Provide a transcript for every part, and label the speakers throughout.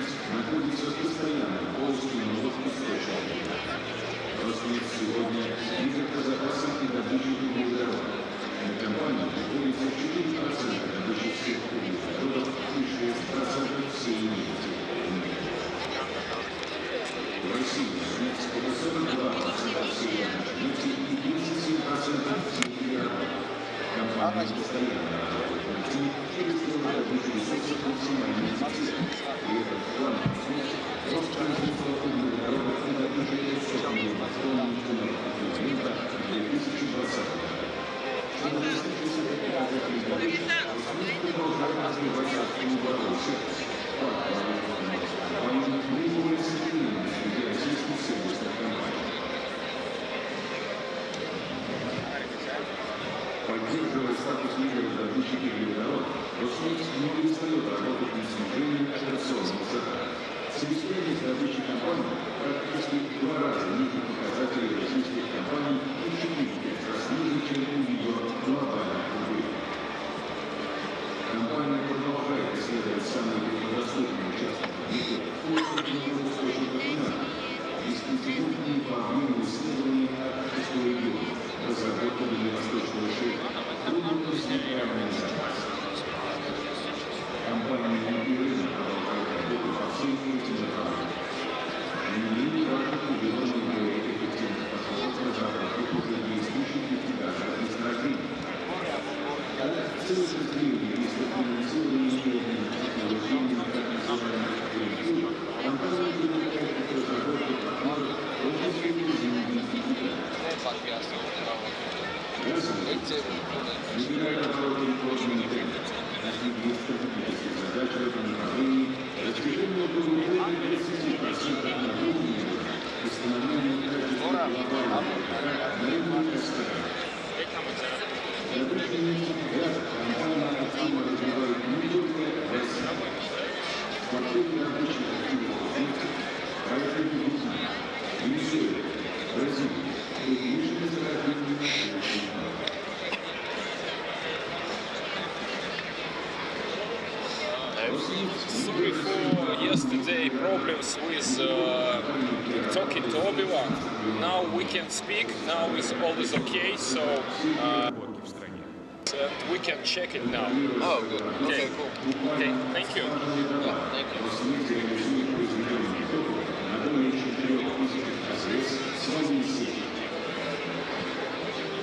Speaker 1: находится в постоянном поиске новых источников. Роснефть сегодня лидер по запасам и добыче углеводородов. На компанию приходится 4% добычи всех углеводородов и 6% всей нефти. В России экспорт 42% всей добычи нефти и 37% всей углеводородов. Компания постоянно работает над тем, чтобы сделать добычу ресурсов максимально эффективной. При этом в плане рост производства углеводородов и добыча 500 миллионов тонн нефтяного эквивалента к 2020 году. Чтобы достичь высоких показателей добычи, Роснефть продолжает развивать автомобильный сервис. Компания наиболее современная среди российских сервисных компаний. Поддерживая статус лидера в добыче углеводородов, Роснефть не перестает работать над снижением операционных затрат. Себестоимость добычи компании практически в 2 раза ниже показателей российских компаний и в 4-5 раз ниже, чем у ее глобальных конкурентов. Компания продолжает исследовать самые труднодоступные участки рынка в поисках новых источников энергии. Десятилетние по объему исследований Арктического региона, разработка дальневосточного шельфа, труднодоступная запасы. Компания «Мемориал А» продолжает работу по всем этим направлениям. Не менее важно уделение более эффективных подходов к разработке уже действующих нефтегазовых месторождений. В целях развития и финансирования исследований технологий на так называемых «Кубок» компания привлекает к разработке партнеров в области энергии и питания. Набирает обороты рекордные темпы. Основные стратегические задачи в этом направлении – достижение углеводородов 30% на уровне и становление качества глобального ВКК на уровне страны. Добыча нефти и газа компания активно развивает не только в России. В портфеле рабочих активов нефти проекты в Аргентине, Венесуэле, Бразилии, крупнейшие месторождения нефти.
Speaker 2: Sorry for yesterday problems with talking to Obi-Wan. Now we can speak, now it's all is okay, so and we can check it now.
Speaker 3: Oh, good. Okay, cool.
Speaker 2: Okay, thank you.
Speaker 3: Yeah, thank you.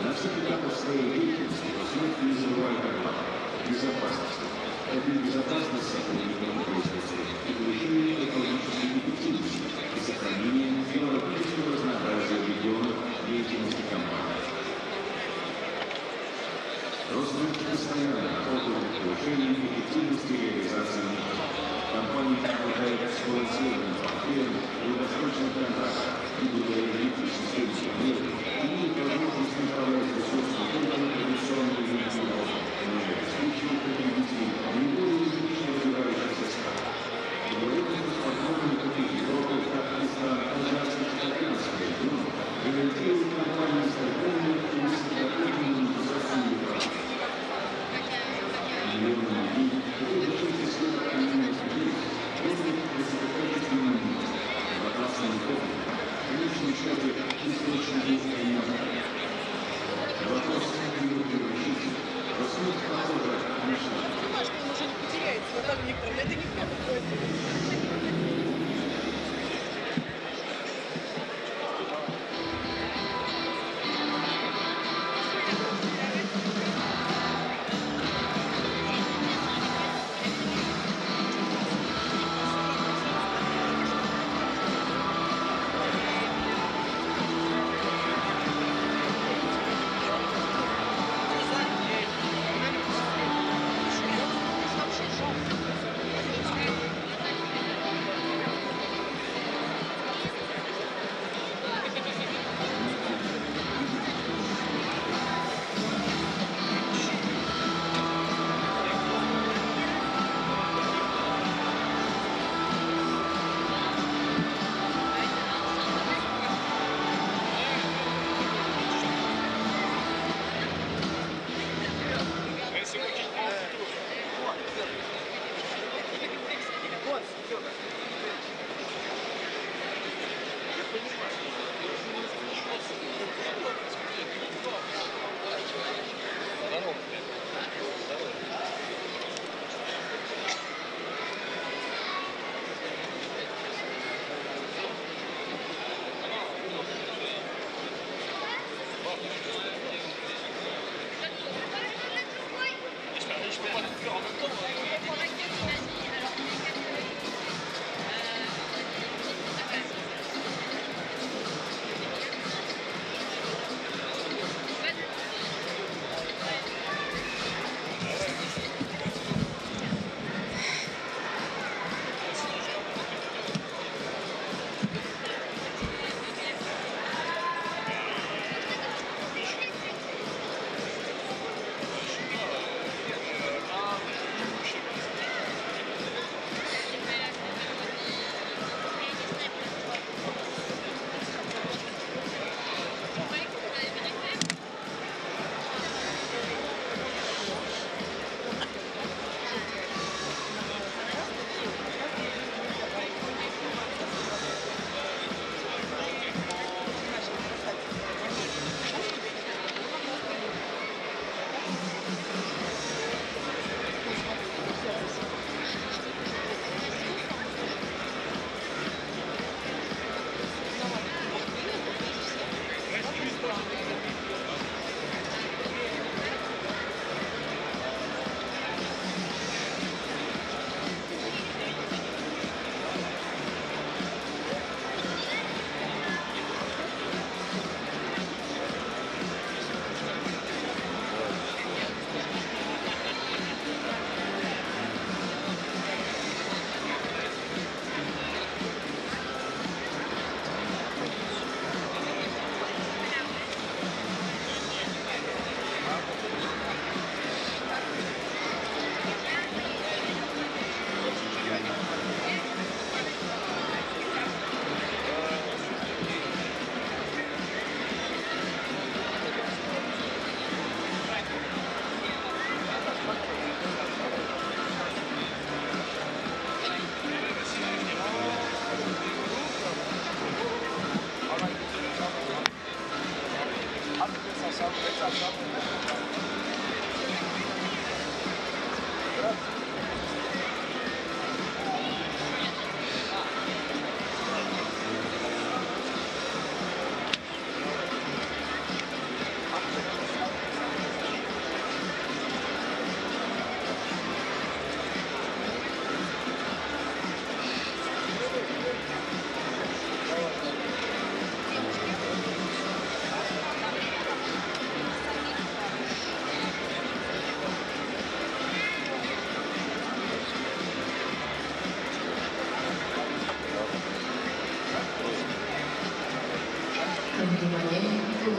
Speaker 1: На всех этапах своей деятельности Роснефть не забывает о главном – безопасности. Это и безопасность сотрудников производства, и повышение экологической эффективности, и сохранение биологического разнообразия в регионах деятельности компании. Роснефть постоянно работает над повышением эффективности реализации нефти. Компания продолжает свой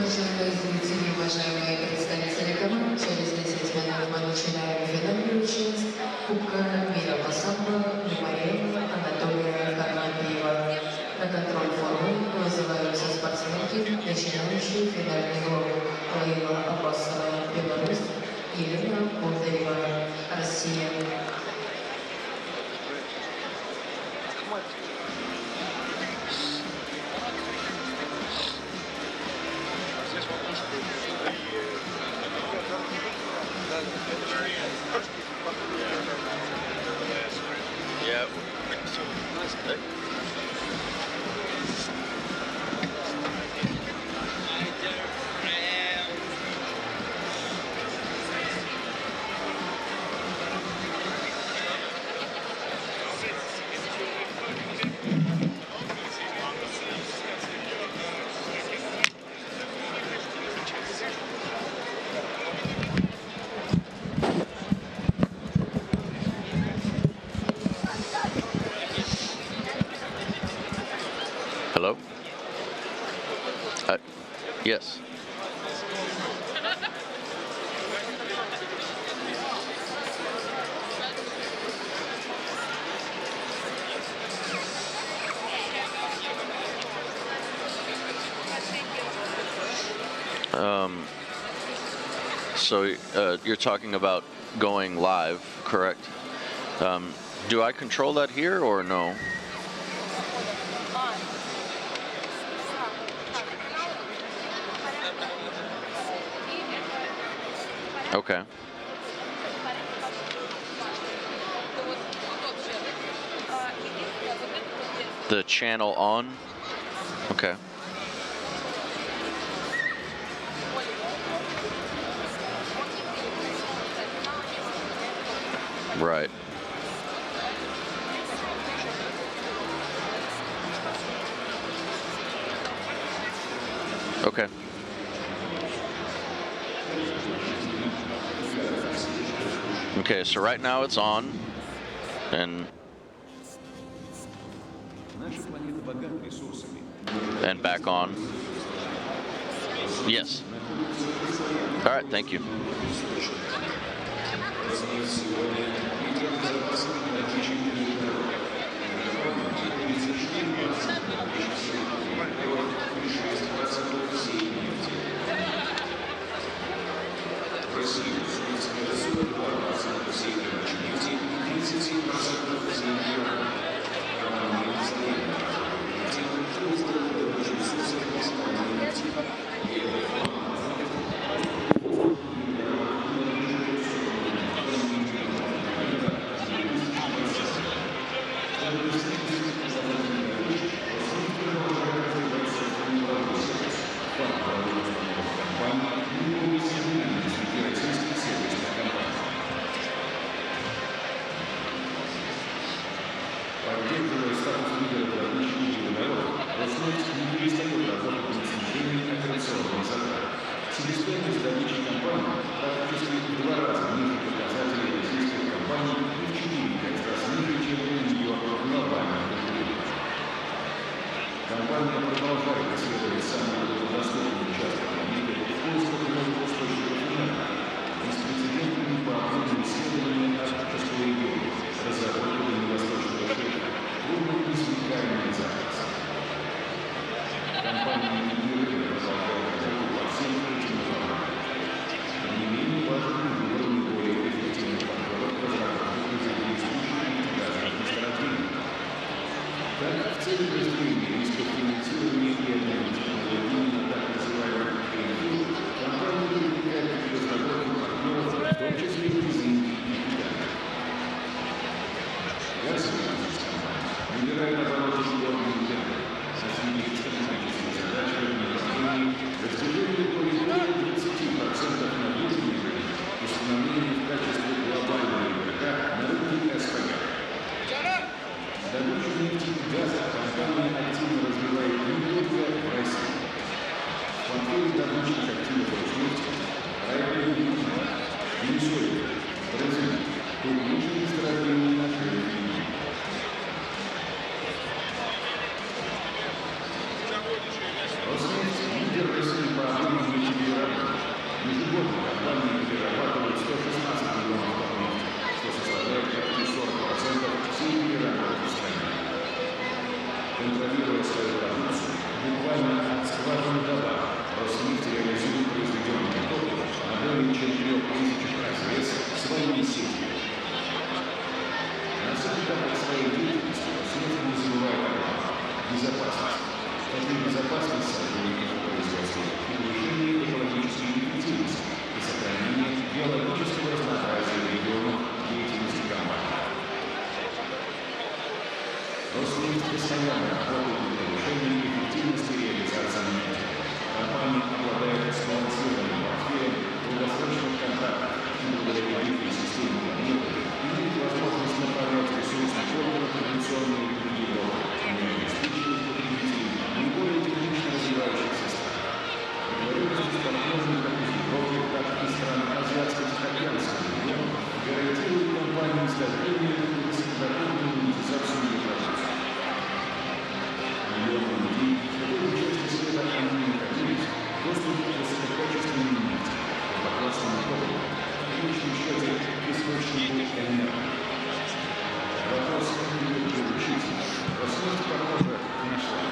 Speaker 4: Уважаемые зрители, уважаемые представители команд, через 10 минут мы начинаем финальную часть Кубка мира по самбо Мемориала Харлампиева. На контроль формы вызываются спортсменки, начинающие финальный круг. А, Беларусь, Россия.
Speaker 3: Yeah. Hello? Yes. So you're talking about going live, correct? Do I control that here or no? Okay. The channel on? Okay. Right. Okay. Okay, so right now it's on, and back on. Yes. All right, thank you.
Speaker 1: Поддерживая статус лидера в различных переговорах, Роснефть не перестает работать над снижением операционных затрат. Себестоимость добычи компании практически в 2 раза ниже показателей российских компаний и в 4-5 раз ниже, чем у нее глобальных конкурентов. Компания продолжает исследовать самые труднодоступные участки планеты в поисках новых источников энергии. Беспрецедентными по объему исследования арктического региона, разработанными восточного шельфа, трудноизвлекаемые запасы. Компания «Мира» продолжает работу по всем этим направлениям. Не менее важным выбором более эффективных подходов к разработке взаимодействующих газовых месторождений. Так, в целях разделения рисков финансирования и обмена технологиями на так называемых «День», компания привлекает к разработке партнеров, в том числе из Индии и Китая. Газовые компании выбирают обороты широкими темпами, со своими стратегическими задачами в направлении достижения более 30% на внутреннем рынке, установления в качестве глобального игрока на рынке СПГ. Добычу нефти и газа компания активно развивает не только в России. контролируя свою продукцию буквально от скважины до бара. Роснефть реализует произведенное топливо на более чем 3000 развес своими сетями. На всех этапах своей деятельности Роснефть не забывает о главном – безопасности. Это безопасность сотрудников производства и повышение экологической эффективности и сохранение биологического разнообразия в регионах деятельности компании. Роснефть постоянно работает над повышением эффективности реализации нефти. Компания обладает сбалансированным портфелем долгосрочных контрактов и благодаря гибкой системе планирования имеет возможность направлять ресурсы только на традиционные и другие блоки, но и обеспечивает потребителей наиболее технично развивающихся стран. Договоренности с партнерами как из Европы, так и стран Азиатско-Тихоокеанского региона гарантируют компании стабильную и высокодоходную монетизацию ее продукции. Миллионы людей в любой части света они находились доступ к высококачественной нефти, безопасному топливу, в конечном счете к источнику энергии. Вопрос, как ее получить, Роснефть, похоже, нашла.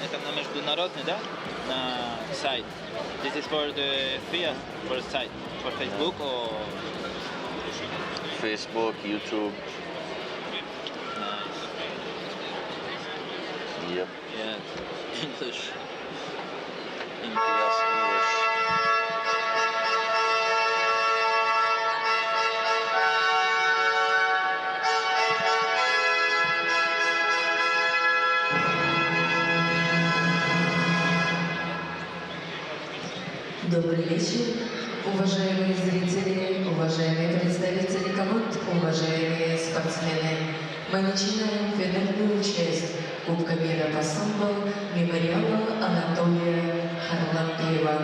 Speaker 5: Это на международный, да? На сайт. This is for the FIA, for the site, for Facebook or
Speaker 3: Facebook, YouTube.
Speaker 5: nice.
Speaker 3: Yep.
Speaker 5: Yeah, English.
Speaker 3: Yes, English.
Speaker 4: Добрый вечер, уважаемые зрители, уважаемые представители команд, уважаемые спортсмены. Мы начинаем финальную часть Кубка мира по самбо Мемориала Харлампиева.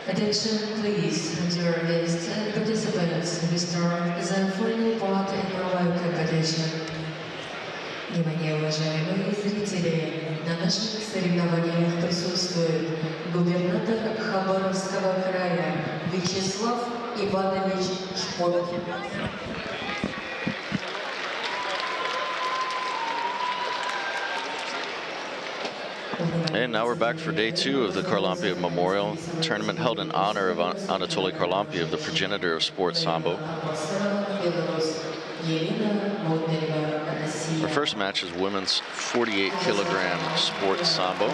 Speaker 4: Attention please, dear guests and participants, we start the final part in our competition. Внимание, уважаемые зрители! На наших соревнованиях присутствует губернатор Хабаровского края Вячеслав Иванович Шпоров.
Speaker 3: And now we're back for day 2 of the Harlampieva Memorial Tournament held in honor of Anatoly Harlampiyev, the progenitor of sports sambo. Our first match is women's 48-kilogram sports sambo.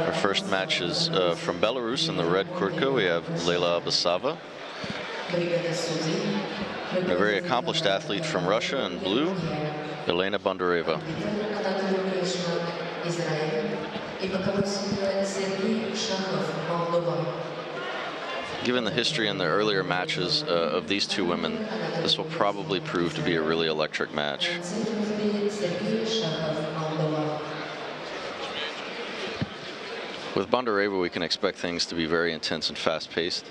Speaker 3: Our first match is from Belarus in the red kurtka. We have Leila Abasava. A very accomplished athlete from Russia in blue, Elena Bondareva. Given the history in the earlier matches of these two women, this will probably prove to be a really electric match. With Bondareva, we can expect things to be very intense and fast-paced.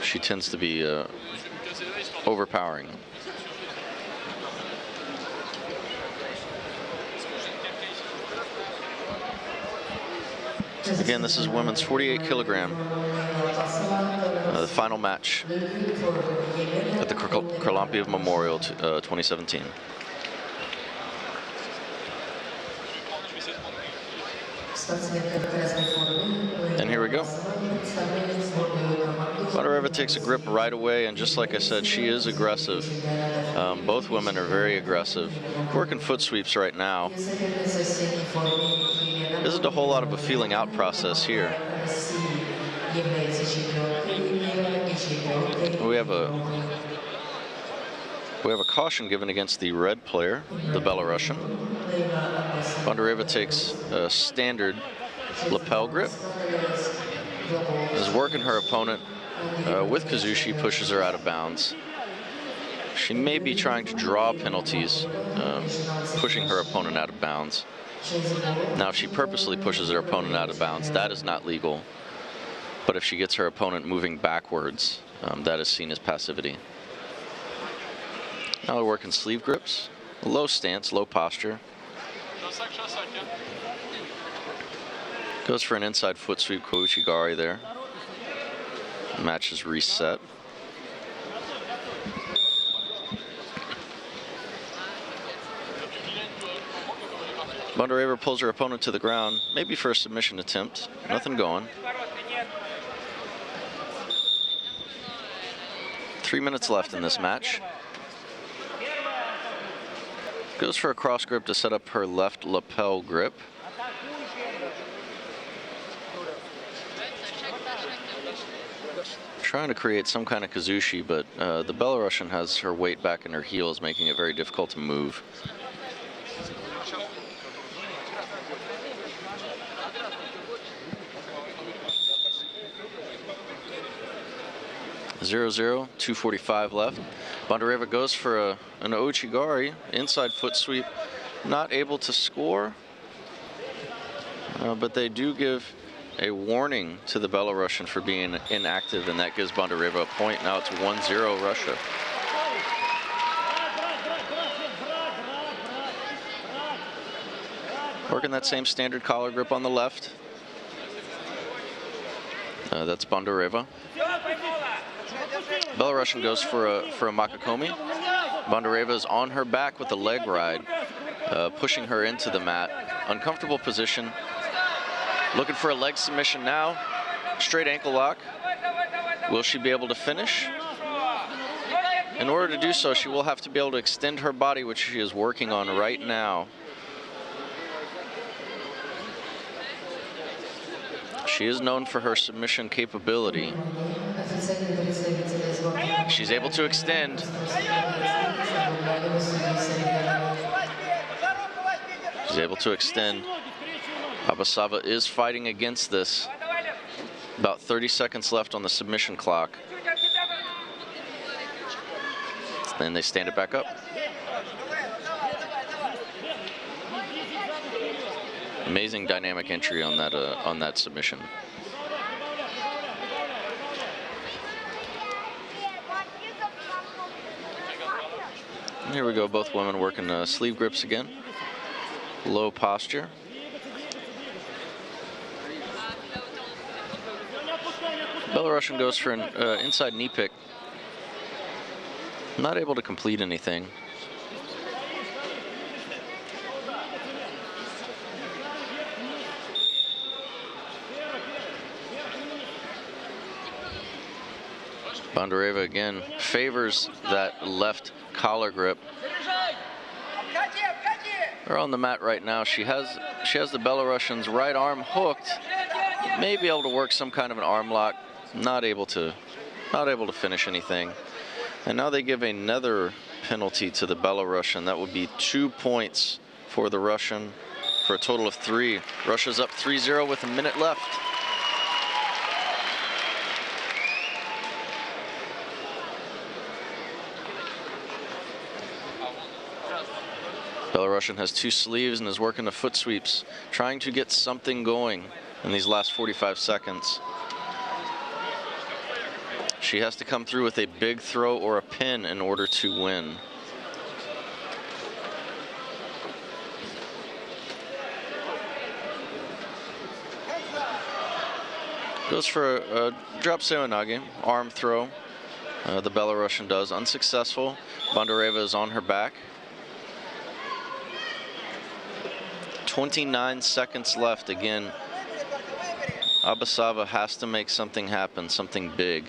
Speaker 3: She tends to be overpowering. Again, this is women's 48 kilogram, the final match at the Harlampiyeva Memorial 2017. And here we go. Bondareva takes a grip right away, and just like I said, she is aggressive. Both women are very aggressive. Working foot sweeps right now. Isn't a whole lot of a feeling out process here. We have a caution given against the red player, the Belarusian. Bondareva takes a standard lapel grip. Is working her opponent with Kazushi, pushes her out of bounds. She may be trying to draw penalties, pushing her opponent out of bounds. Now, if she purposely pushes her opponent out of bounds, that is not legal. But if she gets her opponent moving backwards, that is seen as passivity. Now we're working sleeve grips, low stance, low posture. Goes for an inside foot sweep Kouchigari there. Match is reset. Bondareva pulls her opponent to the ground, maybe for a submission attempt. Nothing going. 3 minutes left in this match. Goes for a cross grip to set up her left lapel grip. Trying to create some kind of Kazushi, but the Belarusian has her weight back in her heels, making it very difficult to move. 0-0, 2:45 left. Bondareva goes for an Ouchigari, inside foot sweep, not able to score, but they do give a warning to the Belarusian for being inactive, and that gives Bondareva a point. Now it's 1-0 Russia. Working that same standard collar grip on the left. That's Bondareva. Belarusian goes for a Makakomi. Bondareva is on her back with the leg ride, pushing her into the mat. Uncomfortable position. Looking for a leg submission now. Straight ankle lock. Will she be able to finish? In order to do so, she will have to be able to extend her body, which she is working on right now. She is known for her submission capability. She's able to extend. She's able to extend. Abasava is fighting against this. About 30 seconds left on the submission clock. Then they stand it back up. Amazing dynamic entry on that submission. And here we go, both women working sleeve grips again. Low posture. Belarusian goes for an inside knee pick. Not able to complete anything. Bondareva again favors that left collar grip. They're on the mat right now. She has the Belarusian's right arm hooked. May be able to work some kind of an arm lock. Not able to finish anything. And now they give another penalty to the Belarusian. That would be 2 points for the Russian. for a total of 3. Russia's up 3-0 with a minute left. Belarusian has 2 sleeves and is working the foot sweeps, trying to get something going in these last 45 seconds. She has to come through with a big throw or a pin in order to win. Goes for a drop seoinage, arm throw. The Belarusian does, unsuccessful. Bondareva is on her back. 29 seconds left. Again, Abasava has to make something happen, something big.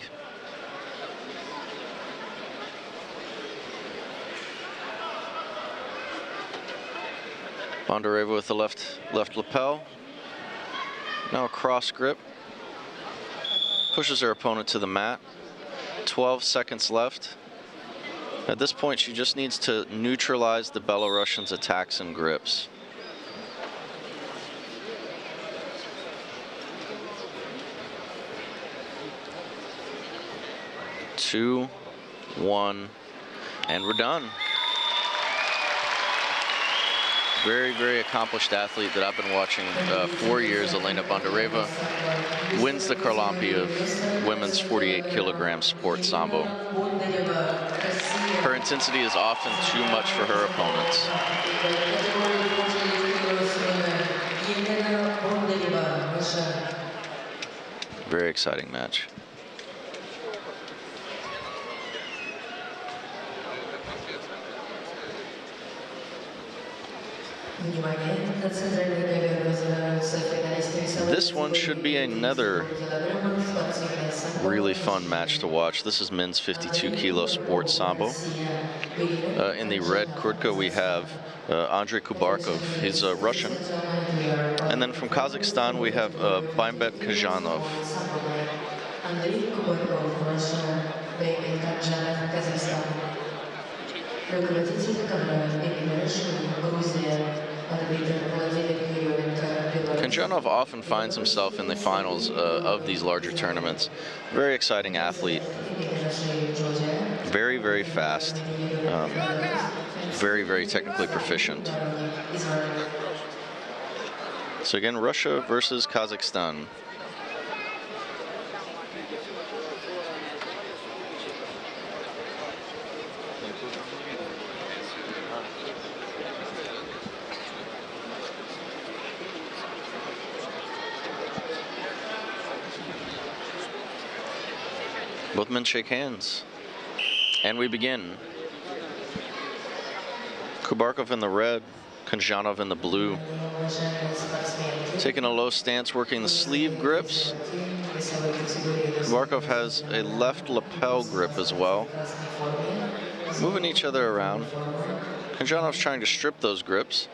Speaker 3: Bondareva with the left lapel. Now a cross grip. Pushes her opponent to the mat. 12 seconds left. At this point, she just needs to neutralize the Belarusian's attacks and grips. Two, one, and we're done. Very, very accomplished athlete that I've been watching 4 years, Elena Bondareva, wins the Harlampiyewa women's 48 kilogram sport sambo. Her intensity is often too much for her opponents. Very exciting match. This one should be another really fun match to watch. This is men's 52 kilo sport sambo. In the red kurtka we have Andrei Kubarkov. He's a Russian. And then from Kazakhstan we have Baimbet Kazhanov. Kazhanov often finds himself in the finals of these larger tournaments. Very exciting athlete. Very, very fast. Very, very technically proficient. So again, Russia versus Kazakhstan. Both men shake hands, and we begin. Kubarkov in the red, Kazhanov in the blue. Taking a low stance, working the sleeve grips. Kubarkov has a left lapel grip as well. Moving each other around. Kazhanov's trying to strip those grips,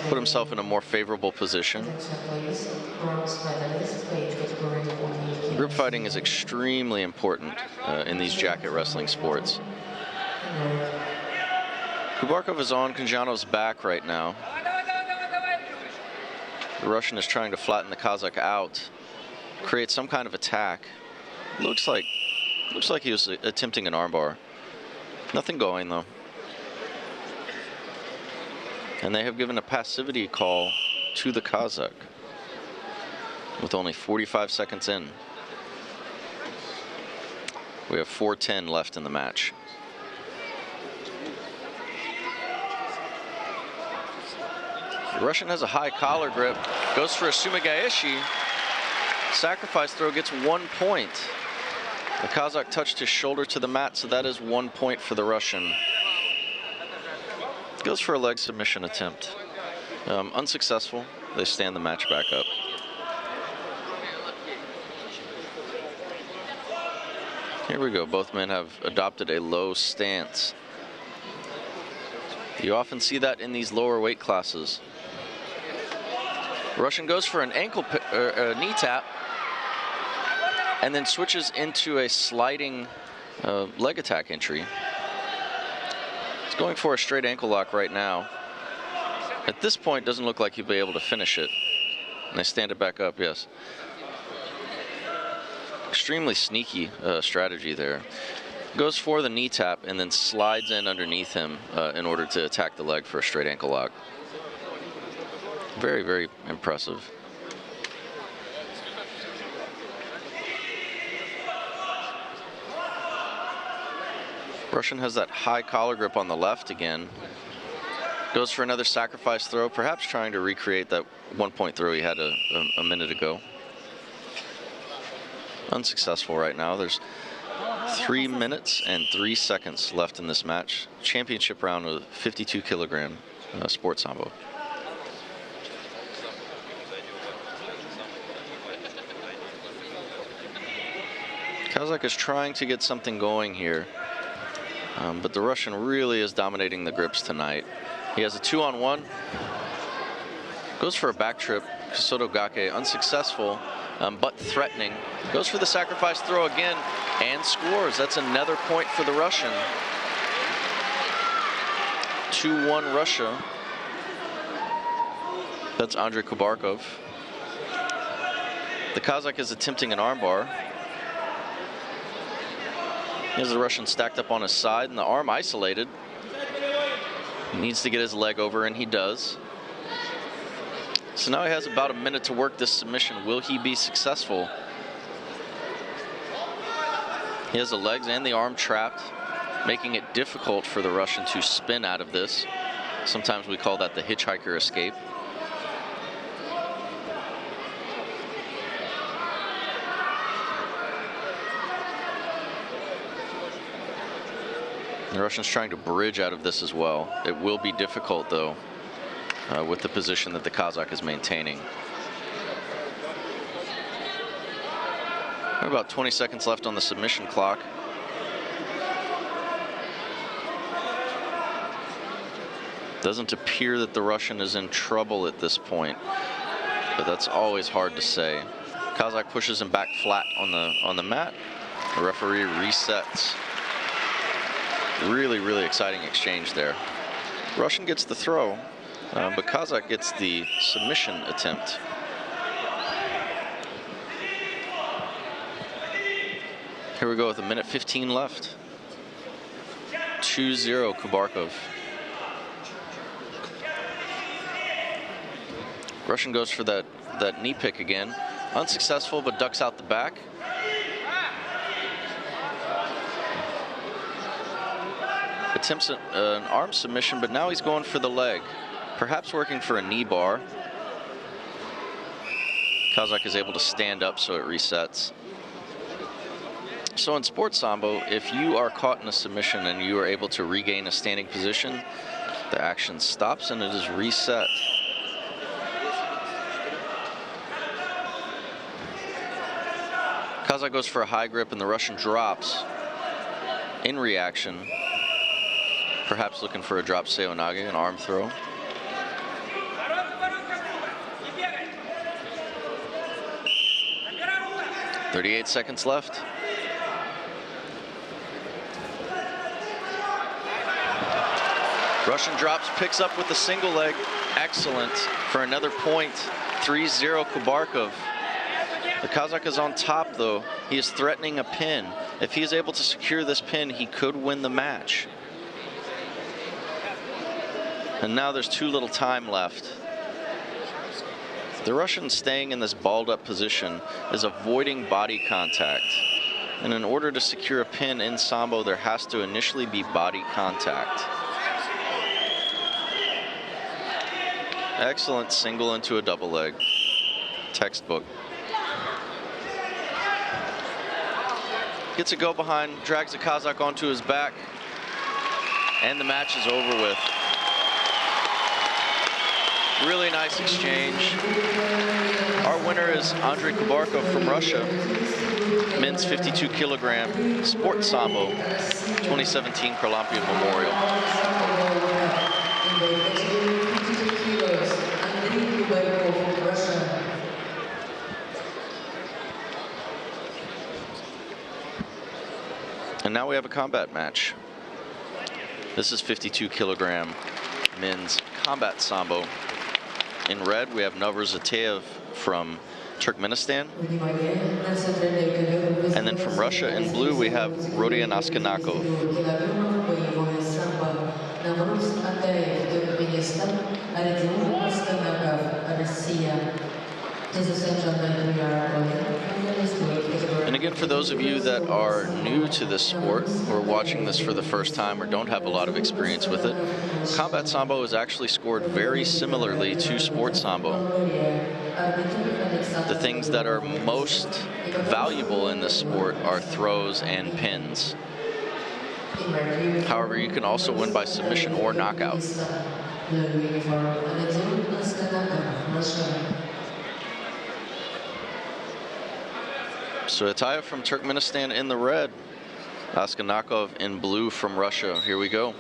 Speaker 3: put himself in a more favorable position. Grip fighting is extremely important in these jacket wrestling sports. Kubarkov is on Kazhanov's back right now. The Russian is trying to flatten the Kazakh out, create some kind of attack. Looks like he was attempting an armbar. Nothing going though. And they have given a passivity call to the Kazakh with only 45 seconds in. We have 4:10 left in the match. The Russian has a high collar grip, goes for a sumagaeshi. Sacrifice throw gets 1 point. The Kazakh touched his shoulder to the mat, so that is 1 point for the Russian. Goes for a leg submission attempt. Unsuccessful. They stand the match back up. Here we go. Both men have adopted a low stance. You often see that in these lower weight classes. Russian goes for an ankle knee tap and then switches into a sliding leg attack entry. He's going for a straight ankle lock right now. At this point, doesn't look like he'll be able to finish it. And they stand it back up, yes. Extremely sneaky strategy there. Goes for the knee tap and then slides in underneath him in order to attack the leg for a straight ankle lock. Very, very impressive. Russian has that high collar grip on the left again. Goes for another sacrifice throw, perhaps trying to recreate that one-point throw he had a minute ago. Unsuccessful right now. There's 3 minutes and 3 seconds left in this match. Championship round with 52 kilogram sports sambo. Kazakh is trying to get something going here, but the Russian really is dominating the grips tonight. He has a 2-on-1. Goes for a back trip. Kosoto Gake unsuccessful, but threatening. Goes for the sacrifice throw again and scores. That's another point for the Russian. 2-1 Russia. That's Andrei Kubarkov. The Kazakh is attempting an armbar. Here's the Russian stacked up on his side and the arm isolated. He needs to get his leg over, and he does. So now he has about a minute to work this submission. Will he be successful? He has the legs and the arm trapped, making it difficult for the Russian to spin out of this. Sometimes we call that the hitchhiker escape. The Russian's trying to bridge out of this as well. It will be difficult, though, with the position that the Kazakh is maintaining. About 20 seconds left on the submission clock. Doesn't appear that the Russian is in trouble at this point, but that's always hard to say. Kazakh pushes him back flat on the mat. The referee resets. Really, really exciting exchange there. Russian gets the throw, but Kazakh gets the submission attempt. Here we go with 1:15 left. 2-0 Kubarkov. Russian goes for that knee pick again. Unsuccessful, but ducks out the back. Attempts an arm submission, but now he's going for the leg. Perhaps working for a knee bar. Kazakh is able to stand up, so it resets. So in sports sambo, if you are caught in a submission and you are able to regain a standing position, the action stops and it is reset. Kazakh goes for a high grip and the Russian drops in reaction. Perhaps looking for a drop seonage, an arm throw. .38 seconds left. Russian drops, picks up with the single leg. Excellent for another point. 3-0 Kubarkov. The Kazakh is on top, though. He is threatening a pin. If he is able to secure this pin, he could win the match. And now there's too little time left. The Russian staying in this balled up position is avoiding body contact. And in order to secure a pin in sambo, there has to initially be body contact. Excellent single into a double leg. Textbook. Gets a go behind, drags the Kazakh onto his back, and the match is over with. Really nice exchange. Our winner is Andrei Kubarkov from Russia. Men's 52 kilogram sports sambo, 2017 Harlampiewa Memorial. And now we have a combat match. This is 52 kilogram men's combat sambo. In red, we have Navrazatev from Turkmenistan. And then from Russia, in blue, we have Rodion Askanakov. And again, for those of you that are new to this sport, or watching this for the first time, or don't have a lot of experience with it, combat sambo is actually scored very similarly to sport sambo. The things that are most valuable in this sport are throws and pins. However, you can also win by submission or knockout. So Atayev from Turkmenistan in the red, Askanakov in blue from Russia. Here we go.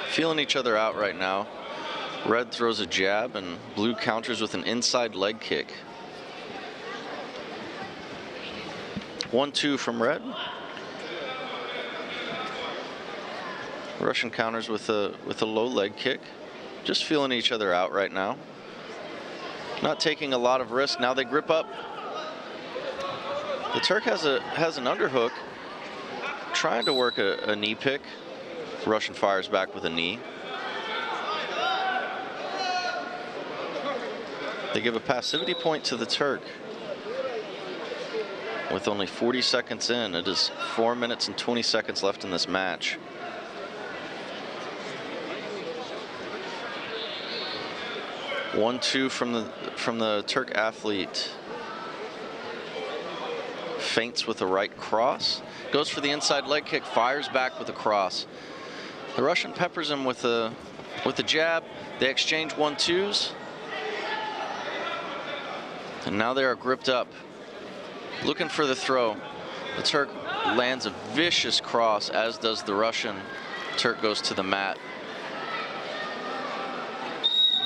Speaker 3: Feeling each other out right now. Red throws a jab and blue counters with an inside leg kick. 1-2 from red. Russian counters with a low leg kick. Just feeling each other out right now. Not taking a lot of risk. Now they grip up. The Turk has an underhook, trying to work a knee pick. Russian fires back with a knee. They give a passivity point to the Turk. With only 40 seconds in, it is 4 minutes and 20 seconds left in this match. One-two from the Turk athlete. Feints with a right cross. Goes for the inside leg kick, fires back with a cross. The Russian peppers him with a jab. They exchange 1-2s. And now they are gripped up. Looking for the throw. The Turk lands a vicious cross, as does the Russian. Turk goes to the mat.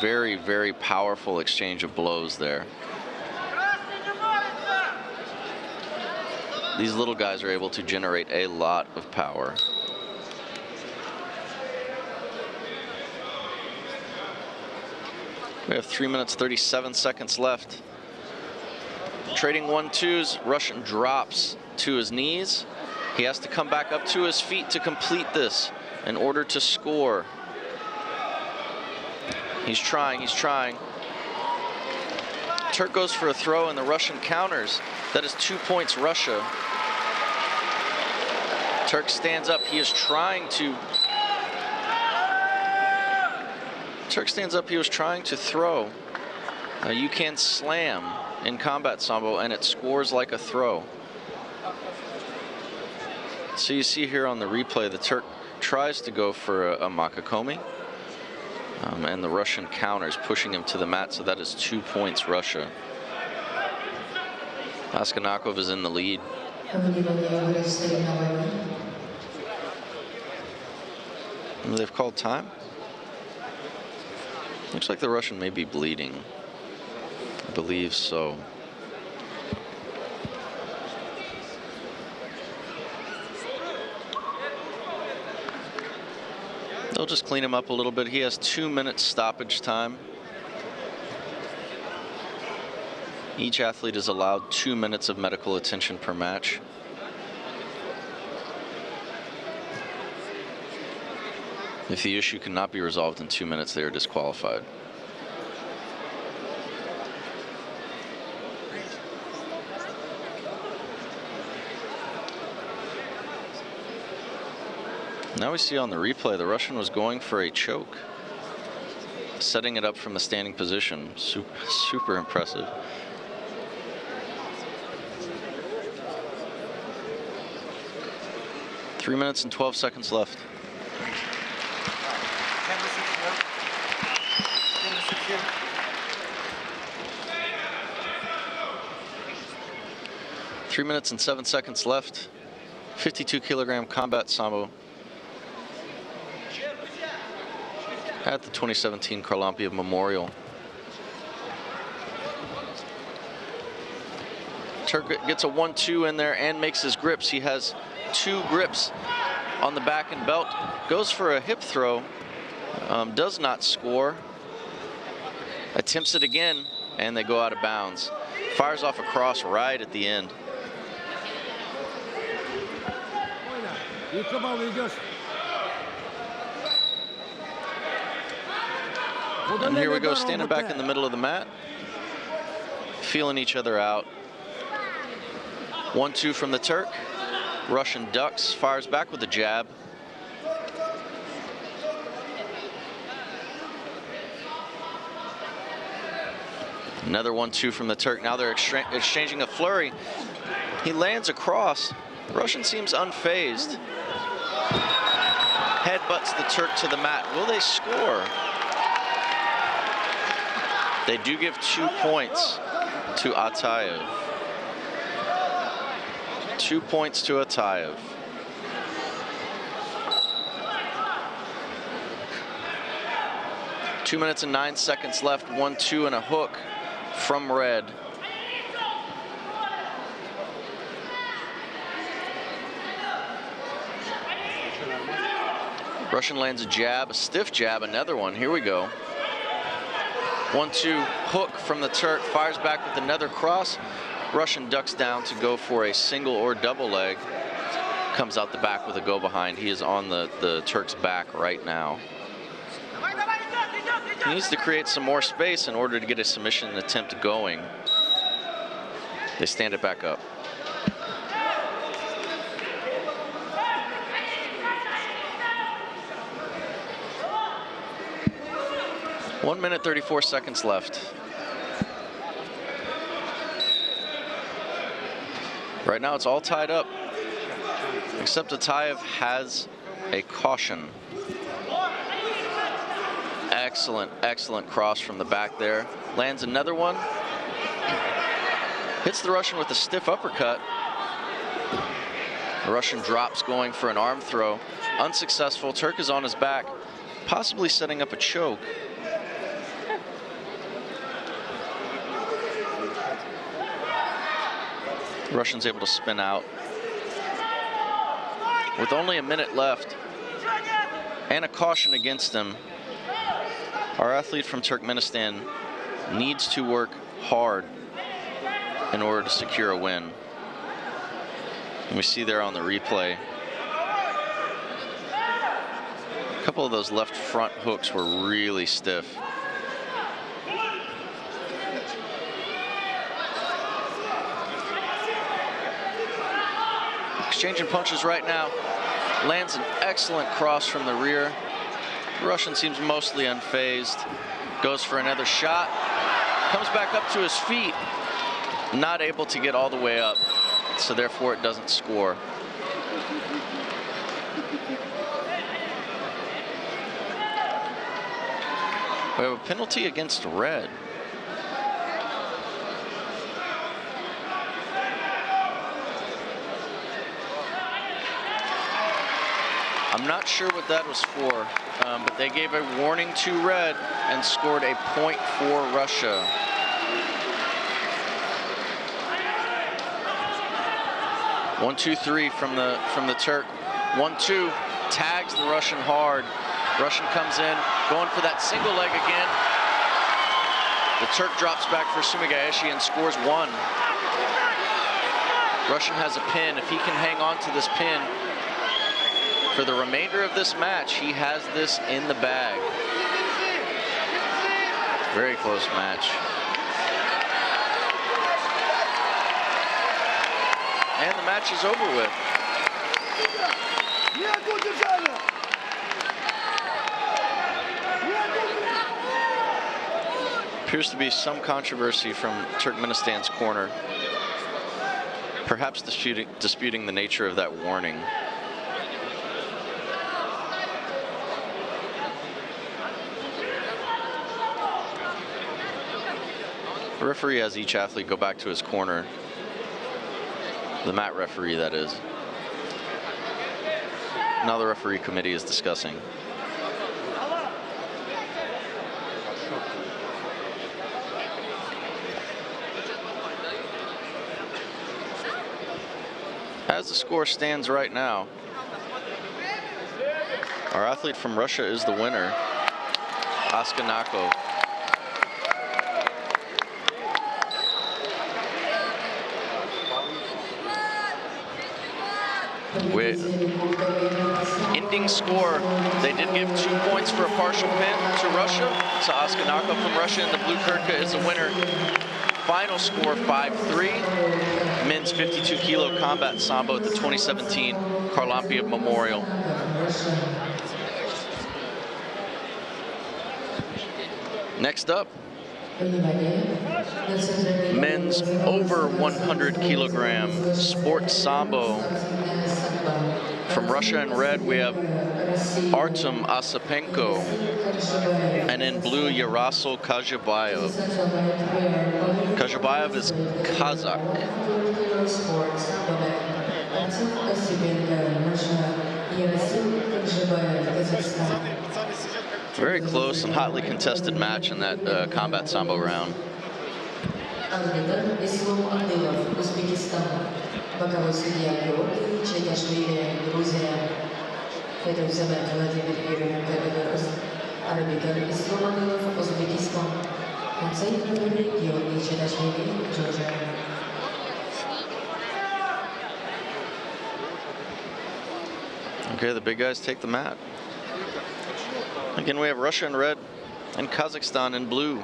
Speaker 3: Very, very powerful exchange of blows there. These little guys are able to generate a lot of power. We have 3 minutes, 37 seconds left. Trading 1-2s, Russian drops to his knees. He has to come back up to his feet to complete this in order to score. He's trying. Turk goes for a throw and the Russian counters. That is 2 points Russia. Turk stands up. He is trying to... Turk stands up. He was trying to throw. You can slam in combat sambo and it scores like a throw. So you see here on the replay, the Turk tries to go for a makakomi. And the Russian counters, pushing him to the mat, so that is 2 points Russia. Askanakov is in the lead. And they've called time. Looks like the Russian may be bleeding. I believe so. They'll just clean him up a little bit. He has 2 minutes stoppage time. Each athlete is allowed 2 minutes of medical attention per match. If the issue cannot be resolved in 2 minutes, they are disqualified. Now we see on the replay, the Russian was going for a choke, setting it up from the standing position. Super impressive. Three minutes and 12 seconds left. Three minutes and 7 seconds left. 52-kilogram combat sambo at the 2017 Harlampiyeva Memorial. Turk gets a 1-2 in there and makes his grips. He has 2 grips on the back and belt. Goes for a hip throw, does not score. Attempts it again, and they go out of bounds. Fires off a cross right at the end. And here we go, standing back in the middle of the mat, feeling each other out. 1-2 from the Turk. Russian ducks, fires back with a jab. Another 1-2 from the Turk. Now they're exchanging a flurry. He lands across. Russian seems unfazed. Headbutts the Turk to the mat. Will they score? They do give 2 points to Ataev. 2 points to Ataev. Two minutes and 9 seconds left. 1-2 and a hook from red. Russian lands a jab, a stiff jab, another one. Here we go. 1-2 hook from the Turk, fires back with another cross. Russian ducks down to go for a single or double leg. Comes out the back with a go behind. He is on the Turk's back right now. He needs to create some more space in order to get a submission attempt going. They stand it back up. One minute, 34 seconds left. Right now it's all tied up, except Ataev has a caution. Excellent, excellent cross from the back there. Lands another one. Hits the Russian with a stiff uppercut. The Russian drops going for an arm throw. Unsuccessful. Turk is on his back, possibly setting up a choke. The Russian's able to spin out. With only a minute left and a caution against him, our athlete from Turkmenistan needs to work hard in order to secure a win. And we see there on the replay, a couple of those left front hooks were really stiff. Exchanging punches right now. Lands an excellent cross from the rear. The Russian seems mostly unfazed. Goes for another shot. Comes back up to his feet. Not able to get all the way up. So therefore it doesn't score. We have a penalty against red. I'm not sure what that was for, but they gave a warning to red and scored a point for Russia. One, two, three from the Turk. 1-2, tags the Russian hard. Russian comes in, going for that single leg again. The Turk drops back for Sumagaeshi and scores 1. Russian has a pin. If he can hang on to this pin for the remainder of this match, he has this in the bag. Very close match. And the match is over with. Appears to be some controversy from Turkmenistan's corner, perhaps disputing the nature of that warning. The referee has each athlete go back to his corner. The mat referee, that is. Now the referee committee is discussing. as the score stands right now, our athlete from Russia is the winner, Askanako. Ending score, they did give 2 points for a partial pin to Russia. So Askanako from Russia in the blue kurtka is the winner. Final score 5-3. Men's 52 kilo combat sambo at the 2017 Harlampieva Memorial. Next up, men's over 100 kilogram sport sambo. From Russia in red, we have Artem Osapenko, and in blue, Yaroslav Kazhabayev. Kazhabayev is Kazakh. Very close and hotly contested match in that combat sambo round.
Speaker 4: Боковой судья Георгий, Чайдашвили, Грузия. Это взимает Владимир Юрьевич, арбитр Исламанилов, Узбекистан. Концерт Георгий Чайдашвили, Джорджия.
Speaker 3: Okay, the big guys take the mat. Again, we have Russia in red and Kazakhstan in blue.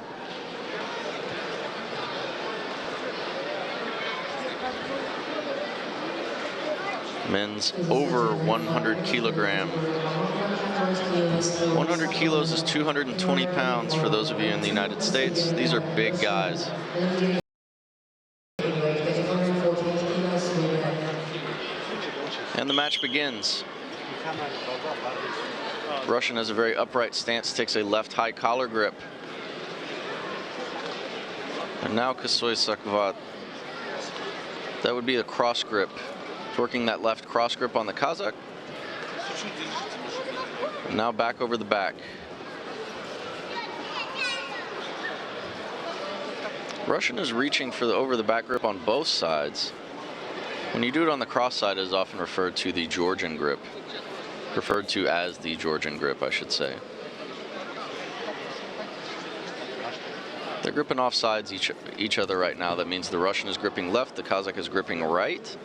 Speaker 3: Men's over 100 kilogram. 100 kilos is 220 pounds for those of you in the United States. These are big guys. And the match begins. Russian has a very upright stance, takes a left high collar grip. And now Kosoi Sakvat. That would be a cross grip. Working that left cross grip on the Kazakh. Now back over the back. Russian is reaching for the over the back grip on both sides. When you do it on the cross side, it is often referred to the Georgian grip. Referred to as the Georgian grip, I should say. They're gripping off sides each other right now. That means the Russian is gripping left, the Kazakh is gripping right.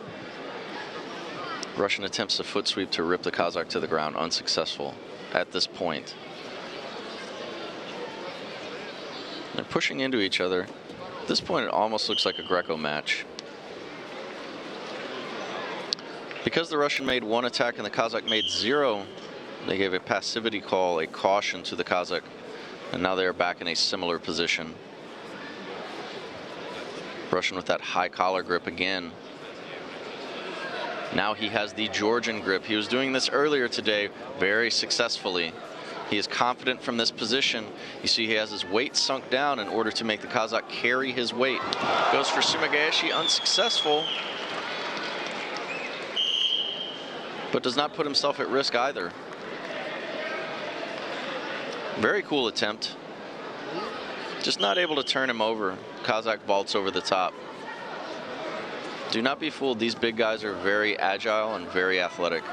Speaker 3: Russian attempts a foot sweep to rip the Kazakh to the ground, unsuccessful at this point. They're pushing into each other. At this point, it almost looks like a Greco match. Because the Russian made one attack and the Kazakh made 0, they gave a passivity call, a caution to the Kazakh, and now they are back in a similar position. Russian with that high collar grip again. Now he has the Georgian grip. He was doing this earlier today very successfully. He is confident from this position. You see he has his weight sunk down in order to make the Kazakh carry his weight. Goes for Sumagaeshi, unsuccessful. But does not put himself at risk either. Very cool attempt. Just not able to turn him over. Kazakh vaults over the top. Do not be fooled, these big guys are very agile and very athletic.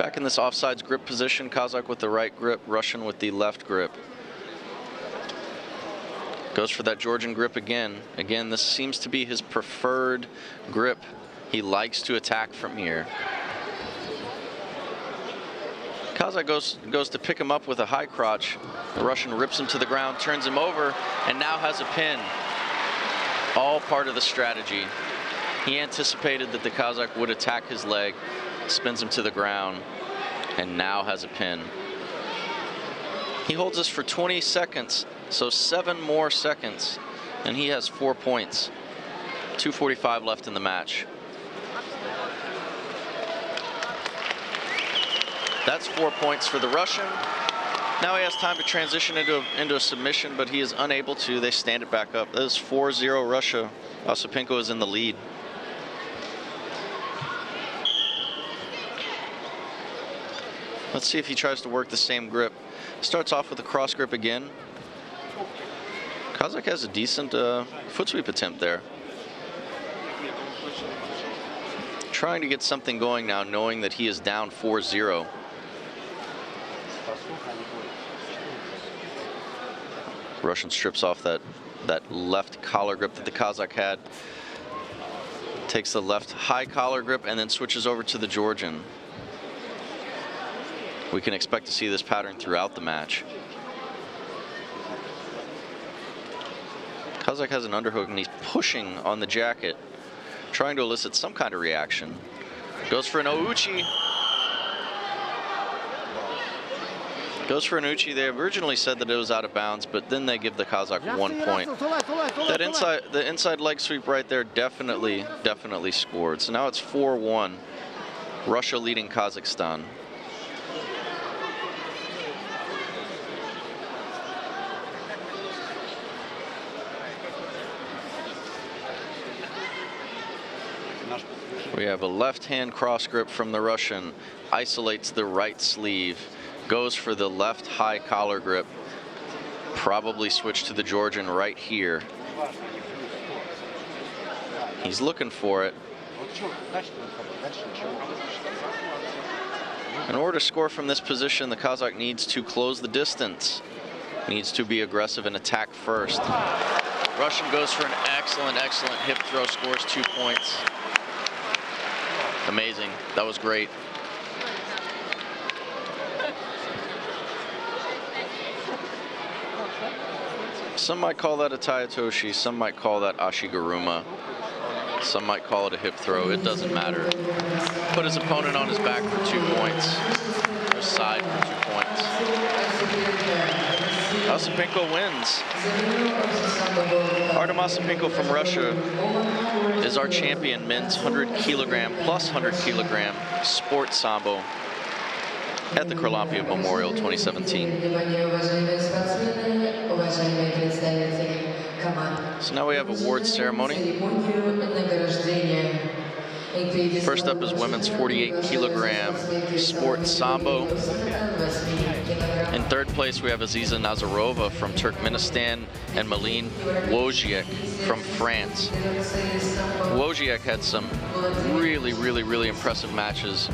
Speaker 3: Back in this offsides grip position, Kazakh with the right grip, Russian with the left grip. Goes for that Georgian grip again. Again, this seems to be his preferred grip. He likes to attack from here. Kazakh goes to pick him up with a high crotch. The Russian rips him to the ground, turns him over, and now has a pin. All part of the strategy. He anticipated that the Kazakh would attack his leg, spins him to the ground, and now has a pin. He holds this for 20 seconds, so 7 more seconds, and he has 4 points. 2:45 left in the match. That's 4 points for the Russian. Now he has time to transition into a submission, but he is unable to. They stand it back up. That is 4-0 Russia. Osapenko is in the lead. Let's see if he tries to work the same grip. Starts off with a cross grip again. Kazakh has a decent foot sweep attempt there. Trying to get something going now, knowing that he is down 4-0. Russian strips off that left collar grip that the Kazakh had. Takes the left high collar grip and then switches over to the Georgian. We can expect to see this pattern throughout the match. Kazakh has an underhook and he's pushing on the jacket, trying to elicit some kind of reaction. Goes for an Ouchi. Goes for an Uchi. They originally said that it was out of bounds, but then they give the Kazakh 1 point. The inside leg sweep right there definitely scored. So now it's 4-1. Russia leading Kazakhstan. We have a left hand cross grip from the Russian. Isolates the right sleeve. Goes for the left high collar grip. Probably switch to the Georgian right here. He's looking for it. In order to score from this position, the Kazakh needs to close the distance. Needs to be aggressive and attack first. Russian goes for an excellent hip throw, scores 2 points. Amazing. That was great. Some might call that a Tayatoshi, some might call that Ashiguruma, some might call it a hip throw. It doesn't matter. Put his opponent on his back for 2 points, or side for 2 points. Osipenko wins. Artem Osipenko from Russia is our champion, men's 100 kilogram plus 100 kilogram sports sambo at the Harlampiyewa Memorial 2017. So now we have awards ceremony. First up is women's 48 kilogram sports sambo. In third place, we have Aziza Nazarova from Turkmenistan and Malin Wojciech from France. Wojciech had some really impressive matches.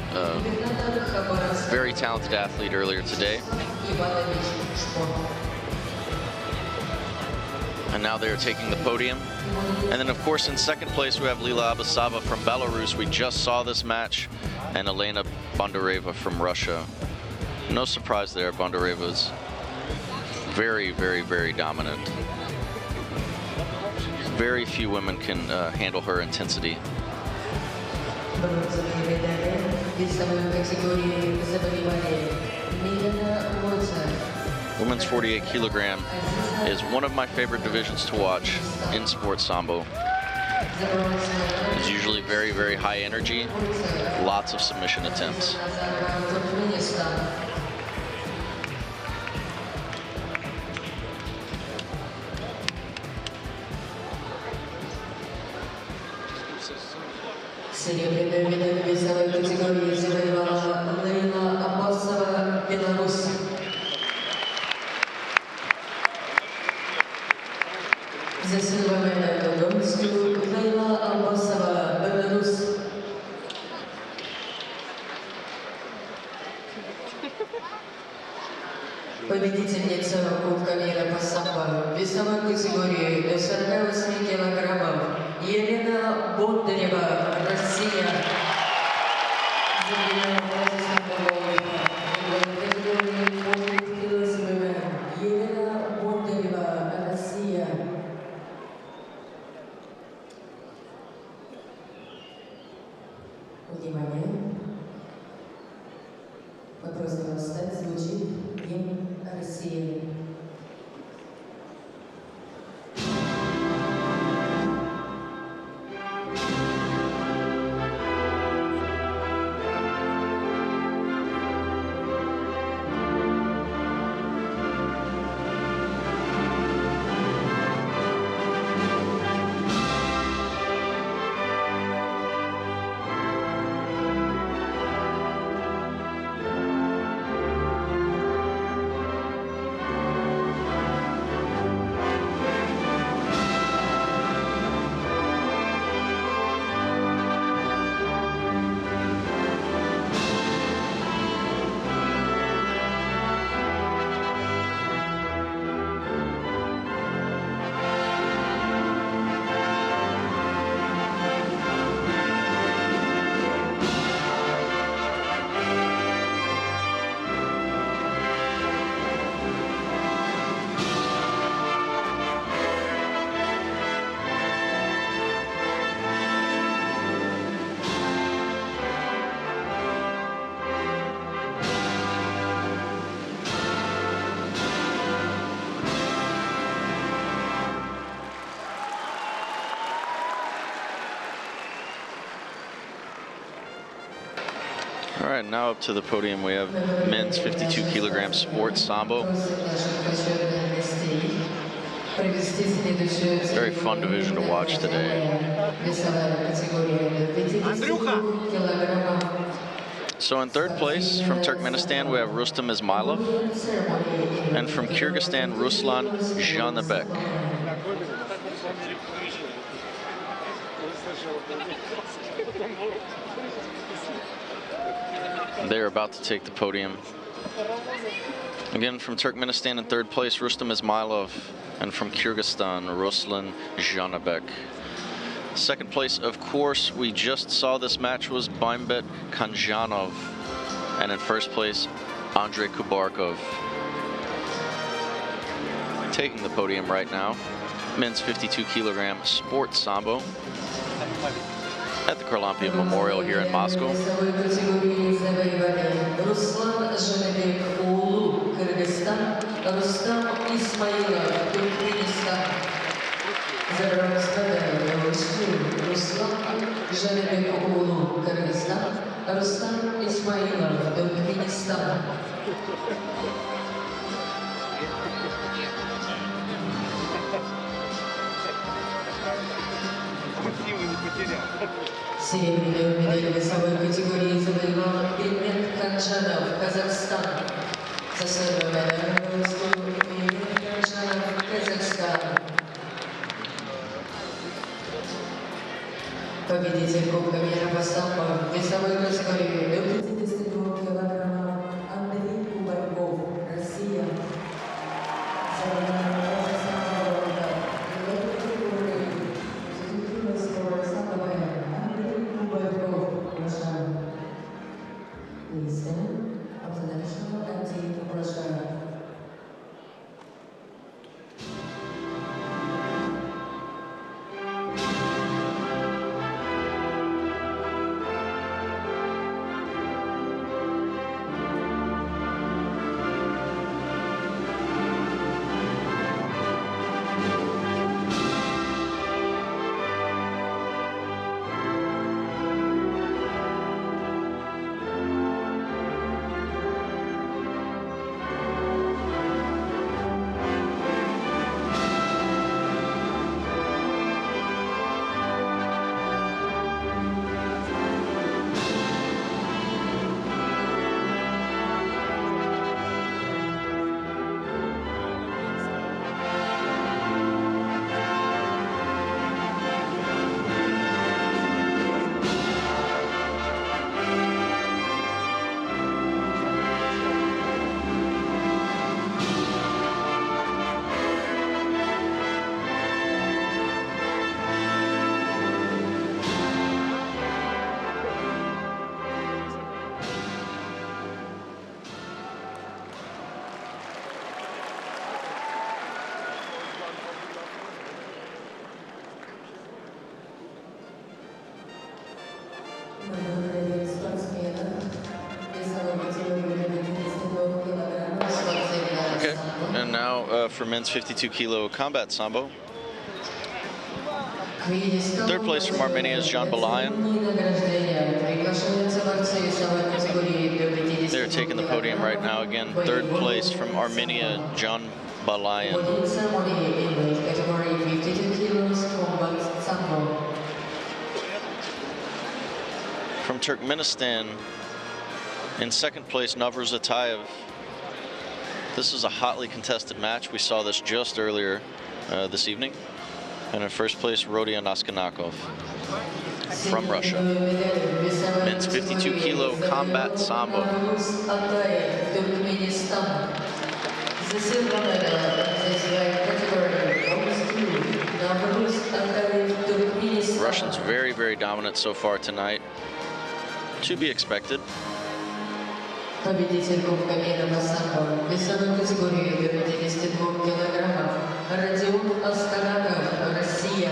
Speaker 3: Very talented athlete earlier today. And now they are taking the podium. And then, of course, in second place, we have Lila Abasava from Belarus. We just saw this match. And Elena Bondareva from Russia. No surprise there. Bondareva's very dominant. Very few women can handle her intensity. Women's 48 kilogram is one of my favorite divisions to watch in sports sambo. It's usually very high energy, lots of submission attempts.
Speaker 4: Серебряную медаль в весовой категории завоевала Лейла Аббасова, Беларусь. За силовую доблестью Лейла Аббасова, Беларусь. Победительница Кубка мира по самбо в весовой категории до 48 килограммов Елена Бондарева, Россия. Елена Бондарева, Россия. Внимание. Вопрос на встать звучит «День, Россия».
Speaker 3: All right, now up to the podium we have men's 52 kilogram sports sambo. Very fun division to watch today. So in third place from Turkmenistan we have Rustam Ismailov, and from Kyrgyzstan Ruslan Janabek. They're about to take the podium. Again, from Turkmenistan in third place, Rustam Ismailov, and from Kyrgyzstan, Ruslan Janabek. Second place, of course, we just saw this match, was Baimbet Kanjanov, and in first place, Andrei Kubarkov. Taking the podium right now, men's 52 kilogram sports sambo at the Harlampiyeva Memorial here in Moscow.
Speaker 4: Серебряную медаль весовой категории завоевал Мемориал А, Казахстан. За свою медальную заслугу Мемориал А, Казахстан. Победитель Кубка мира по самбо весовой категории до 52 килограммов Андрей Кубарьков, Россия. Please stand up to the national anthem of Russia.
Speaker 3: Okay, and now for men's 52 kilo combat sambo. Third place from Armenia is John Balayan. They're taking the podium right now again. Third place from Armenia, John Balayan. From Turkmenistan, in second place, Navruz Atayev. This is a hotly contested match. We saw this just earlier this evening. And in first place, Rodion Askanakov from Russia. Men's 52 kilo combat sambo. Russians very, very dominant so far tonight. To be expected.
Speaker 4: Победитель Кубка мира по самбо весовой категории до 52 килограммов Родион Асканаков, Россия.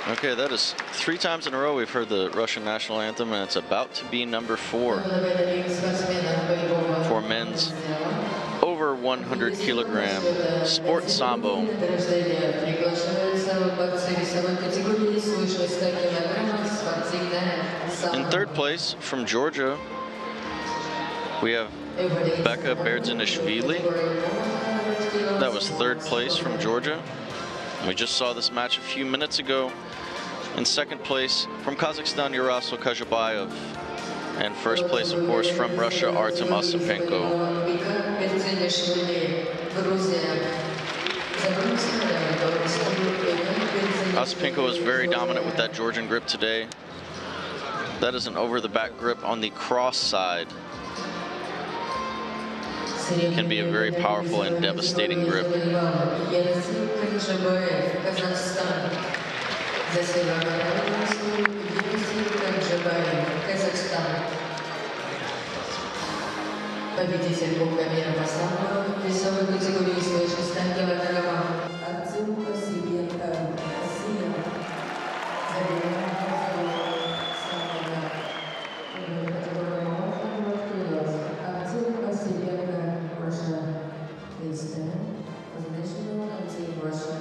Speaker 3: Okay, that is 3 times in a row we've heard the Russian national anthem, and it's about to be number 4 for men's over 100 kilogram sport sambo. In 3rd place from Georgia, we have Becca Berdzinishvili. That was 3rd place from Georgia. We just saw this match a few minutes ago. In 2nd place from Kazakhstan, Yarasil Kazhabayev. And 1st place, of course, from Russia, Artem Osipenko. Osipenko was very dominant with that Georgian grip today. That is an over-the-back grip on the cross side. Can be a very powerful and devastating grip.
Speaker 4: Победитель Кубка мира по самбо в весовой категории свыше 100 килограммов Артем Осипенко, Россия. Артем Осипенко, Russia. Please stand for the national anthem, Russia.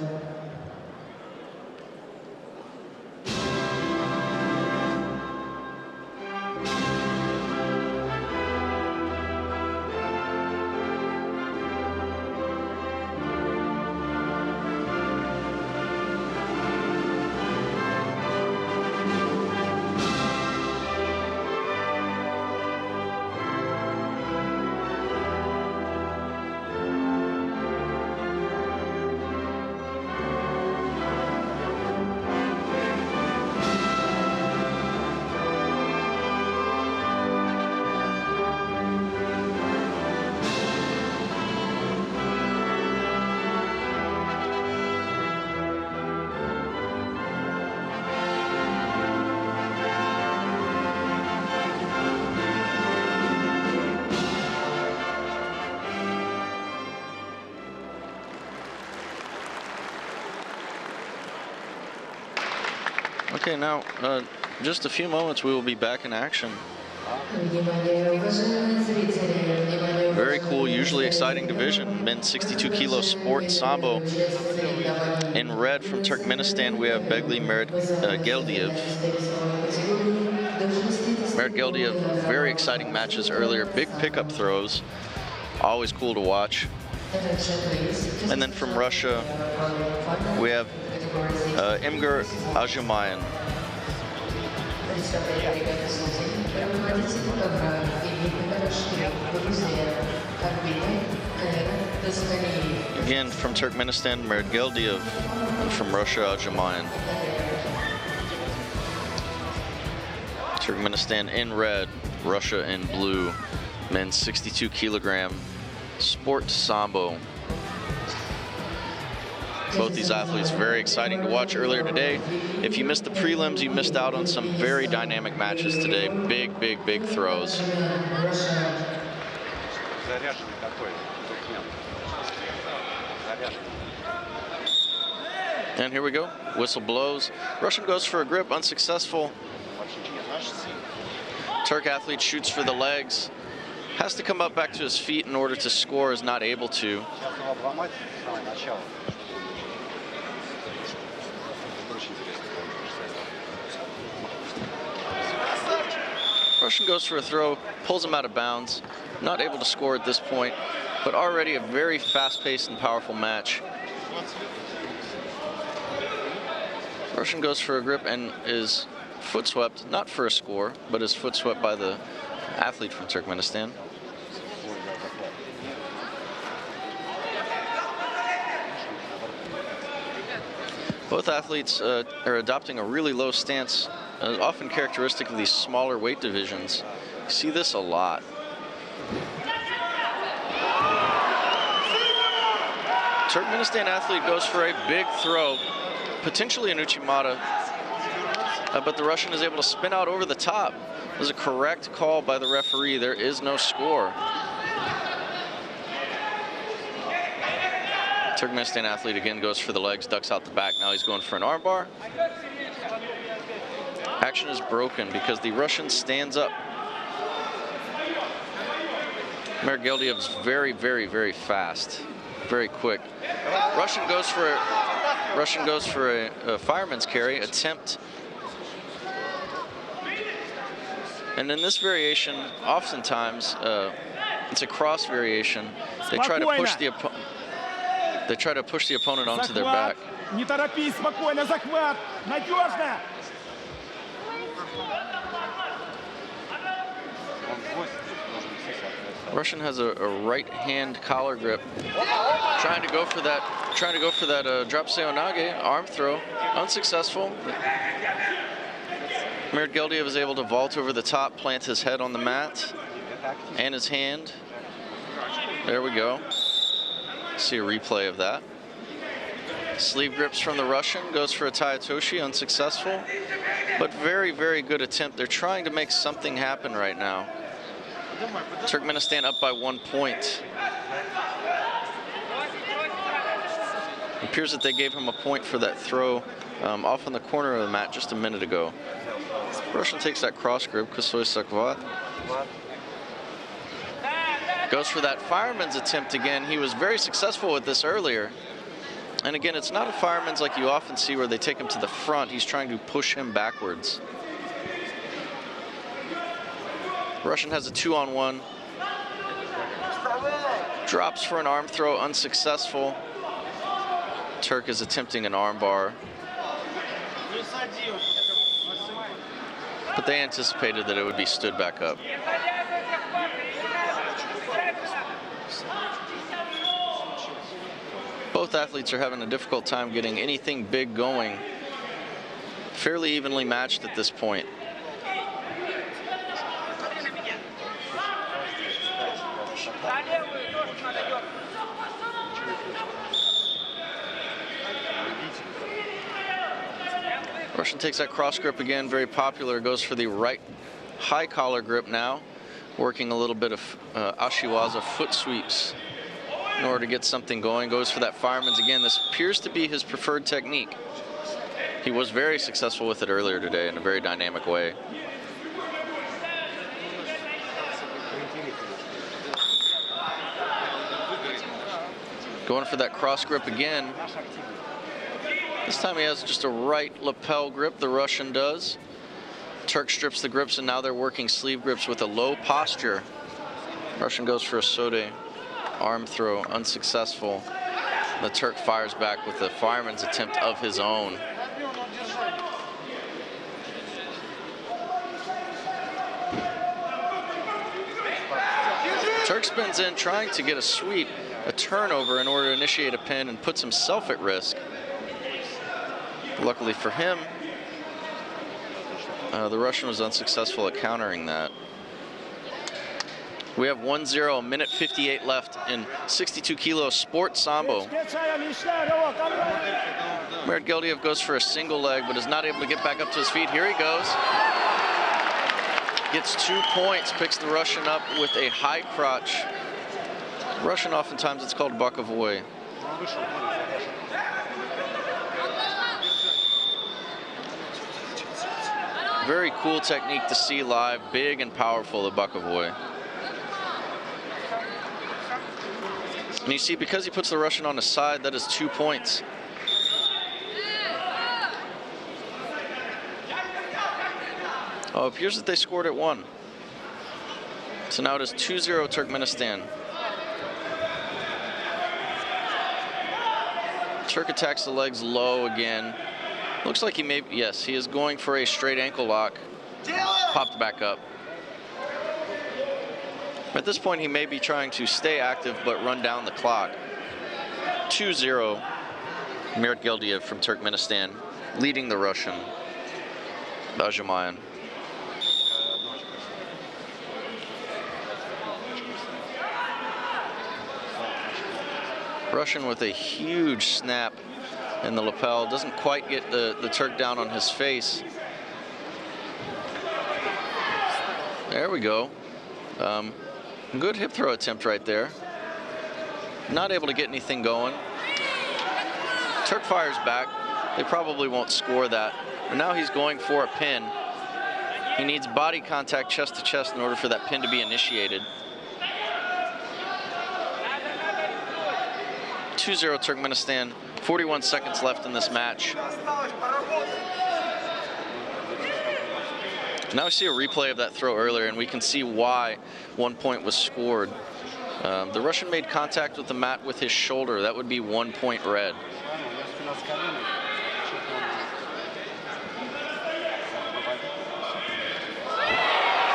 Speaker 3: Okay, now, just a few moments, we will be back in action. Very cool, usually exciting division. Men's 62 kilo sport sambo. In red from Turkmenistan, we have Begli Meritgeldiev. Meritgeldiev, very exciting matches earlier. Big pickup throws. Always cool to watch. And then from Russia, we have Imgur Ajumayan. Again, from Turkmenistan, Meritgeldiev, and from Russia, Ajumayan. Turkmenistan in red, Russia in blue. Men's 62 kilogram sport sambo. Both these athletes very exciting to watch earlier today. If you missed the prelims, you missed out on some very dynamic matches today. Big, big, big throws. And here we go. Whistle blows. Russian goes for a grip, unsuccessful. Turk athlete shoots for the legs. Has to come up back to his feet in order to score, is not able to. Russian goes for a throw, pulls him out of bounds. Not able to score at this point, but already a very fast-paced and powerful match. Russian goes for a grip and is foot swept, not for a score, but is foot swept by the athlete from Turkmenistan. Both athletes are adopting a really low stance, often characteristic of these smaller weight divisions. You see this a lot. Turkmenistan athlete goes for a big throw, potentially an Uchimata, but the Russian is able to spin out over the top. It was a correct call by the referee. There is no score. Turkmenistan athlete again goes for the legs, ducks out the back. Now he's going for an armbar. action is broken because the Russian stands up. Mergeldiev's very, very, very fast, very quick. Russian goes for a fireman's carry attempt. And in this variation, oftentimes it's a cross variation. They try to push the opponent onto their back.
Speaker 6: Не торопись, спокойно, захват, надежно.
Speaker 3: Russian has a right hand collar grip, trying to go for that drop seonage arm throw, unsuccessful. Mergeldev is able to vault over the top, plant his head on the mat and his hand. There we go. See a replay of that. Sleeve grips from the Russian, goes for a Tayatoshi, unsuccessful, but very, very good attempt. They're trying to make something happen right now. Turkmenistan up by 1 point. It appears that they gave him a point for that throw off on the corner of the mat just a minute ago. Russian takes that cross grip, Kosoi Sakvat. Goes for that fireman's attempt again. He was very successful with this earlier. And again, it's not a fireman's like you often see where they take him to the front. He's trying to push him backwards. Russian has a 2-on-1. Drops for an arm throw, unsuccessful. Turk is attempting an arm bar. But they anticipated that it would be stood back up. Both athletes are having a difficult time getting anything big going. Fairly evenly matched at this point. Russian takes that cross grip again, very popular, goes for the right high collar grip now, working a little bit of Ashiwaza foot sweeps in order to get something going. Goes for that fireman's again. This appears to be his preferred technique. He was very successful with it earlier today in a very dynamic way. Going for that cross grip again. This time he has just a right lapel grip, the Russian does. Turk strips the grips, and now they're working sleeve grips with a low posture. Russian goes for a Sode arm throw, unsuccessful. The Turk fires back with a fireman's attempt of his own. Turk spins in, trying to get a sweep, a turnover in order to initiate a pin, and puts himself at risk. Luckily for him, the Russian was unsuccessful at countering that. We have 1-0, a minute 58 left in 62 kilo sport sambo. Mergeldev goes for a single leg, but is not able to get back up to his feet. Here he goes. Gets 2 points, picks the Russian up with a high crotch. Russian, oftentimes it's called bokovoy. Very cool technique to see live, big and powerful, the bokovoy. And you see, because he puts the Russian on his side, that is 2 points. Oh, it appears that they scored at 1. So now it is 2-0 Turkmenistan. Turk attacks the legs low again. Looks like he may, yes, he is going for a straight ankle lock. Popped back up. At this point, he may be trying to stay active but run down the clock. 2-0, Mergeldev from Turkmenistan, leading the Russian, Bajamayan. Russian with a huge snap in the lapel, doesn't quite get the Turk down on his face. There we go. Good hip throw attempt right there. Not able to get anything going. Turk fires back. They probably won't score that. And now he's going for a pin. He needs body contact chest to chest in order for that pin to be initiated. 2-0 Turkmenistan, 41 seconds left in this match. Now we see a replay of that throw earlier, and we can see why 1 point was scored. The Russian made contact with the mat with his shoulder. That would be 1 point red.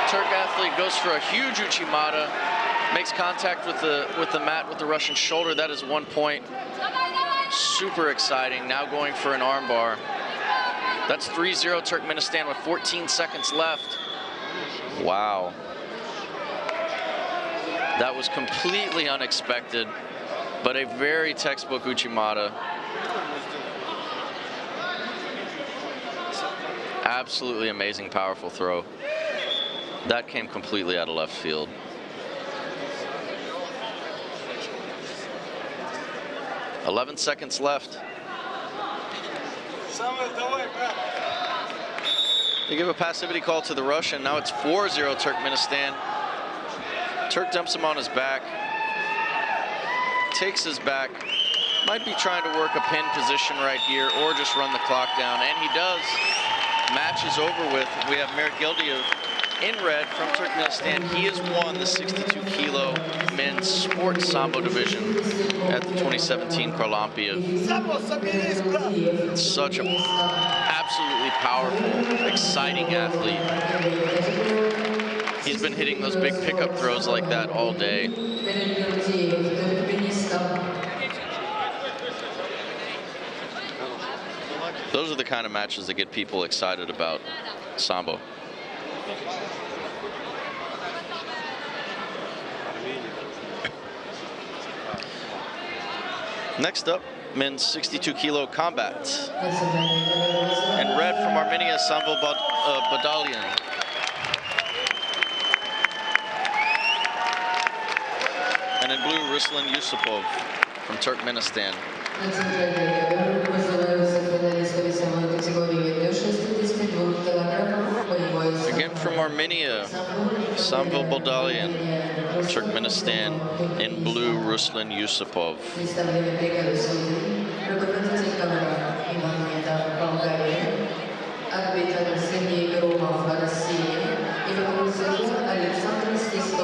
Speaker 3: Turk athlete goes for a huge Uchimata, makes contact with the mat with the Russian shoulder. That is 1 point. Super exciting. Now going for an armbar. That's 3-0 Turkmenistan with 14 seconds left. Wow. That was completely unexpected, but a very textbook Uchimata. Absolutely amazing, powerful throw. That came completely out of left field. "11 seconds left. They give a passivity call to the Russian. Now it's 4-0 Turkmenistan. Turk dumps him on his back. Takes his back. Might be trying to work a pin position right here or just run the clock down. And he does. Match is over with. We have Mir Gildiev in red from Turkmenistan. He has won the 62 kilo men's sports sambo division at the 2017 Harlampieva. Such a absolutely powerful, exciting athlete. He's been hitting those big pickup throws like that all day. Those are the kind of matches that get people excited about sambo. Next up, men's 62 kilo combat. In red from Armenia, Samvel Badalian. And in blue, Ruslan Yusupov from Turkmenistan. Again from Armenia, Samvel Badalian, Turkmenistan. In blue, Ruslan Yusupov.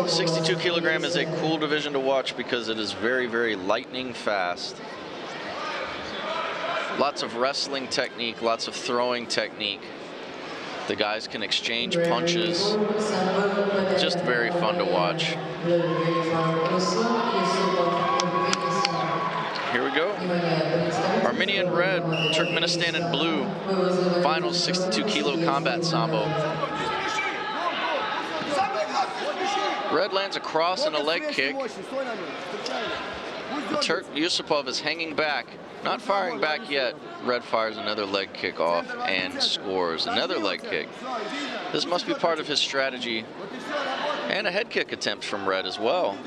Speaker 3: The 62 kilogram is a cool division to watch because it is very, very lightning fast. Lots of wrestling technique, lots of throwing technique. The guys can exchange punches. Just very fun to watch. Here we go. Armenia in red, Turkmenistan in blue. Final 62 kilo combat sambo. Red lands a cross and a leg kick. Turk Yusupov is hanging back, not firing back yet. Red fires another leg kick off and scores another leg kick. This must be part of his strategy. And a head kick attempt from Red as well.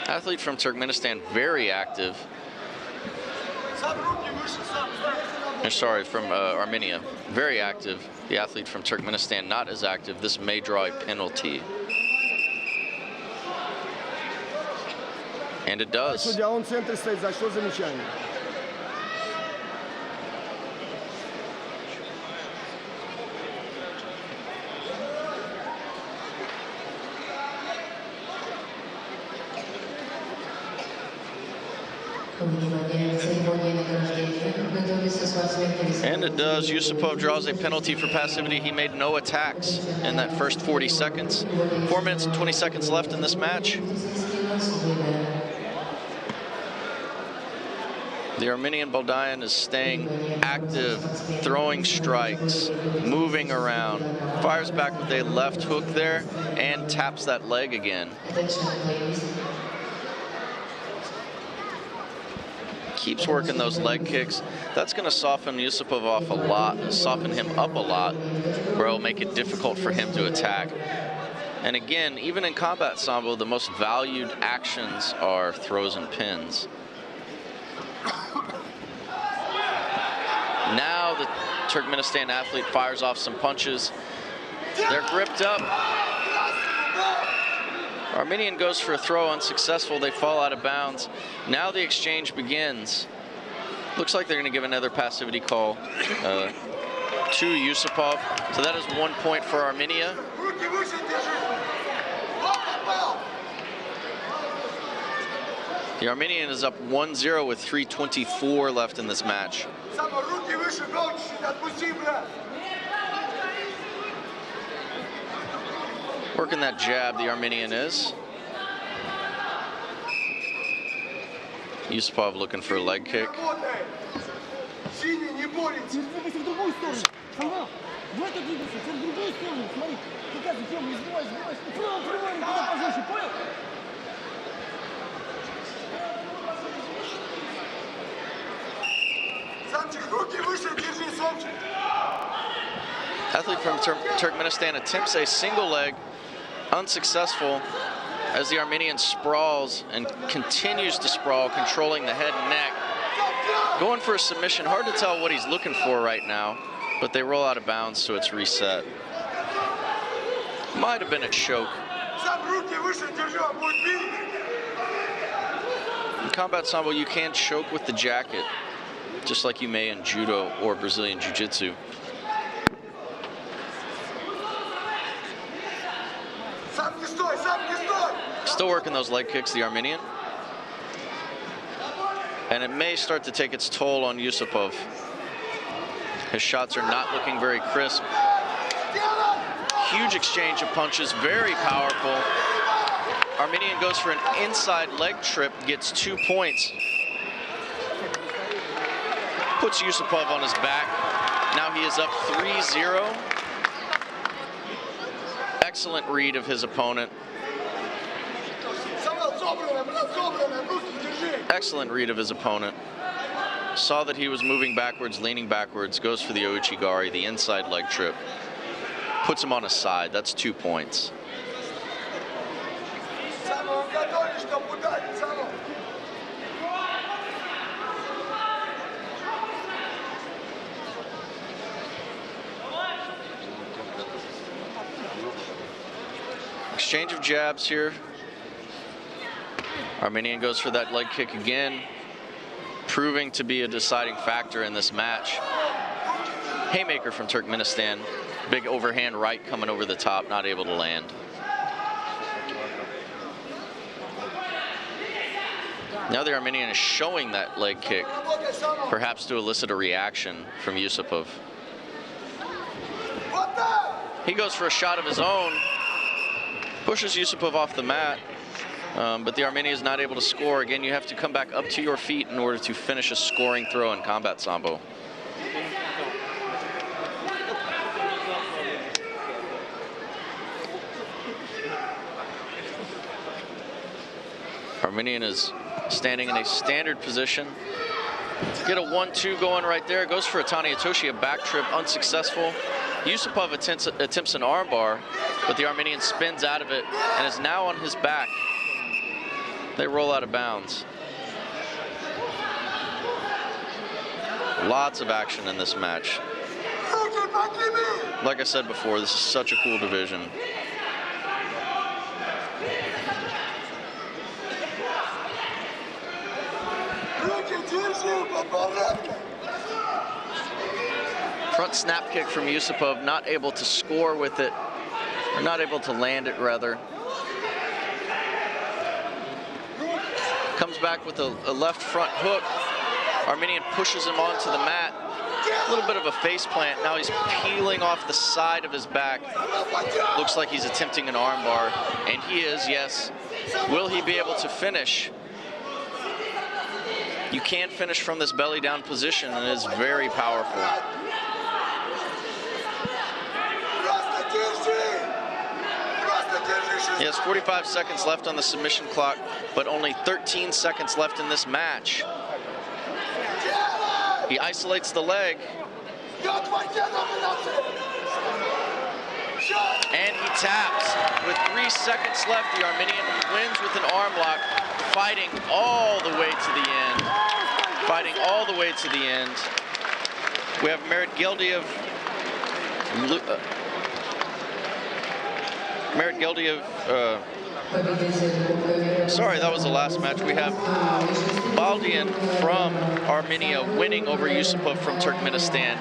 Speaker 3: Athlete from Turkmenistan, very active. Sorry, from Armenia, very active. The athlete from Turkmenistan, not as active. This may draw a penalty. And it does. And it does. Yusupov draws a penalty for passivity. He made no attacks in that first 40 seconds. 4 minutes and 20 seconds left in this match. The Armenian Baldayan is staying active, throwing strikes, moving around, fires back with a left hook there, and taps that leg again. Keeps working those leg kicks. That's going to soften Yusupov off a lot, soften him up a lot, where it'll make it difficult for him to attack. And again, even in combat sambo, the most valued actions are throws and pins. Now the Turkmenistan athlete fires off some punches. They're gripped up. Armenian goes for a throw, unsuccessful. They fall out of bounds. Now the exchange begins. Looks like they're going to give another passivity call to Yusupov. So that is 1 point for Armenia. The Armenian is up 1-0 with 3:24 left in this match. Working that jab, the Armenian is. Yusupov looking for a leg kick. Athlete from Turkmenistan attempts a single leg, unsuccessful, as the Armenian sprawls and continues to sprawl, controlling the head and neck. Going for a submission, hard to tell what he's looking for right now, but they roll out of bounds, so it's reset. Might have been a choke. In combat sambo, you can choke with the jacket, just like you may in judo or Brazilian jiu-jitsu. Still working those leg kicks, the Armenian. And it may start to take its toll on Yusupov. His shots are not looking very crisp. Huge exchange of punches, very powerful. Armenian goes for an inside leg trip, gets 2 points. Puts Yusupov on his back. Now he is up 3-0. Excellent read of his opponent. Excellent read of his opponent. Saw that he was moving backwards, leaning backwards, goes for the Ouchigari, the inside leg trip. Puts him on his side. That's 2 points. Exchange of jabs here. Armenian goes for that leg kick again, proving to be a deciding factor in this match. Haymaker from Turkmenistan. Big overhand right coming over the top, not able to land. Now the Armenian is showing that leg kick, perhaps to elicit a reaction from Yusupov. He goes for a shot of his own, pushes Yusupov off the mat, but the Armenian is not able to score. Again, you have to come back up to your feet in order to finish a scoring throw in combat sambo. Armenian is standing in a standard position. Get a 1-2 going right there. Goes for a Tani Atoshi, a back trip, unsuccessful. Yusupov attempts an armbar, but the Armenian spins out of it and is now on his back. They roll out of bounds. Lots of action in this match. Like I said before, this is such a cool division. Front snap kick from Yusupov, not able to score with it, or not able to land it rather. Comes back with a left front hook. Armenian pushes him onto the mat. A little bit of a face plant. Now he's peeling off the side of his back. Looks like he's attempting an armbar, and he is, yes. Will he be able to finish? You can finish from this belly down position, and it is very powerful. He has 45 seconds left on the submission clock, but only 13 seconds left in this match. He isolates the leg. And he taps. With 3 seconds left, the Armenian wins with an arm lock, fighting all the way to the end. Fighting all the way to the end. We have sorry, that was the last match. We have Baldian from Armenia winning over Yusupov from Turkmenistan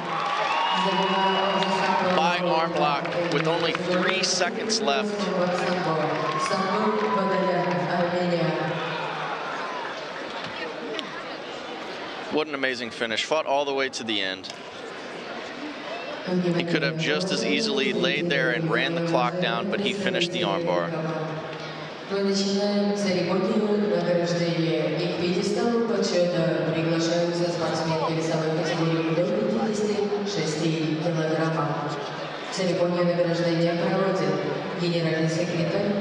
Speaker 3: by arm lock with only 3 seconds left. What an amazing finish. Fought all the way to the end. He could have just as easily laid there and ran the clock down, but he finished the armbar.
Speaker 4: Мы начинаем церемонию награждения и к пьедесталу почета приглашаются спортсменки весовой категории до 56 килограммов. Церемонию награждения проводит генеральный секретарь,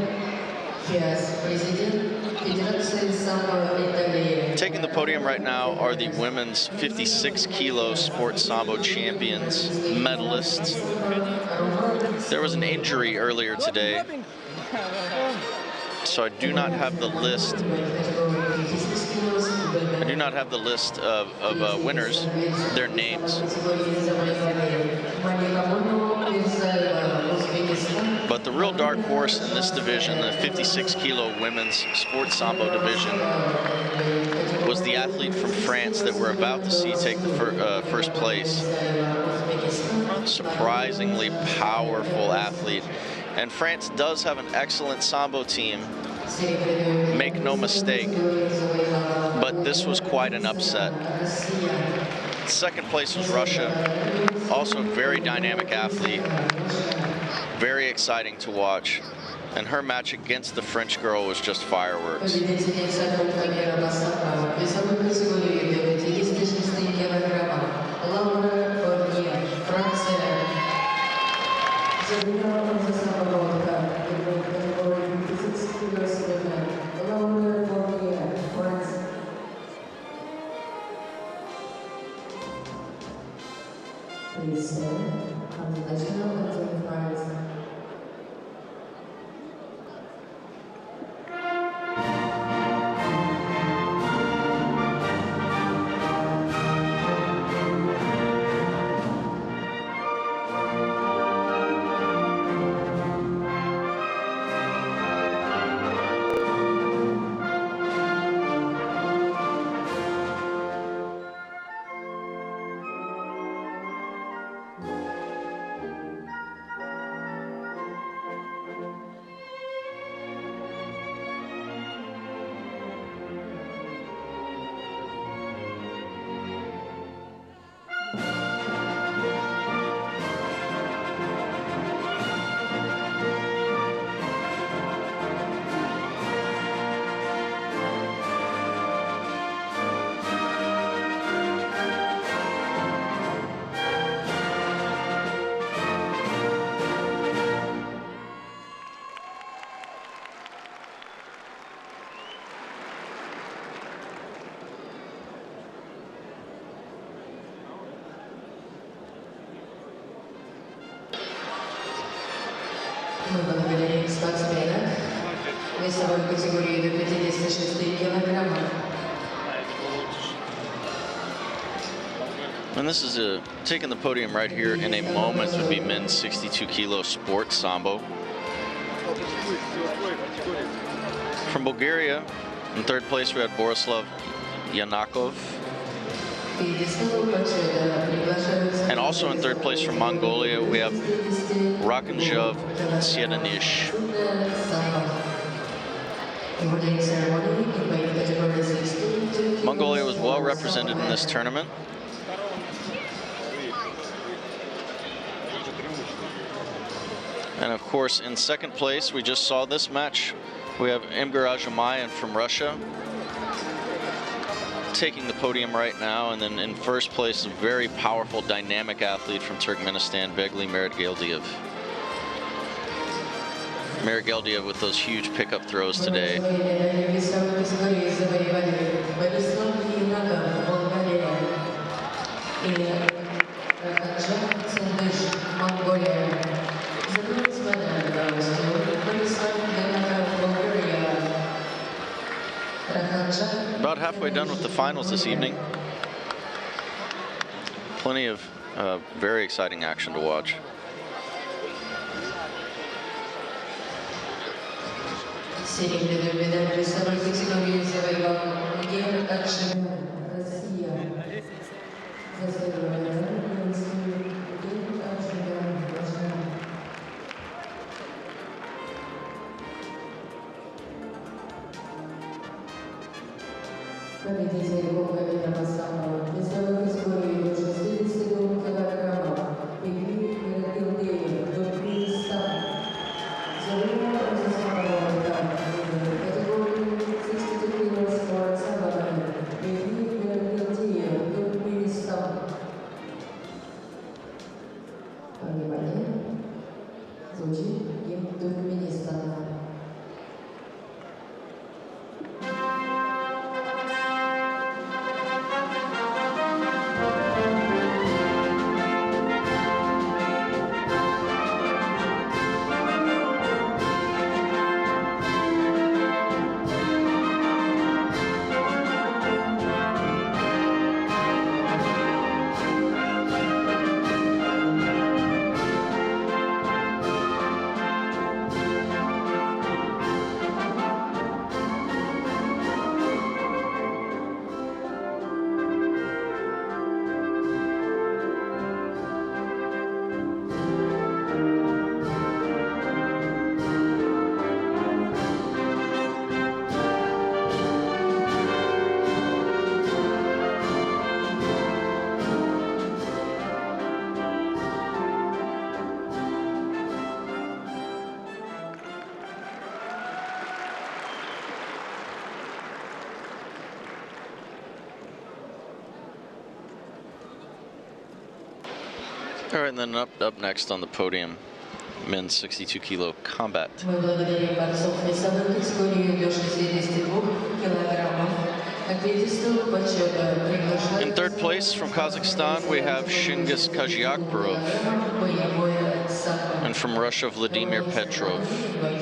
Speaker 4: президент Федерации самбо Италии.
Speaker 3: Taking the podium right now are the women's 56 kilo sports sambo champions, medalists. There was an injury earlier today, so I do not have the list. I do not have the list of winners, their names. But the real dark horse in this division, the 56 kilo women's sports sambo division, was the athlete from France that we're about to see take the first place. Surprisingly powerful athlete. And France does have an excellent sambo team, make no mistake, but this was quite an upset. Second place was Russia, also a very dynamic athlete, very exciting to watch, and her match against the French girl was just fireworks.
Speaker 4: Please stand on the national anthem prize. Мы благодарим спортсменов весовой категории до 56 килограммов.
Speaker 3: And this is taking the podium right here in a moment would be men's 62 kilo sports sambo. From Bulgaria, in third place we had Borislav Yanakov. And also in third place from Mongolia, we have Rakanjov Siedanish. Mongolia was well represented in this tournament. And of course, in second place, we just saw this match. We have Imgar Ajamayan from Russia taking the podium right now, and then in first place, a very powerful, dynamic athlete from Turkmenistan, Begli Meritgeldiev. Meritgeldiev with those huge pickup throws today. About halfway done with the finals this evening. Plenty of Very exciting action to watch.
Speaker 4: Серебряную медаль весовой категории завоевал Мемориал А, Россия. Заслуженная медаль День, победитель Кубка мира по самбо весовой категории до 62 килограммов. Мемориал День, Туркменистан. Завоевал категории 62 килограммов самбо. Мемориал День, Туркменистан. Внимание! Звучит гимн Туркменистана.
Speaker 3: All right, and then up next on the podium, men's 62 kilo combat.
Speaker 4: Мы благодарим борцов весовой категории до 62 килограммов. На пьедестал почета приглашают...
Speaker 3: In third place from Kazakhstan, we have Shingiz Kazhiakbarov.
Speaker 4: Боевое самбо.
Speaker 3: And from Russia, Vladimir Petrov.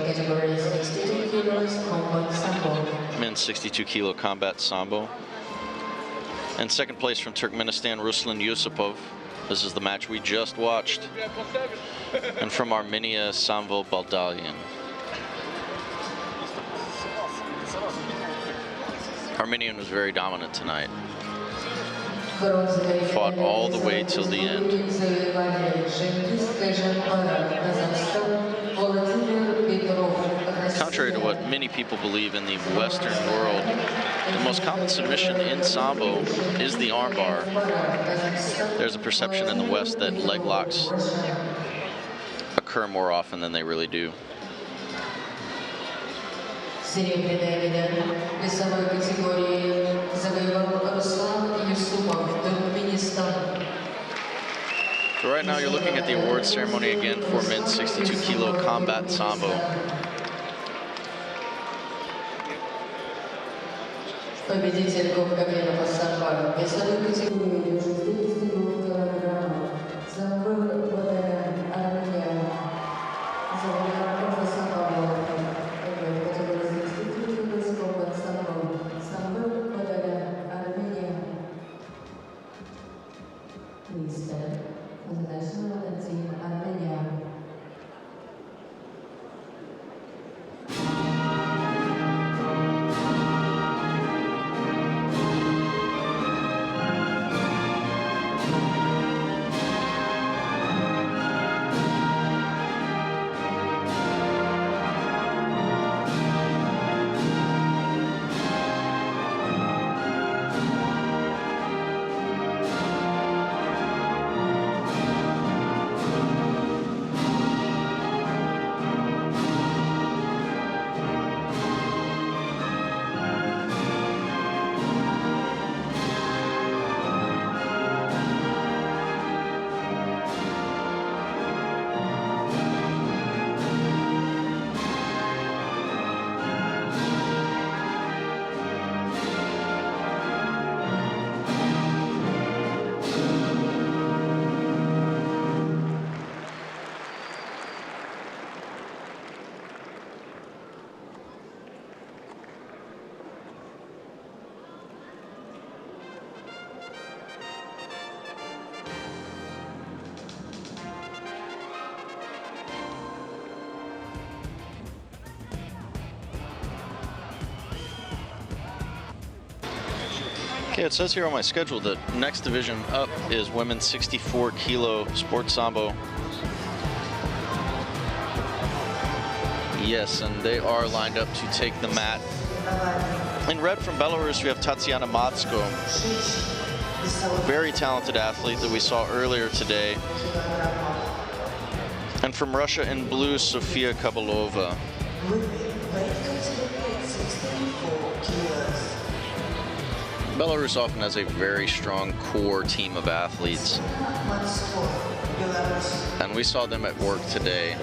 Speaker 4: Категория 62 килограммов самбо.
Speaker 3: Men's 62 kilo combat sambo. And second place from Turkmenistan, Ruslan Yusupov. This is the match we just watched. And from Armenia, Samvel Baldalian. Armenian was very dominant tonight. Fought all the way till the end. Contrary to what many people believe in the Western world, the most common submission in Sambo is the armbar. There's a perception in the West that leg locks occur more often than they really do.
Speaker 4: Серебряная медаль весовой категории завоевал Руслан Юсупов, Туркменистан.
Speaker 3: So right now you're looking at the award ceremony again for men's 62 kilo combat sambo.
Speaker 4: Победитель Кубка мира по самбо весовой категории до 62 килограммов. Самвел Бадалян, Армения. Завоевал самбо. Категория 62 килограммов самбо. Самвел Бадалян, Армения. Please stand for the national anthem, Armenia.
Speaker 3: Okay, it says here on my schedule that next division up is women's 64 kilo sport sambo. Yes, and they are lined up to take the mat. In red from Belarus, we have Tatiana Matsko, very talented athlete that we saw earlier today. And from Russia in blue, Sofia Kabalova. Belarus often has a very strong core team of athletes, and we saw them at work today.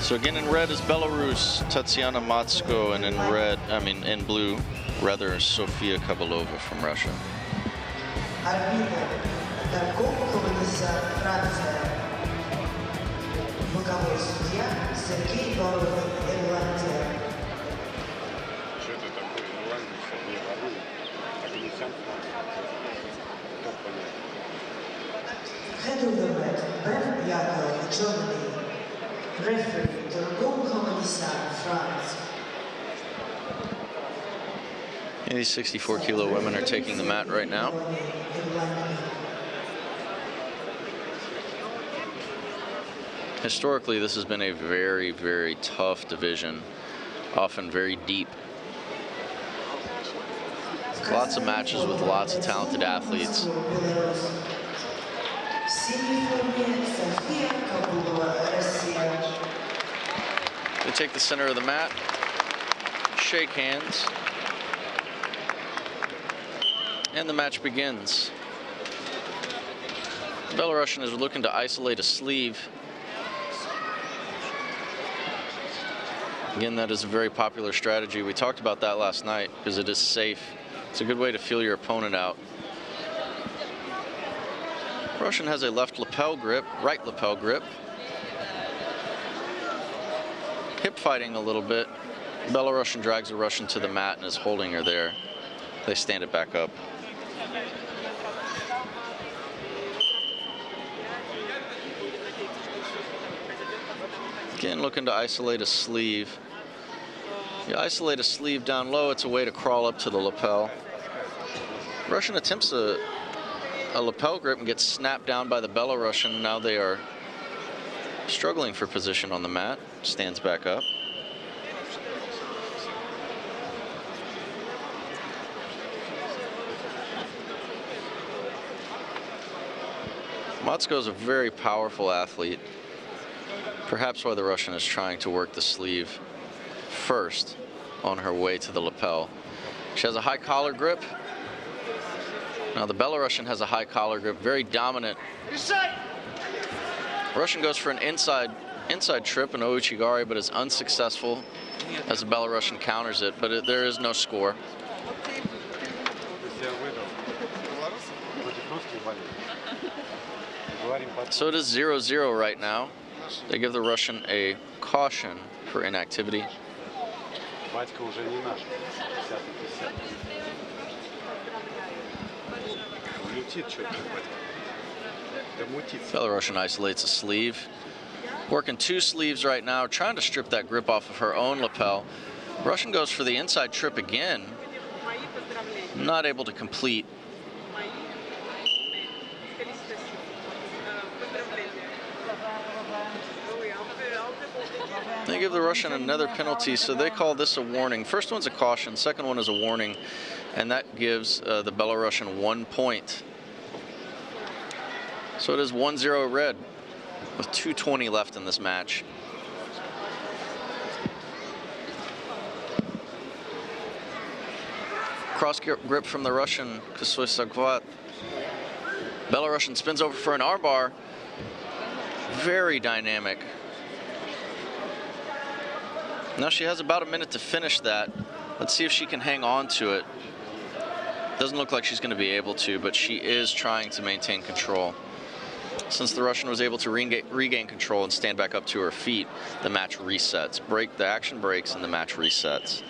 Speaker 3: So again, in red is Belarus, Tatiana Matsko, and in blue, rather, Sofia Kabalova from Russia.
Speaker 4: Head of the red, Ben Yakel, Germany. Referee, Torgon Hamanisan, France.
Speaker 3: These 64 kilo women are taking the mat right now. Historically, this has been a very, very tough division, often very deep. Lots of matches with lots of talented athletes. They take the center of the mat, shake hands, and the match begins. The Belarusian is looking to isolate a sleeve. Again, that is a very popular strategy. We talked about that last night because it is safe. It's a good way to feel your opponent out. Russian has a left lapel grip, right lapel grip. Hip fighting a little bit. Belarusian drags the Russian to the mat and is holding her there. They stand it back up. Again, looking to isolate a sleeve. You isolate a sleeve down low, it's a way to crawl up to the lapel. Russian attempts a lapel grip and gets snapped down by the Belarusian. Now they are struggling for position on the mat. Stands back up. Matsko is a very powerful athlete. Perhaps why the Russian is trying to work the sleeve first on her way to the lapel. She has a high collar grip. Now the Belarusian has a high collar grip, very dominant. Russian goes for an inside trip, an ouchigari, but is unsuccessful as the Belarusian counters it, but there is no score. So it is 0-0 right now. They give the Russian a caution for inactivity. Belarusian isolates a sleeve. Working two sleeves right now, trying to strip that grip off of her own lapel. Russian goes for the inside trip again. Not able to complete. They give the Russian another penalty, so they call this a warning. First one's a caution, second one is a warning, and that gives the Belarusian 1 point. So it is 1-0 red with 2:20 left in this match. Cross grip from the Russian, Kosoi Sagvat. Belarusian spins over for an armbar. Very dynamic. Now she has about a minute to finish that. Let's see if she can hang on to it. Doesn't look like she's going to be able to, but she is trying to maintain control. Since the Russian was able to regain control and stand back up to her feet, the match resets. The action breaks and the match resets.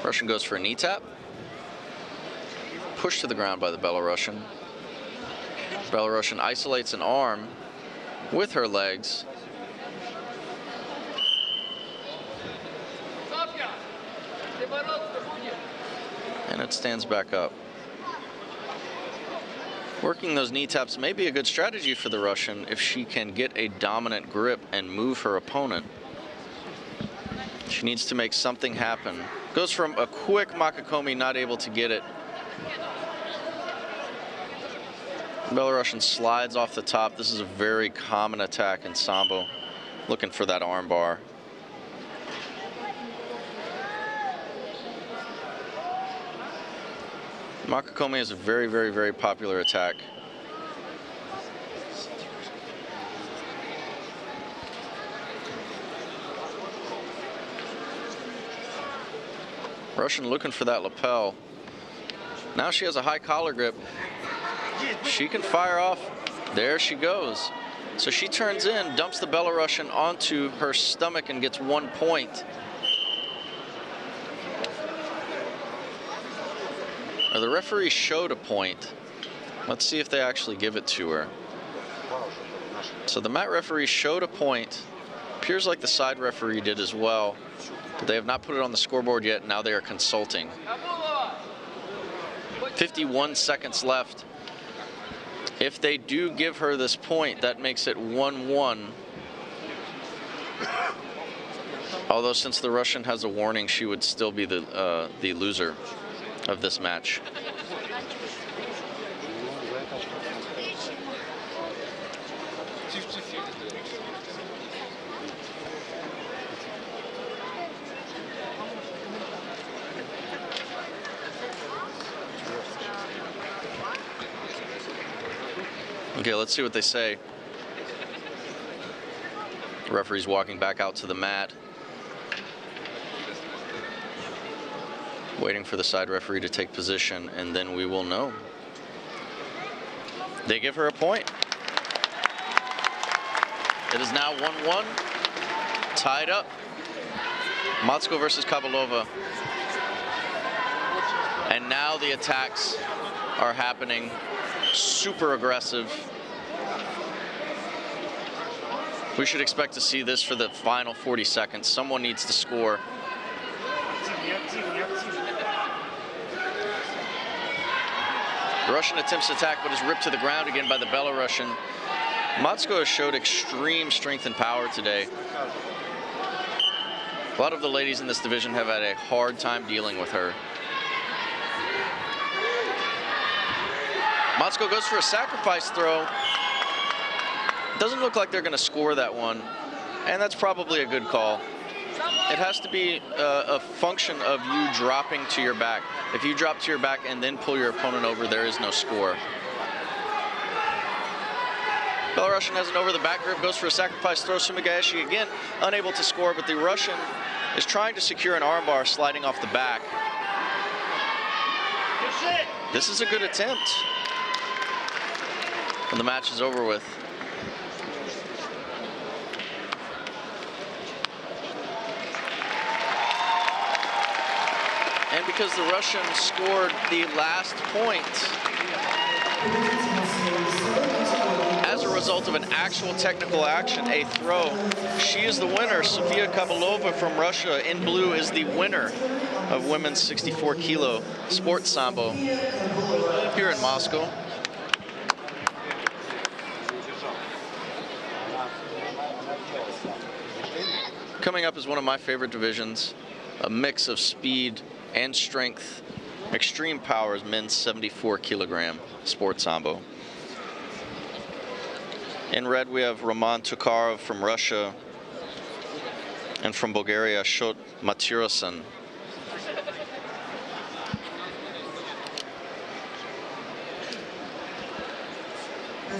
Speaker 3: Russian goes for a knee tap. Pushed to the ground by the Belarusian. Belarusian isolates an arm with her legs. And it stands back up. Working those knee taps may be a good strategy for the Russian if she can get a dominant grip and move her opponent. She needs to make something happen. Goes from a quick Makakomi, not able to get it. Belarusian slides off the top. This is a very common attack in Sambo. Looking for that arm bar. Makakomi is a very, very, very popular attack. Russian looking for that lapel. Now she has a high collar grip. She can fire off. There she goes. So she turns in, dumps the Belarusian onto her stomach and gets 1 point. The referee showed a point. Let's see if they actually give it to her. So the mat referee showed a point. Appears like the side referee did as well. But they have not put it on the scoreboard yet. Now they are consulting. 51 seconds left. If they do give her this point, that makes it 1-1. Although since the Russian has a warning, she would still be the loser of this match. Okay, let's see what they say. The referee's walking back out to the mat. Waiting for the side referee to take position, and then we will know. They give her a point. It is now 1-1, tied up. Matsko versus Kabalova. And now the attacks are happening. Super aggressive. We should expect to see this for the final 40 seconds. Someone needs to score. The Russian attempts to attack, but is ripped to the ground again by the Belarusian. Matsko has showed extreme strength and power today. A lot of the ladies in this division have had a hard time dealing with her. Matsko goes for a sacrifice throw. Doesn't look like they're going to score that one, and that's probably a good call. It has to be a function of you dropping to your back. If you drop to your back and then pull your opponent over, there is no score. Belarusian has an over-the-back grip, goes for a sacrifice throw. Sumagayashi again unable to score, but the Russian is trying to secure an armbar sliding off the back. This is a good attempt. And the match is over with. And because the Russian scored the last point as a result of an actual technical action, a throw, she is the winner. Sofia Kabalova from Russia in blue is the winner of women's 64 kilo sports sambo here in Moscow. Coming up is one of my favorite divisions, a mix of speed and strength. Extreme Powers men's 74 kilogram sports sambo. In red we have Roman Tokarov from Russia, and from Bulgaria Shot Matyrosin.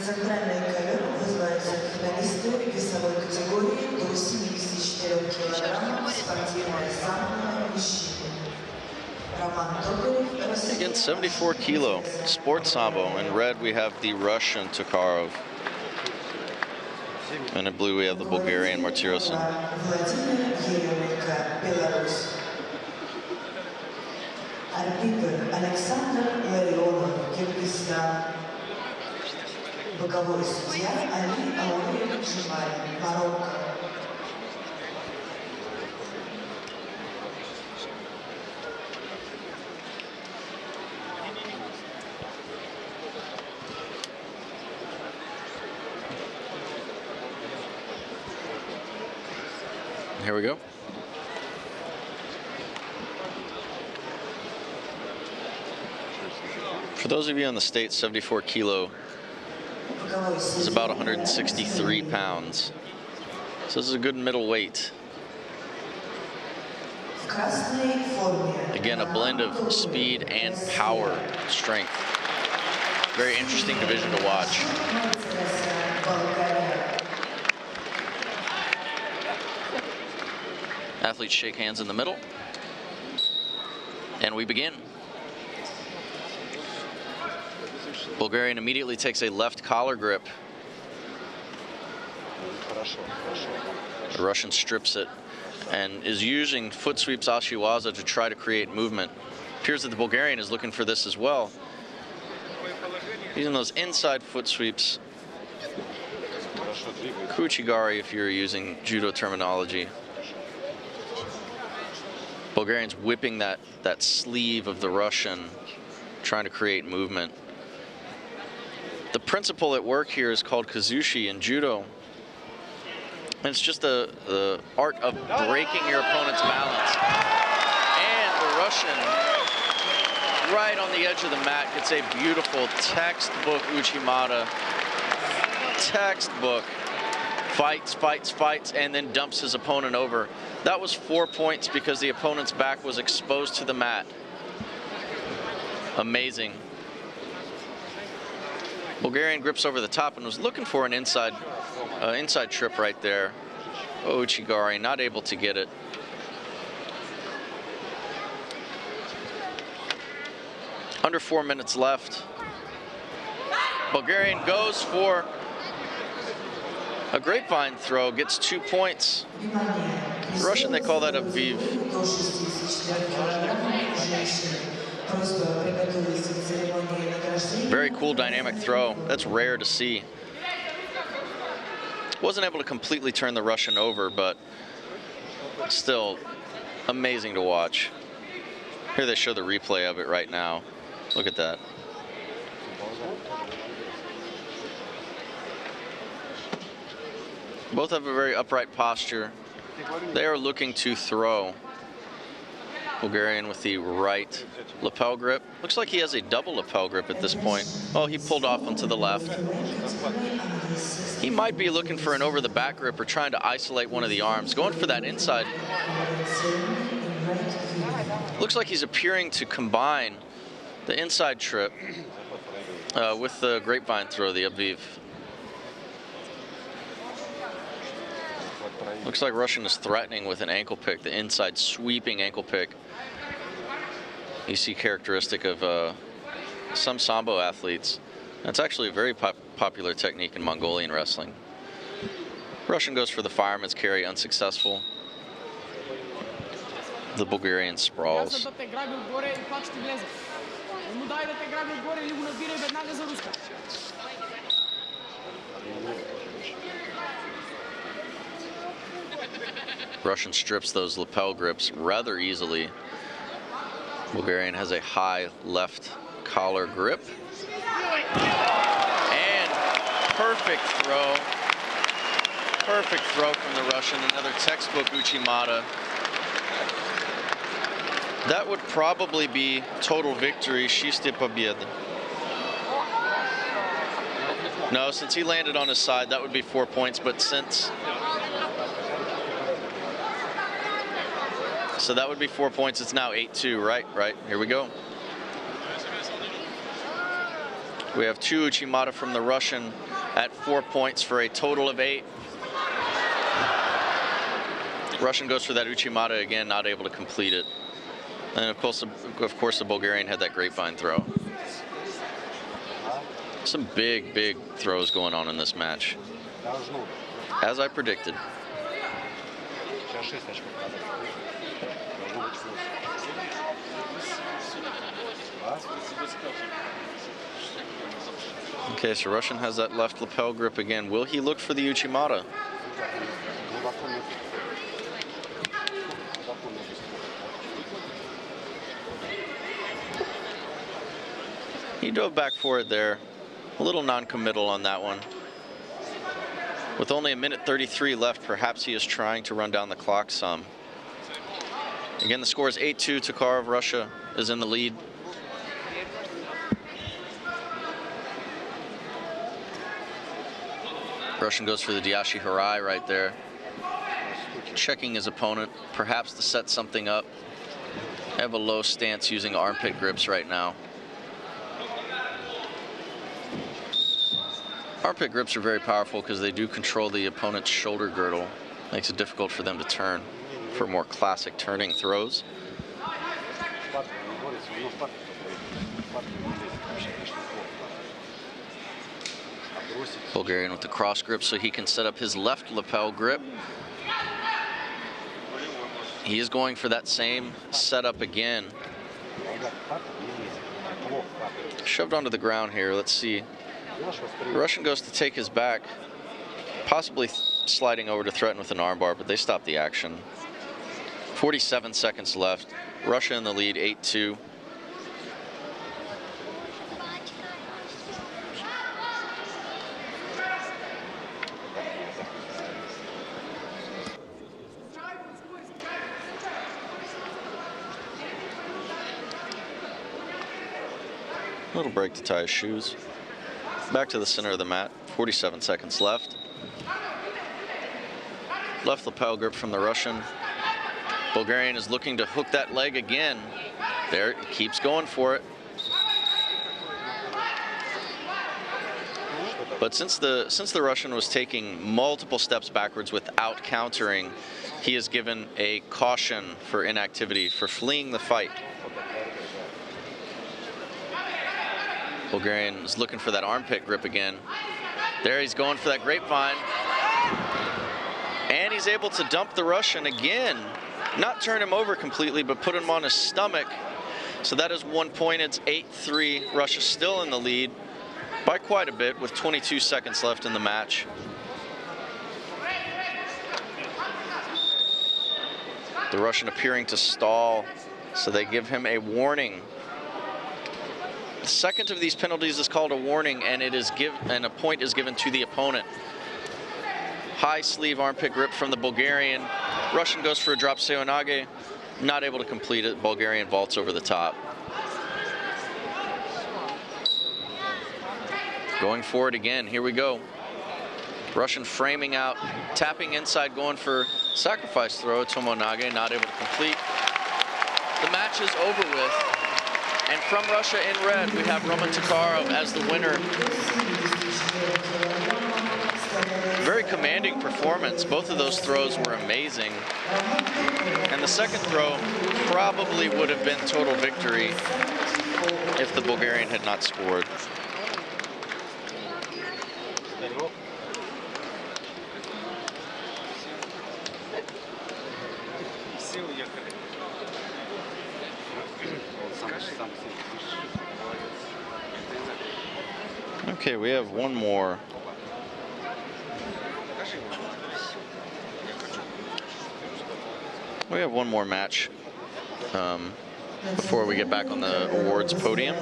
Speaker 4: Центральный ковер вызывается финалисты весовой категории до 74 килограммов спортивное самбо мужчины.
Speaker 3: Again, 74 kilo sports sambo. In red we have the Russian Tokarov, and in blue we have the Bulgarian Matyrosin.
Speaker 4: Боковой судья Али Аури Жемаль, Марокко.
Speaker 3: Here we go. For those of you in the States, 74 kilo is about 163 pounds. So this is a good middle weight. Again, a blend of speed and power, strength. Very interesting division to watch. Athletes shake hands in the middle. And we begin. Bulgarian immediately takes a left collar grip. The Russian strips it and is using foot sweeps ashiwaza to try to create movement. Appears that the Bulgarian is looking for this as well. Using those inside foot sweeps. Kuchigari if you're using judo terminology. Bulgarian's whipping that sleeve of the Russian, trying to create movement. The principle at work here is called kazushi in judo. And it's just the art of breaking your opponent's balance. And the Russian, right on the edge of the mat, gets a beautiful textbook uchimata. Textbook. Fights, fights, fights, and then dumps his opponent over. That was 4 points because the opponent's back was exposed to the mat. Amazing. Bulgarian grips over the top and was looking for an inside trip right there. Uchigari not able to get it. Under 4 minutes left. Bulgarian goes for a grapevine throw, gets 2 points. Russian, they call that a viv. Very cool dynamic throw. That's rare to see. Wasn't able to completely turn the Russian over, but still amazing to watch. Here they show the replay of it right now. Look at that. Both have a very upright posture. They are looking to throw. Bulgarian with the right lapel grip. Looks like he has a double lapel grip at this point. Oh, he pulled off onto the left. He might be looking for an over the back grip or trying to isolate one of the arms. Going for that inside. Looks like he's appearing to combine the inside trip with the grapevine throw, the Abviv. Looks like Russian is threatening with an ankle pick, the inside sweeping ankle pick. You see characteristic of some Sambo athletes. That's actually a very popular technique in Mongolian wrestling. Russian goes for the fireman's carry, unsuccessful. The Bulgarian sprawls. Russian strips those lapel grips rather easily. Bulgarian has a high left collar grip. And perfect throw. Perfect throw from the Russian. Another textbook uchimata. That would probably be total victory. Shiste pobeda. No, since he landed on his side, that would be 4 points. But since... So that would be 4 points. It's now 8-2, right? Right. Here we go. We have 2 uchimata from the Russian at 4 points for a total of 8. Russian goes for that uchimata again, not able to complete it. And of course, the Bulgarian had that grapevine throw. Some big, big throws going on in this match. As I predicted. Okay, so Russian has that left lapel grip again. Will he look for the Uchimata? He dove back for it there. A little non-committal on that one. With only 1:33 left, perhaps he is trying to run down the clock some. Again, the score is 8-2. Tokarov, Russia, is in the lead. Russian goes for the Diashi Harai right there. Checking his opponent, perhaps to set something up. I have a low stance using armpit grips right now. Armpit grips are very powerful because they do control the opponent's shoulder girdle. Makes it difficult for them to turn for more classic turning throws. Bulgarian with the cross grip so he can set up his left lapel grip. He is going for that same setup again. Shoved onto the ground here. Let's see. The Russian goes to take his back, possibly sliding over to threaten with an armbar, but they stop the action. 47 seconds left. Russia in the lead, 8-2. Little break to tie his shoes. Back to the center of the mat. 47 seconds left. Left lapel grip from the Russian. Bulgarian is looking to hook that leg again. There, keeps going for it. But since the Russian was taking multiple steps backwards without countering, he is given a caution for inactivity, for fleeing the fight. Bulgarian is looking for that armpit grip again. There, he's going for that grapevine. And he's able to dump the Russian again. Not turn him over completely, but put him on his stomach. So that is 1 point. It's 8-3. Russia still in the lead by quite a bit with 22 seconds left in the match. The Russian appearing to stall, so they give him a warning. The second of these penalties is called a warning, and a point is given to the opponent. High sleeve armpit grip from the Bulgarian. Russian goes for a drop seoinage, not able to complete it. Bulgarian vaults over the top. Going for it again, here we go. Russian framing out, tapping inside, going for sacrifice throw, tomonage, not able to complete. The match is over with. And from Russia in red, we have Roman Tokarov as the winner. Very commanding performance. Both of those throws were amazing. And the second throw probably would have been total victory if the Bulgarian had not scored. Okay, we have one more. We have one more match before we get back on the awards podium.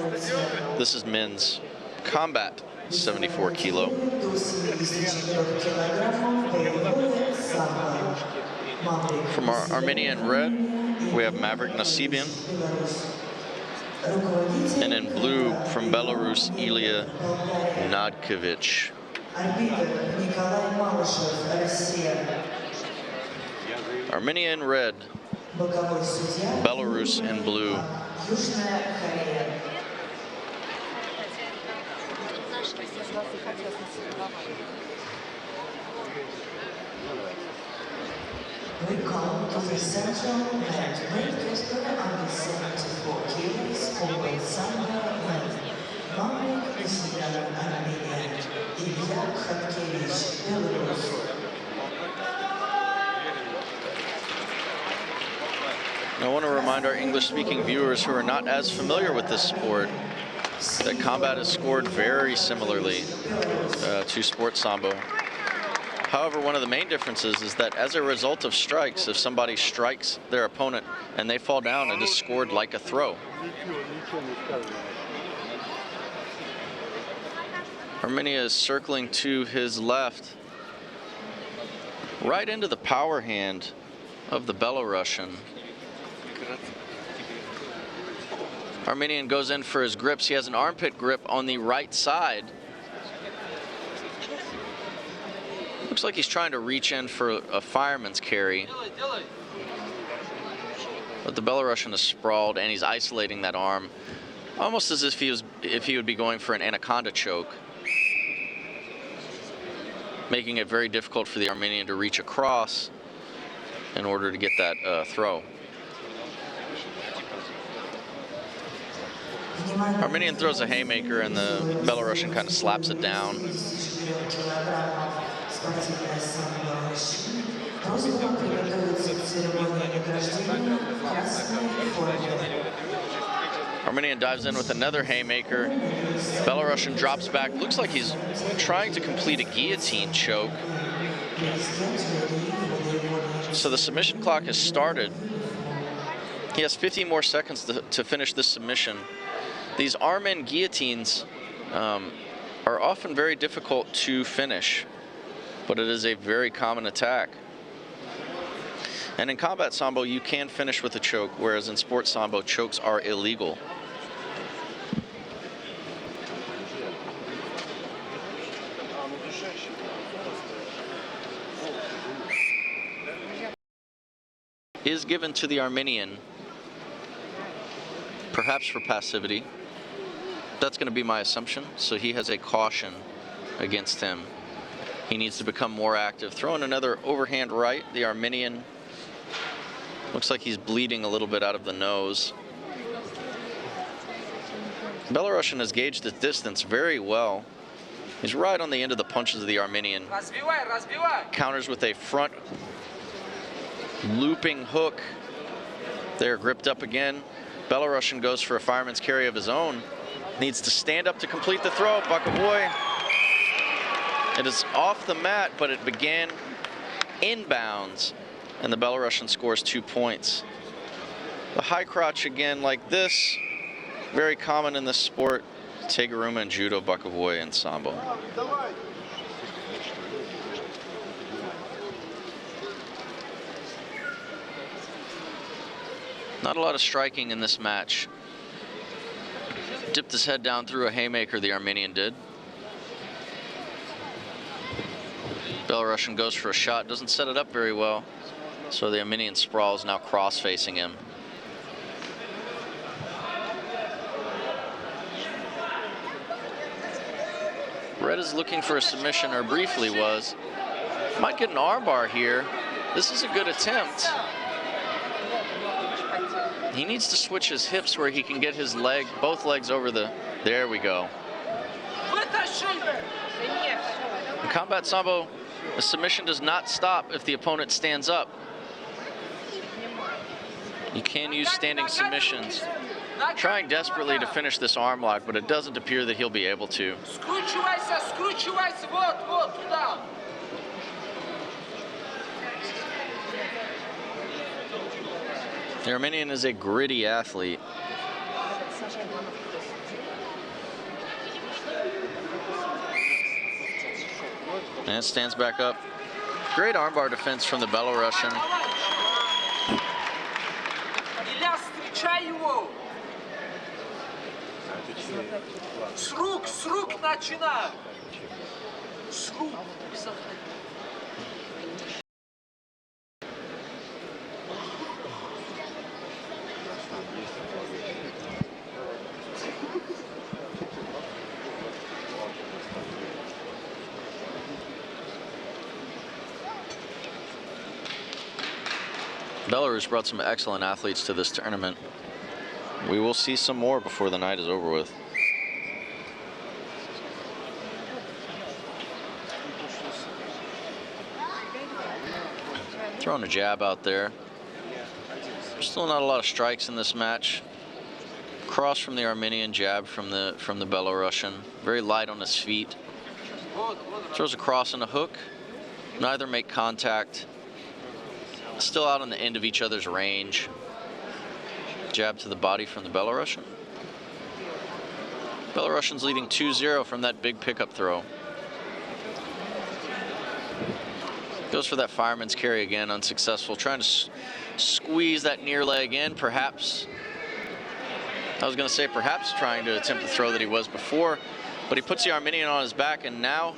Speaker 3: This is men's combat, 74 kilo. From our Armenian red, we have Maverick Nasibian. And in blue, from Belarus, Ilya Nadkovich. Armenia in red, Belarus in blue.
Speaker 4: We come to the central net weightlifter under 74 kilos over Sandra men. Maverick Nasibian, Armenia. Ilya Nadkovich, Belarus.
Speaker 3: I want to remind our English-speaking viewers who are not as familiar with this sport that combat is scored very similarly to sports sambo. However, one of the main differences is that as a result of strikes, if somebody strikes their opponent and they fall down, it is scored like a throw. Armenia is circling to his left, right into the power hand of the Belarusian. Armenian goes in for his grips. He has an armpit grip on the right side. Looks like he's trying to reach in for a fireman's carry. But the Belarusian is sprawled and he's isolating that arm, almost as if he would be going for an anaconda choke, making it very difficult for the Armenian to reach across in order to get that throw. Armenian throws a haymaker and the Belarusian kind of slaps it down. Armenian dives in with another haymaker. Belarusian drops back. Looks like he's trying to complete a guillotine choke. So the submission clock has started. He has 15 more seconds to finish this submission. These arm-in guillotines are often very difficult to finish, but it is a very common attack. And in combat sambo, you can finish with a choke, whereas in sports sambo, chokes are illegal. Is given to the Armenian, perhaps for passivity. That's going to be my assumption. So he has a caution against him. He needs to become more active. Throwing another overhand right. The Armenian looks like he's bleeding a little bit out of the nose. Belarusian has gauged the distance very well. He's right on the end of the punches of the Armenian. Counters with a front looping hook. They're gripped up again. Belarusian goes for a fireman's carry of his own. Needs to stand up to complete the throw. Bokovoy. It is off the mat, but it began inbounds, and the Belarusian scores 2 points. The high crotch again, like this, very common in this sport. Teguruma and judo, Bokovoy and sambo. Not a lot of striking in this match. Dipped his head down through a haymaker, the Armenian did. Belarusian goes for a shot, doesn't set it up very well. So the Armenian sprawls, now cross-facing him. Red is looking for a submission, or briefly was. Might get an armbar here. This is a good attempt. He needs to switch his hips where he can get his leg, both legs over the, there we go. In combat sambo, the submission does not stop if the opponent stands up. You can use standing submissions. Trying desperately to finish this arm lock, but it doesn't appear that he'll be able to. The Armenian is a gritty athlete. And it stands back up. Great armbar defense from the Belarusian. Belarus brought some excellent athletes to this tournament. We will see some more before the night is over with. Throwing a jab out there. Still not a lot of strikes in this match. Cross from the Armenian, jab from the Belarusian. Very light on his feet. Throws a cross and a hook. Neither make contact. Still out on the end of each other's range. Jab to the body from the Belarusian. Belarusian's leading 2-0 from that big pickup throw. Goes for that fireman's carry again, unsuccessful. Trying to squeeze that near leg in, perhaps. I was going to say perhaps trying to attempt the throw that he was before, but he puts the Armenian on his back, and now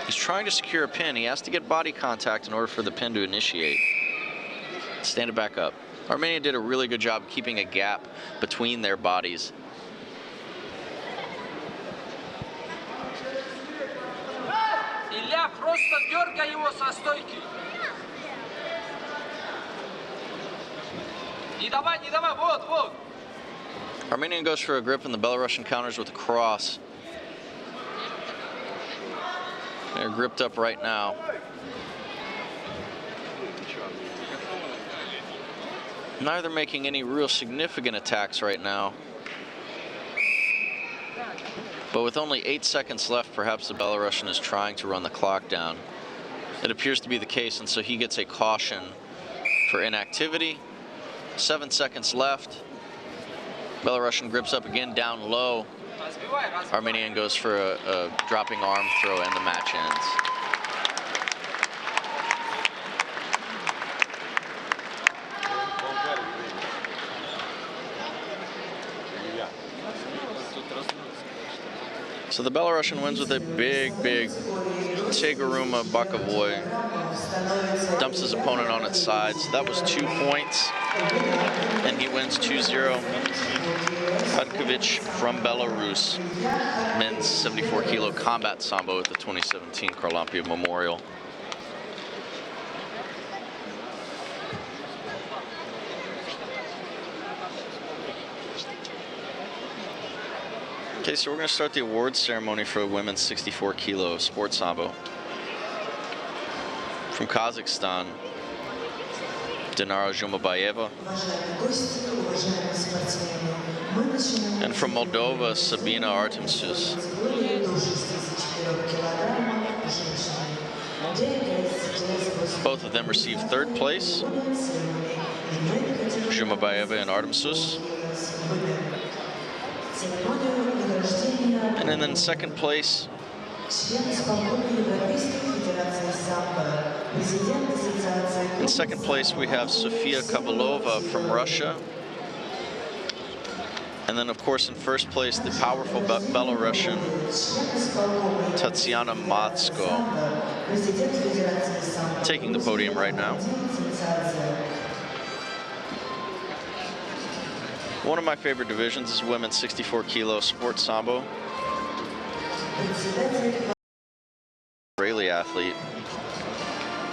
Speaker 3: he's trying to secure a pin. He has to get body contact in order for the pin to initiate. Stand it back up. Armenian did a really good job keeping a gap between their bodies.
Speaker 7: Илья, просто дергай его со стойки. Не давай, вот.
Speaker 3: Armenian goes for a grip and the Belarusian counters with a cross. They're gripped up right now. Neither making any real significant attacks right now. But with only 8 seconds left, perhaps the Belarusian is trying to run the clock down. It appears to be the case, and so he gets a caution for inactivity. 7 seconds left. Belarusian grips up again, down low. Armenian goes for a dropping arm throw, and the match ends. So the Belarusian wins with a big Teguruma Bakavoy. Dumps his opponent on its side. So that was 2 points. And he wins 2-0. Hadkovic from Belarus. Men's 74 kilo combat sambo at the 2017 Harlampiyeva Memorial. Okay, so we're going to start the awards ceremony for the women's 64 kilo sports sambo. From Kazakhstan, Dinara Zhumabayeva. And from Moldova, Sabina Artemsius. Both of them received third place. Zhumabayeva and Artemsius. And then in second place, we have Sofia Kavalova from Russia. And then, of course, in first place, the powerful Belarusian Tatiana Matsko, taking the podium right now. One of my favorite divisions is women's 64 kilo sports sambo. Israeli athlete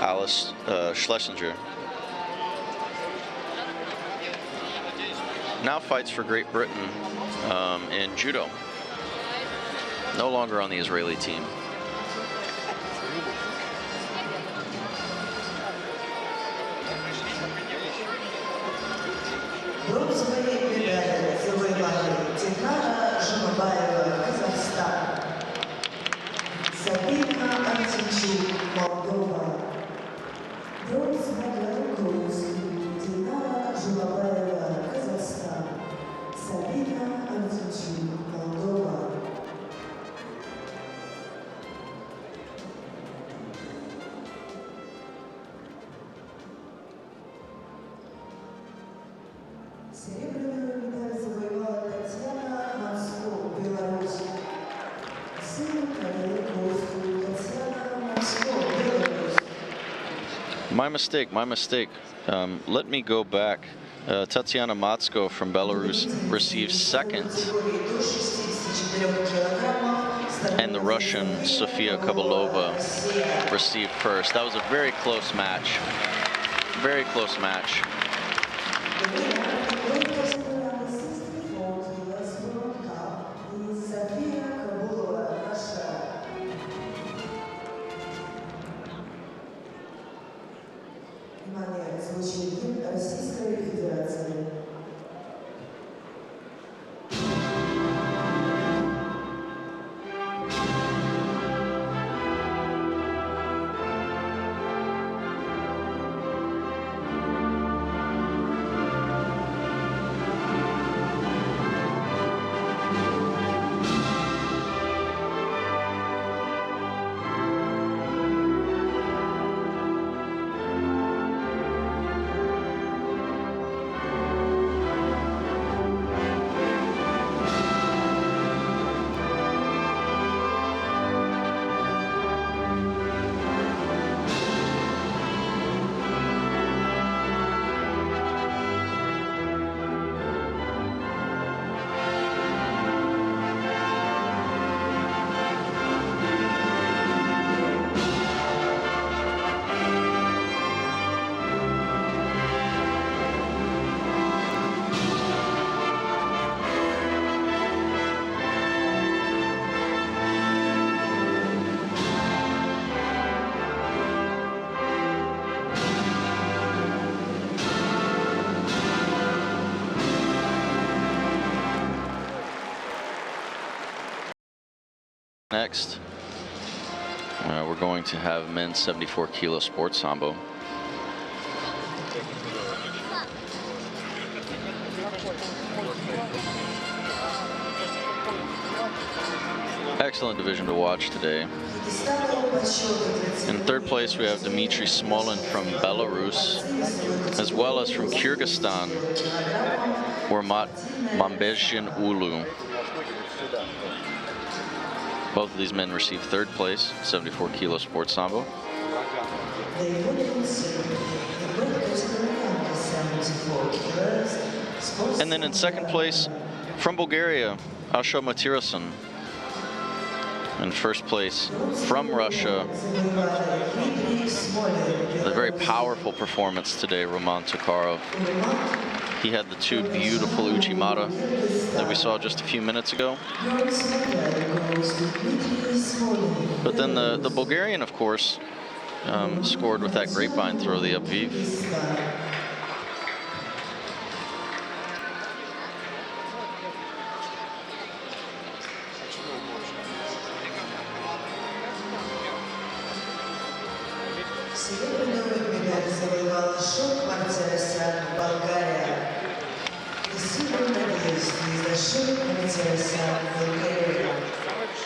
Speaker 3: Alice Schlesinger now fights for Great Britain in judo. No longer on the Israeli team. My mistake. Let me go back. Tatiana Matsko from Belarus received second, and the Russian Sofia Kabalova received first. That was a very close match. Very close match. Next, we're going to have men's 74 kilo sports sambo. Excellent division to watch today. In third place, we have Dmitry Smolin from Belarus, as well as from Kyrgyzstan, Urmat Mambezhin Ulu. Both of these men received third place, 74 kilo sports sambo. And then in second place, from Bulgaria, Asho Matirasan. In first place, from Russia, a very powerful performance today, Roman Tokarov. He had the two beautiful Uchimata that we saw just a few minutes ago. But then the Bulgarian, of course, scored with that grapevine throw, the Upviv.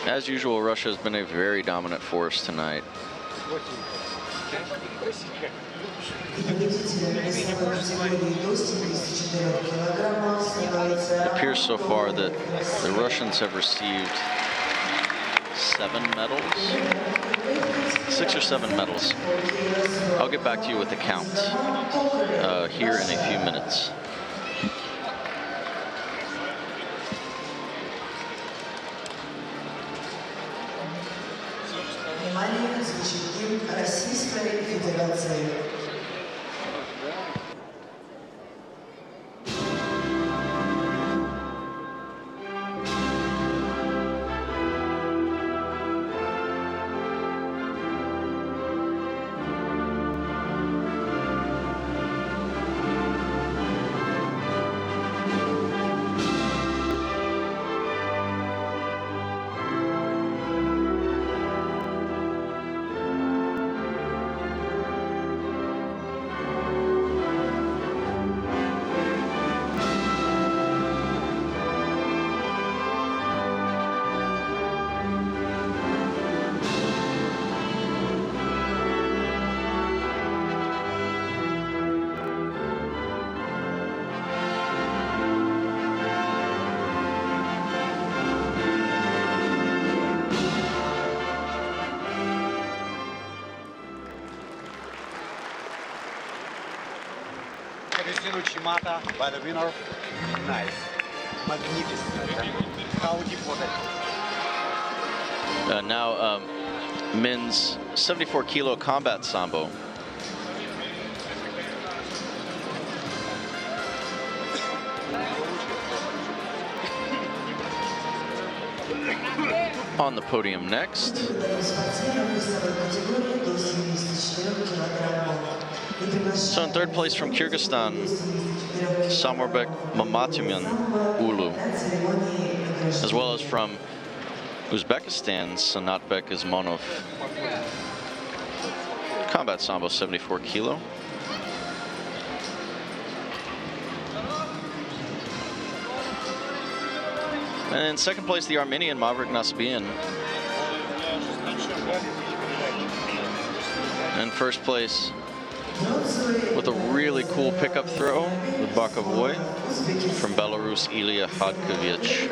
Speaker 3: As usual, Russia has been a very dominant force tonight. It appears so far that the Russians have received 7 medals, 6 or 7 medals. I'll get back to you with the count here in a few minutes.
Speaker 4: Внимание, звучит гимн Российской Федерации.
Speaker 8: Uchimata by the winner. Nice. Magnificent. How deep was it?
Speaker 3: Now, men's 74 kilo combat sambo. On the podium next. So in third place from Kyrgyzstan, Samurbek Mamatyumyan Ulu, as well as from Uzbekistan, Sanatbek Ismonov. Combat sambo 74 kilo. And in second place, the Armenian Maverick Nasbian. In first place, with a really cool pickup throw, the Bakovoy from Belarus, Ilya Hadkovich.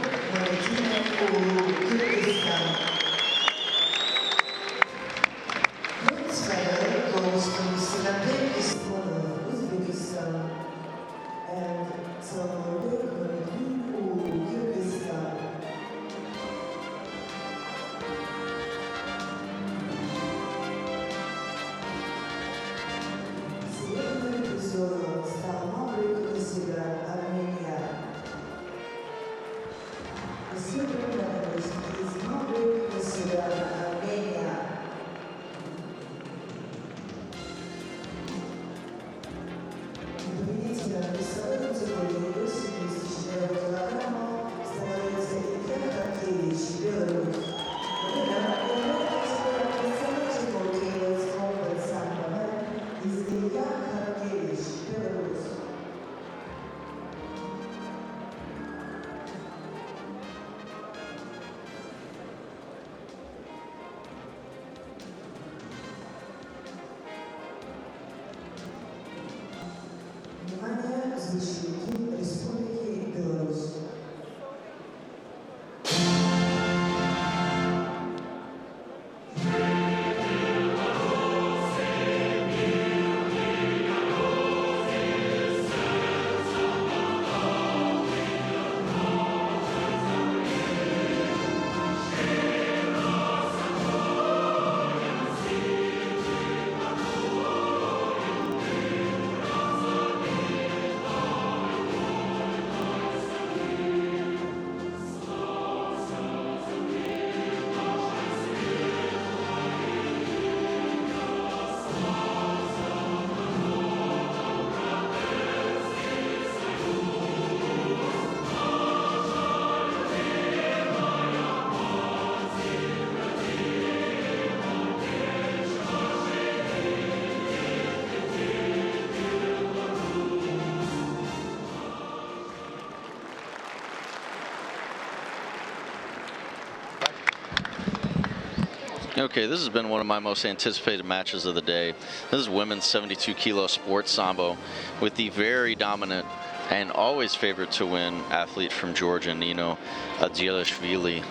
Speaker 3: Okay, this has been one of my most anticipated matches of the day. This is women's 72 kilo sports sambo with the very dominant and always favored to win athlete from Georgia, Nino Adjilashvili.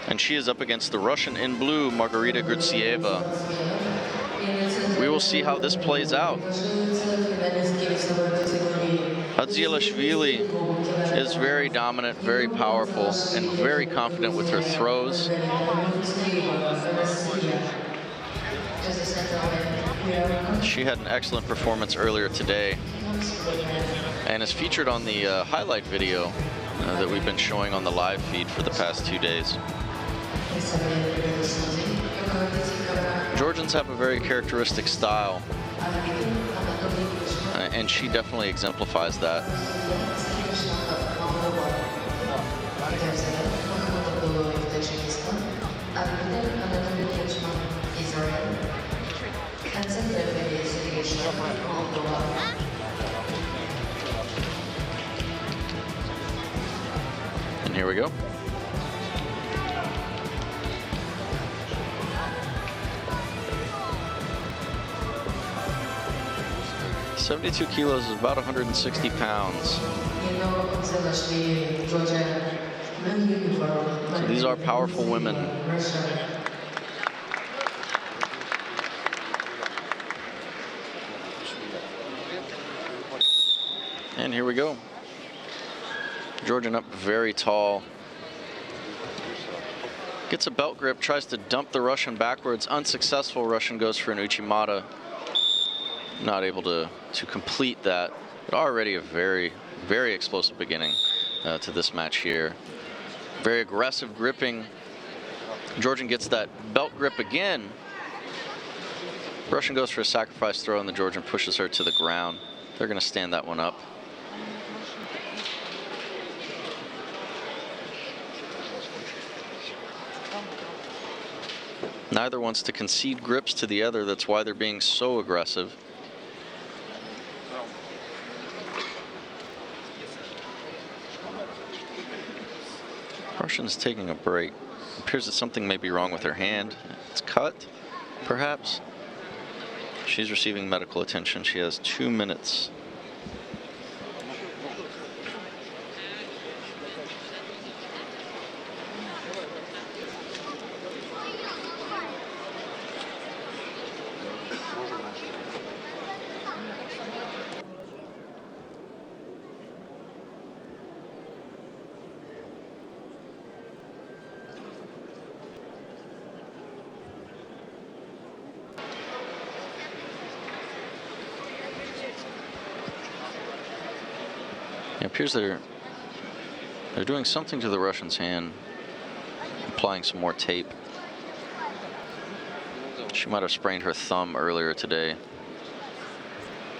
Speaker 3: And she is up against the Russian in blue, Margarita Grutsieva. We will see how this plays out. Adjilashvili is very dominant, very powerful, and very confident with her throws. She had an excellent performance earlier today and is featured on the highlight video that we've been showing on the live feed for the past 2 days. Georgians have a very characteristic style, and she definitely exemplifies that. And here we go. "72 kilos is about 160 pounds. So these are powerful women. And here we go. Georgian up very tall. Gets a belt grip, tries to dump the Russian backwards. Unsuccessful. Russian goes for an Uchimata. Not able to complete that. But already a very, very explosive beginning to this match here. Very aggressive gripping. Georgian gets that belt grip again. Russian goes for a sacrifice throw, and the Georgian pushes her to the ground. They're going to stand that one up. Neither wants to concede grips to the other. That's why they're being so aggressive. Russian's taking a break. It appears that something may be wrong with her hand. It's cut, perhaps. She's receiving medical attention. She has 2 minutes. It appears they're doing something to the Russian's hand, applying some more tape. She might have sprained her thumb earlier today.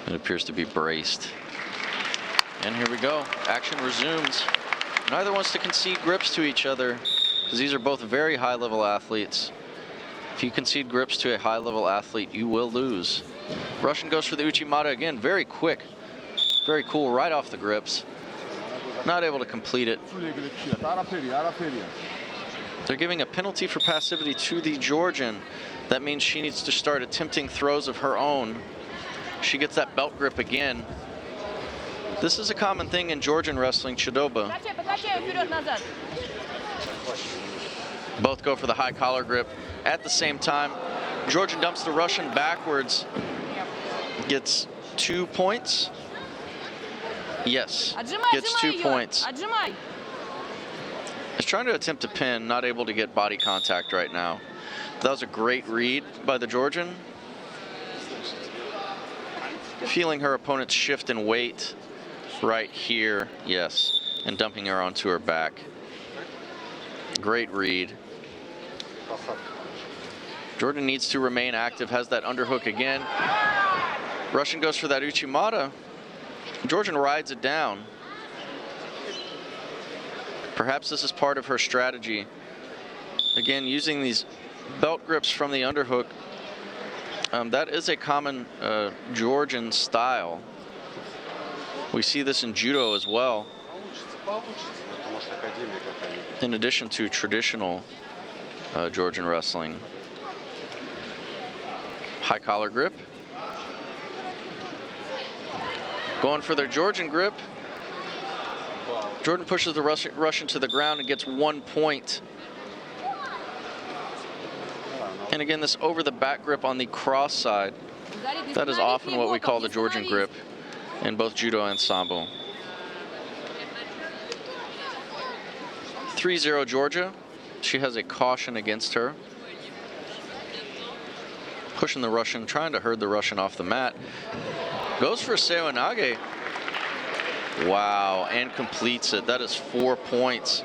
Speaker 3: It appears to be braced. And here we go. Action resumes. Neither wants to concede grips to each other because these are both very high-level athletes. If you concede grips to a high-level athlete, you will lose. Russian goes for the Uchimata again. Very quick. Very cool right off the grips. Not able to complete it. They're giving a penalty for passivity to the Georgian. That means she needs to start attempting throws of her own. She gets that belt grip again. This is a common thing in Georgian wrestling, Chidoba. Both go for the high collar grip at the same time. Georgian dumps the Russian backwards. Gets 2 points. Yes, gets 2 points. Is trying to attempt to pin, not able to get body contact right now. That was a great read by the Georgian. Feeling her opponent's shift in weight right here, yes, and dumping her onto her back. Great read. Georgian needs to remain active, has that underhook again. Russian goes for that Uchimata. Georgian rides it down. Perhaps this is part of her strategy. Again, using these belt grips from the underhook. That is a common Georgian style. We see this in judo as well. in addition to traditional Georgian wrestling. High collar grip. Going for their Georgian grip. Jordan pushes the Russian to the ground and gets 1 point. And again, this over the back grip on the cross side. That is often what we call the Georgian grip in both judo and sambo. 3-0 Georgia. She has a caution against her. Pushing the Russian, trying to herd the Russian off the mat. Goes for Seoinage. Wow, and completes it. That is 4 points.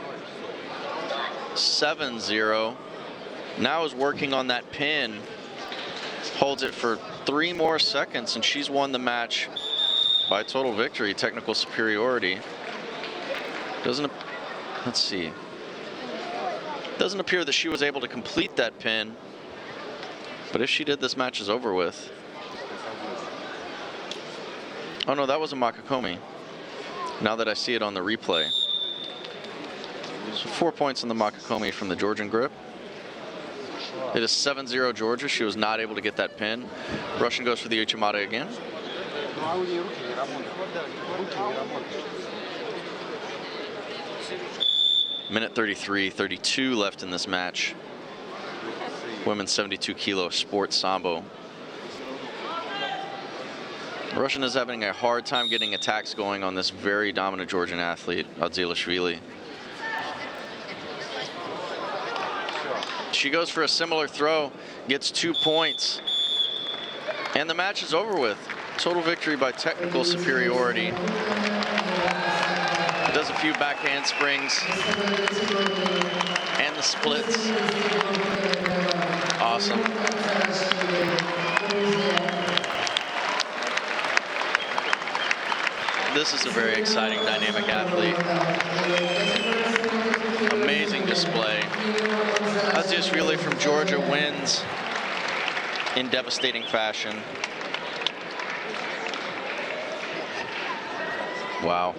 Speaker 3: 7-0. Now is working on that pin. Holds it for 3 more seconds, and she's won the match by total victory, technical superiority. Let's see. Doesn't appear that she was able to complete that pin, but if she did, this match is over with. Oh no, that was a Makakomi. Now that I see it on the replay. So 4 points on the Makakomi from the Georgian grip. It is 7-0 Georgia. She was not able to get that pin. Russian goes for the Uchimata again. Minute 33-32 left in this match. Women's 72 kilo sport sambo. Russian is having a hard time getting attacks going on this very dominant Georgian athlete, Adzilashvili. She goes for a similar throw, gets 2 points, and the match is over with. Total victory by technical superiority. Does a few back handsprings and the splits. Awesome. This is a very exciting, dynamic athlete. Amazing display. Adzilashvili from Georgia wins in devastating fashion. Wow.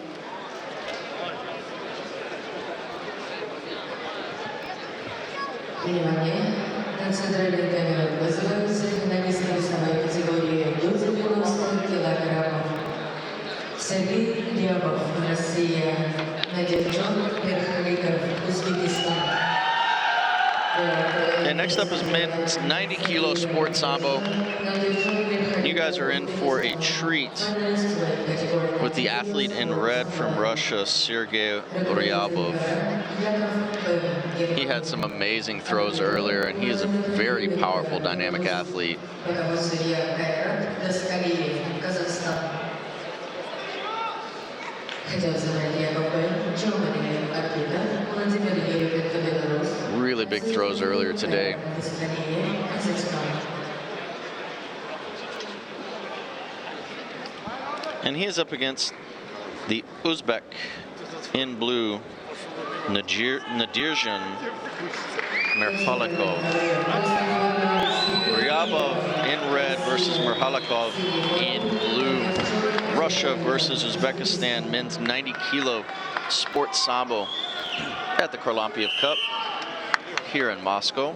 Speaker 4: Внимание! На центральный ковер вызываются финалисты весовой категории до 90 килограммов. Сергей Рябов, Россия. Надежден Верховиков, Узбекистан.
Speaker 3: And next up is men's 90 kilo sport sambo. You guys are in for a treat with the athlete in red from Russia, Sergey Ryabov. He had some amazing throws earlier, and he is a very powerful, dynamic athlete. Really big throws earlier today. And he is up against the Uzbek in blue, Nadirjan Mirhalikov. Ryabov in red versus Mirhalikov in blue. Russia versus Uzbekistan men's 90 kilo sport sambo at the Harlampiyev Cup here in Moscow.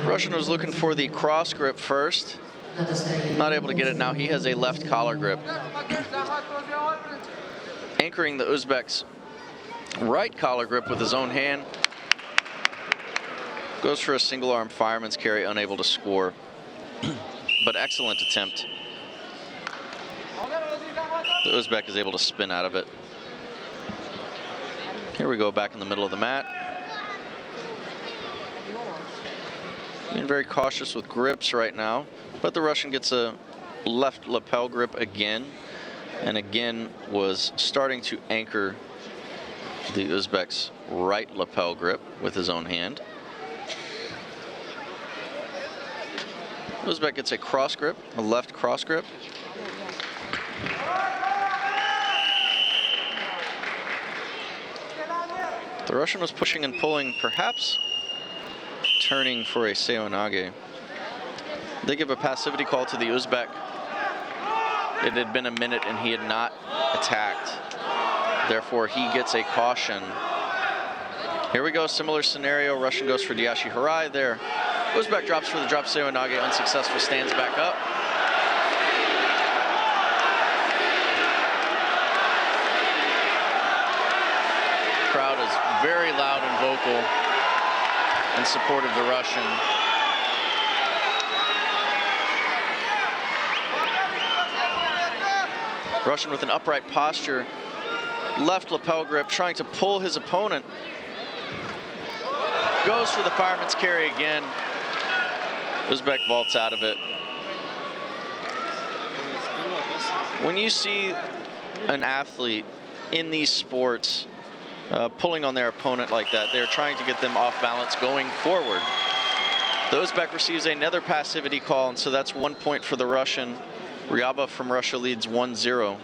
Speaker 3: Russian was looking for the cross grip first. Not able to get it now. He has a left collar grip. Anchoring the Uzbek's right collar grip with his own hand. Goes for a single arm fireman's carry, unable to score. But excellent attempt. The Uzbek is able to spin out of it. Here we go, back in the middle of the mat. Being very cautious with grips right now, but the Russian gets a left lapel grip again, and again was starting to anchor the Uzbek's right lapel grip with his own hand. Uzbek gets a cross grip, a left cross grip. The Russian was pushing and pulling, perhaps turning for a Seoinage. They give a passivity call to the Uzbek. It had been a minute and he had not attacked. Therefore, he gets a caution. Here we go, similar scenario. Russian goes for Diashi Harai there. Uzbek drops for the drop Seoinage, unsuccessful, stands back up. Crowd is very loud and vocal in support of the Russian. Russian with an upright posture, left lapel grip, trying to pull his opponent. Goes for the fireman's carry again. Uzbek vaults out of it. When you see an athlete in these sports pulling on their opponent like that, they're trying to get them off balance going forward. The Uzbek receives another passivity call, and so that's 1 point for the Russian. Ryaba from Russia leads 1-0.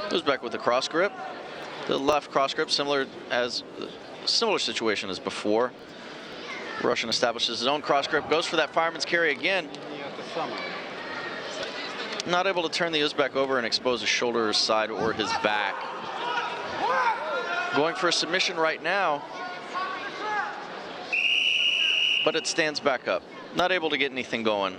Speaker 3: Uzbek with the cross grip. The left cross grip, similar situation as before. Russian establishes his own cross grip, goes for that fireman's carry again. Not able to turn the Uzbek over and expose his shoulder, his side, or his back. Going for a submission right now, but it stands back up. Not able to get anything going.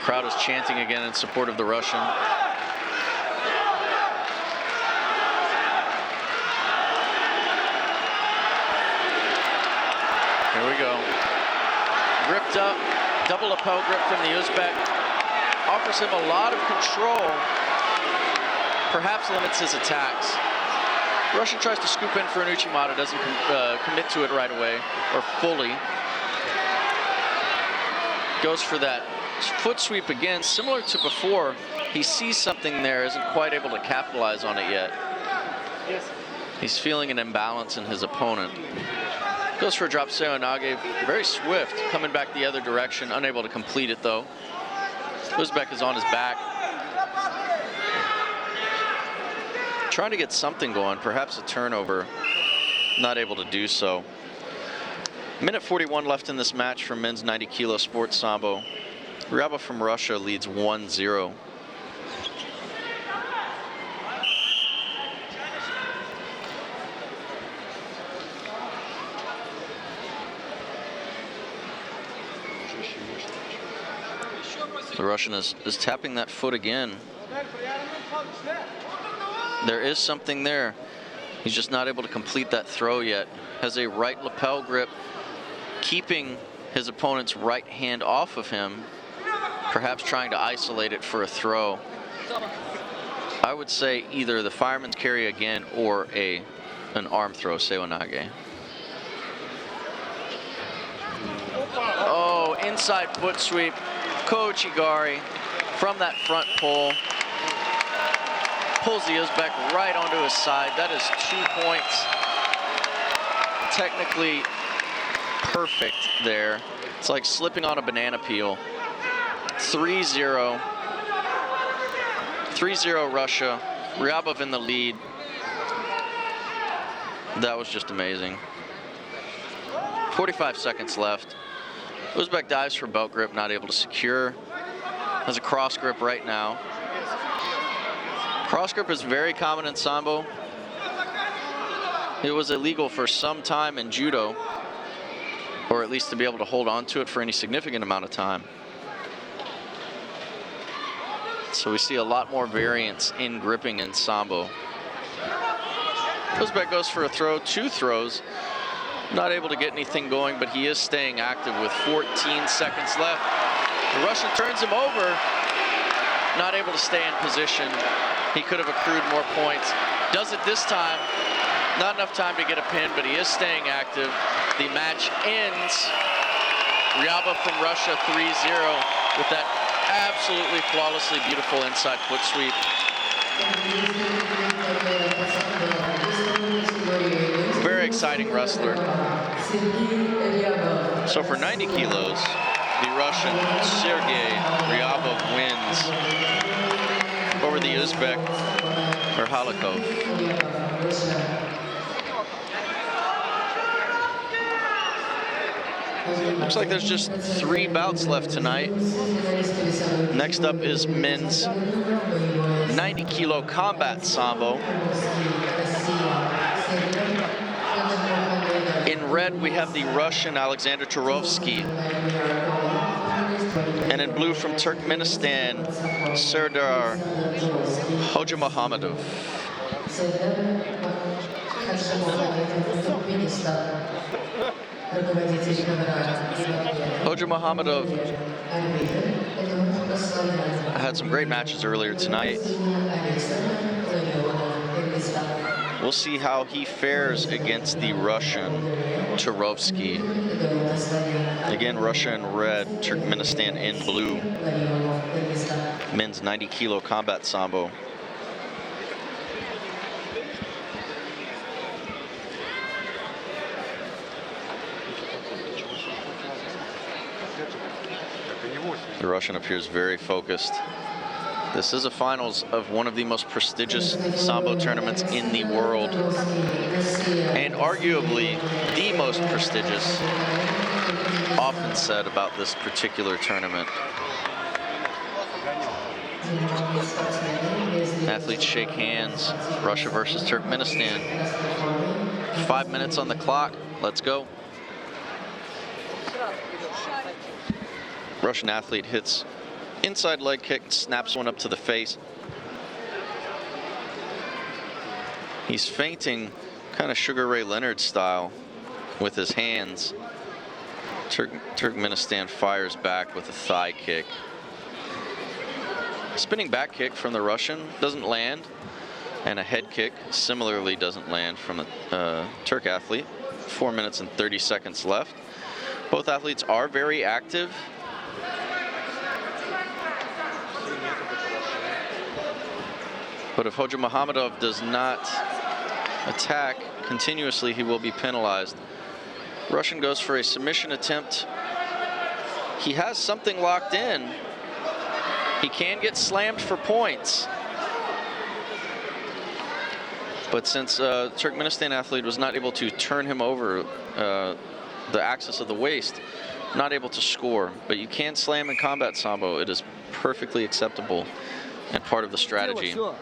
Speaker 3: Crowd is chanting again in support of the Russian. Here we go. Gripped up, double lapel grip from the Uzbek. Offers him a lot of control. Perhaps limits his attacks. Russian tries to scoop in for an Uchimata, doesn't commit to it right away, or fully. Goes for that foot sweep again, similar to before. He sees something there, isn't quite able to capitalize on it yet. He's feeling an imbalance in his opponent. Goes for a drop Seoinage, very swift, coming back the other direction, unable to complete it though. Uzbek is on his back. Trying to get something going, perhaps a turnover, not able to do so. Minute 41 left in this match for men's 90 kilo sports sambo. Ryaba from Russia leads 1-0. The Russian is tapping that foot again. There is something there. He's just not able to complete that throw yet. Has a right lapel grip, keeping his opponent's right hand off of him, perhaps trying to isolate it for a throw. I would say either the fireman's carry again or an arm throw, Seoinage. Oh, inside foot sweep. Kochigari from that front pull. Pulls the Uzbek right onto his side. That is 2 points. Technically perfect there. It's like slipping on a banana peel. 3-0. 3-0 Russia. Ryabov in the lead. That was just amazing. 45 seconds left. Uzbek dives for belt grip, not able to secure. Has a cross grip right now. Cross grip is very common in sambo. It was illegal for some time in judo, or at least to be able to hold on to it for any significant amount of time. So we see a lot more variance in gripping in sambo. Uzbek goes for a throw, 2 throws. Not able to get anything going, but he is staying active with 14 seconds left. The Russian turns him over. Not able to stay in position. He could have accrued more points. Does it this time. Not enough time to get a pin, but he is staying active. The match ends. Ryaba from Russia 3-0 with that absolutely flawlessly beautiful inside foot sweep. Very exciting wrestler. So for 90 kilos, the Russian Sergey Ryabov wins over the Uzbek Mirhalikov. Looks like there's just 3 bouts left tonight. Next up is men's 90-kilo combat sambo. In red, we have the Russian Alexander Turovsky. And in blue from Turkmenistan, Serdar Hojamuhamedov. Hojamuhamedov had some great matches earlier tonight. We'll see how he fares against the Russian Turovsky. Again, Russia in red, Turkmenistan in blue. Men's 90-kilo combat sambo. The Russian appears very focused. This is a finals of one of the most prestigious sambo tournaments in the world, and arguably the most prestigious. Often said about this particular tournament. Athletes shake hands. Russia versus Turkmenistan. 5 minutes on the clock. Let's go. Russian athlete hits inside leg kick, snaps one up to the face. He's feinting kind of Sugar Ray Leonard style with his hands. Turkmenistan fires back with a thigh kick. Spinning back kick from the Russian doesn't land, and a head kick similarly doesn't land from the Turk athlete. 4 minutes and 30 seconds left. Both athletes are very active. But if Hojamuhamedov does not attack continuously, he will be penalized. Russian goes for a submission attempt. He has something locked in. He can get slammed for points. But since Turkmenistan athlete was not able to turn him over the axis of the waist, not able to score. But you can slam in combat sambo. It is perfectly acceptable and part of the strategy. You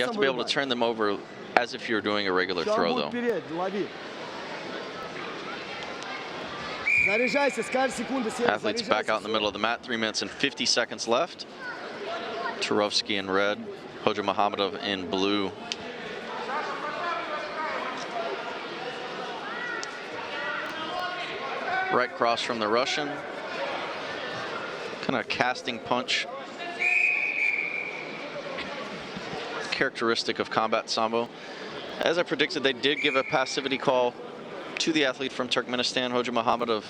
Speaker 3: have to be able to turn them over as if you're doing a regular throw, though. Athletes back out in the middle of the mat. 3 minutes and 50 seconds left. Turovsky in red, Hojamuhamedov in blue. Right cross from the Russian. Kind of casting punch. Characteristic of combat sambo. As I predicted, they did give a passivity call to the athlete from Turkmenistan, Hojamuhamedov.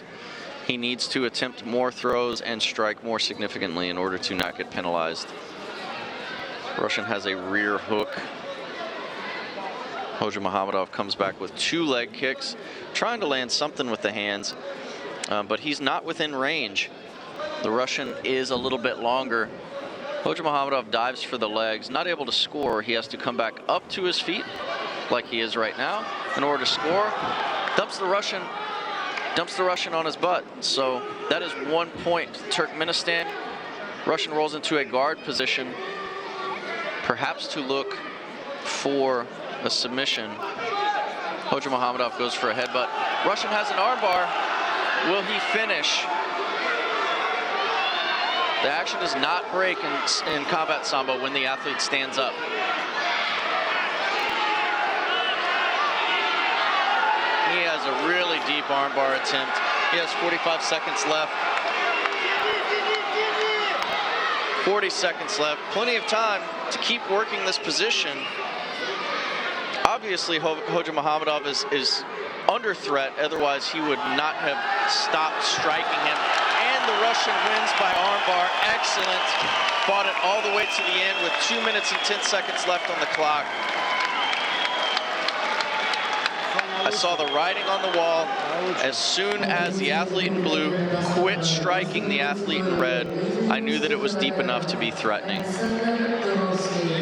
Speaker 3: He needs to attempt more throws and strike more significantly in order to not get penalized. Russian has a rear hook. Hojamuhamedov comes back with 2 leg kicks, trying to land something with the hands, but he's not within range. The Russian is a little bit longer. Hojamuhamedov dives for the legs, not able to score. He has to come back up to his feet, like he is right now, in order to score. Dumps the Russian on his butt. So that is 1 point to Turkmenistan. Russian rolls into a guard position, perhaps to look for a submission. Hojamuhamedov goes for a headbutt. Russian has an armbar. Will he finish? The action does not break in combat sambo when the athlete stands up. He has a really deep armbar attempt. He has 45 seconds left. 40 seconds left. Plenty of time to keep working this position. Obviously, Hojamuhamedov is under threat. Otherwise, he would not have stopped striking him. And the Russian wins by armbar. Excellent. Fought it all the way to the end with 2 minutes and 10 seconds left on the clock. I saw the writing on the wall. As soon as the athlete in blue quit striking the athlete in red, I knew that it was deep enough to be threatening.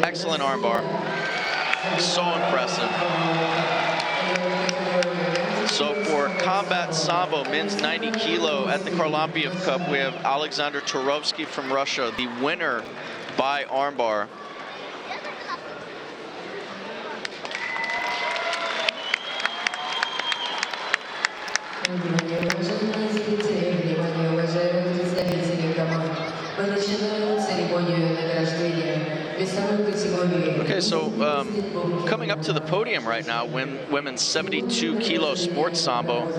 Speaker 3: Excellent armbar. So impressive. So for combat sambo, men's 90 kilo at the Harlampiyev Cup, we have Alexander Turovsky from Russia, the winner by armbar. Okay, so coming up to the podium right now, women's 72 kilo sports sambo.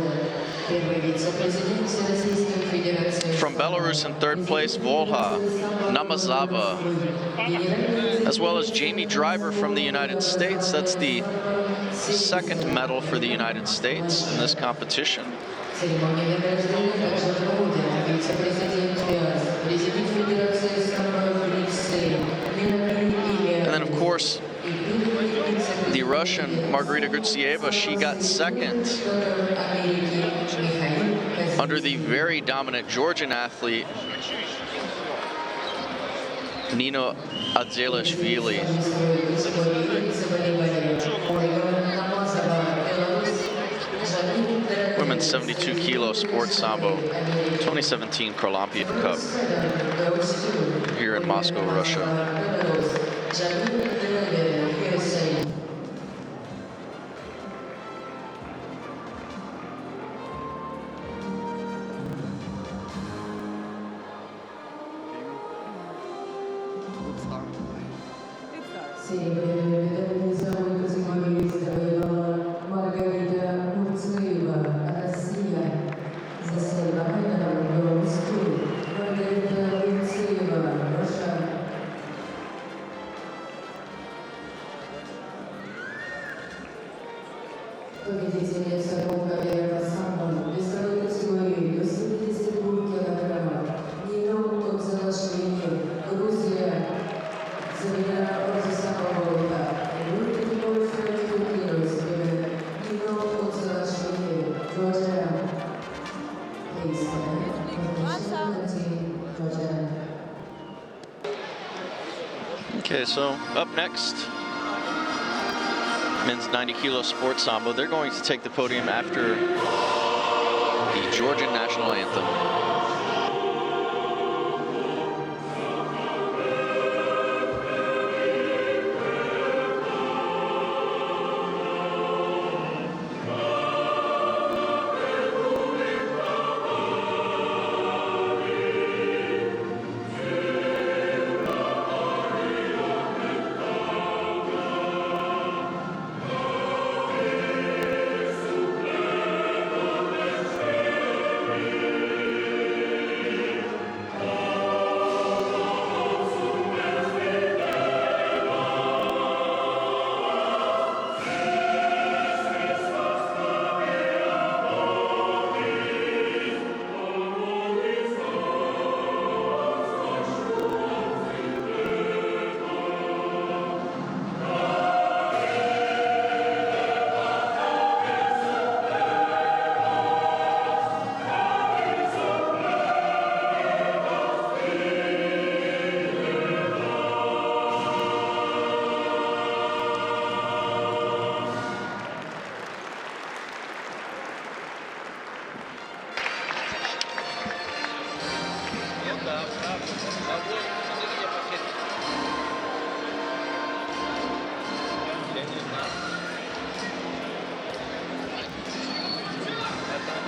Speaker 3: From Belarus in third place, Volha Namazava, as well as Jamie Driver from the United States. That's the second medal for the United States in this competition. And then, of course, the Russian Margarita Gutsieva, she got second under the very dominant Georgian athlete, Nino Adzelashvili. Women's 72 kilo sports sambo, 2017 Harlampiyev Cup here in Moscow, Russia. Okay, so up next, men's 90 kilo sports sambo. They're going to take the podium after the Georgian national anthem.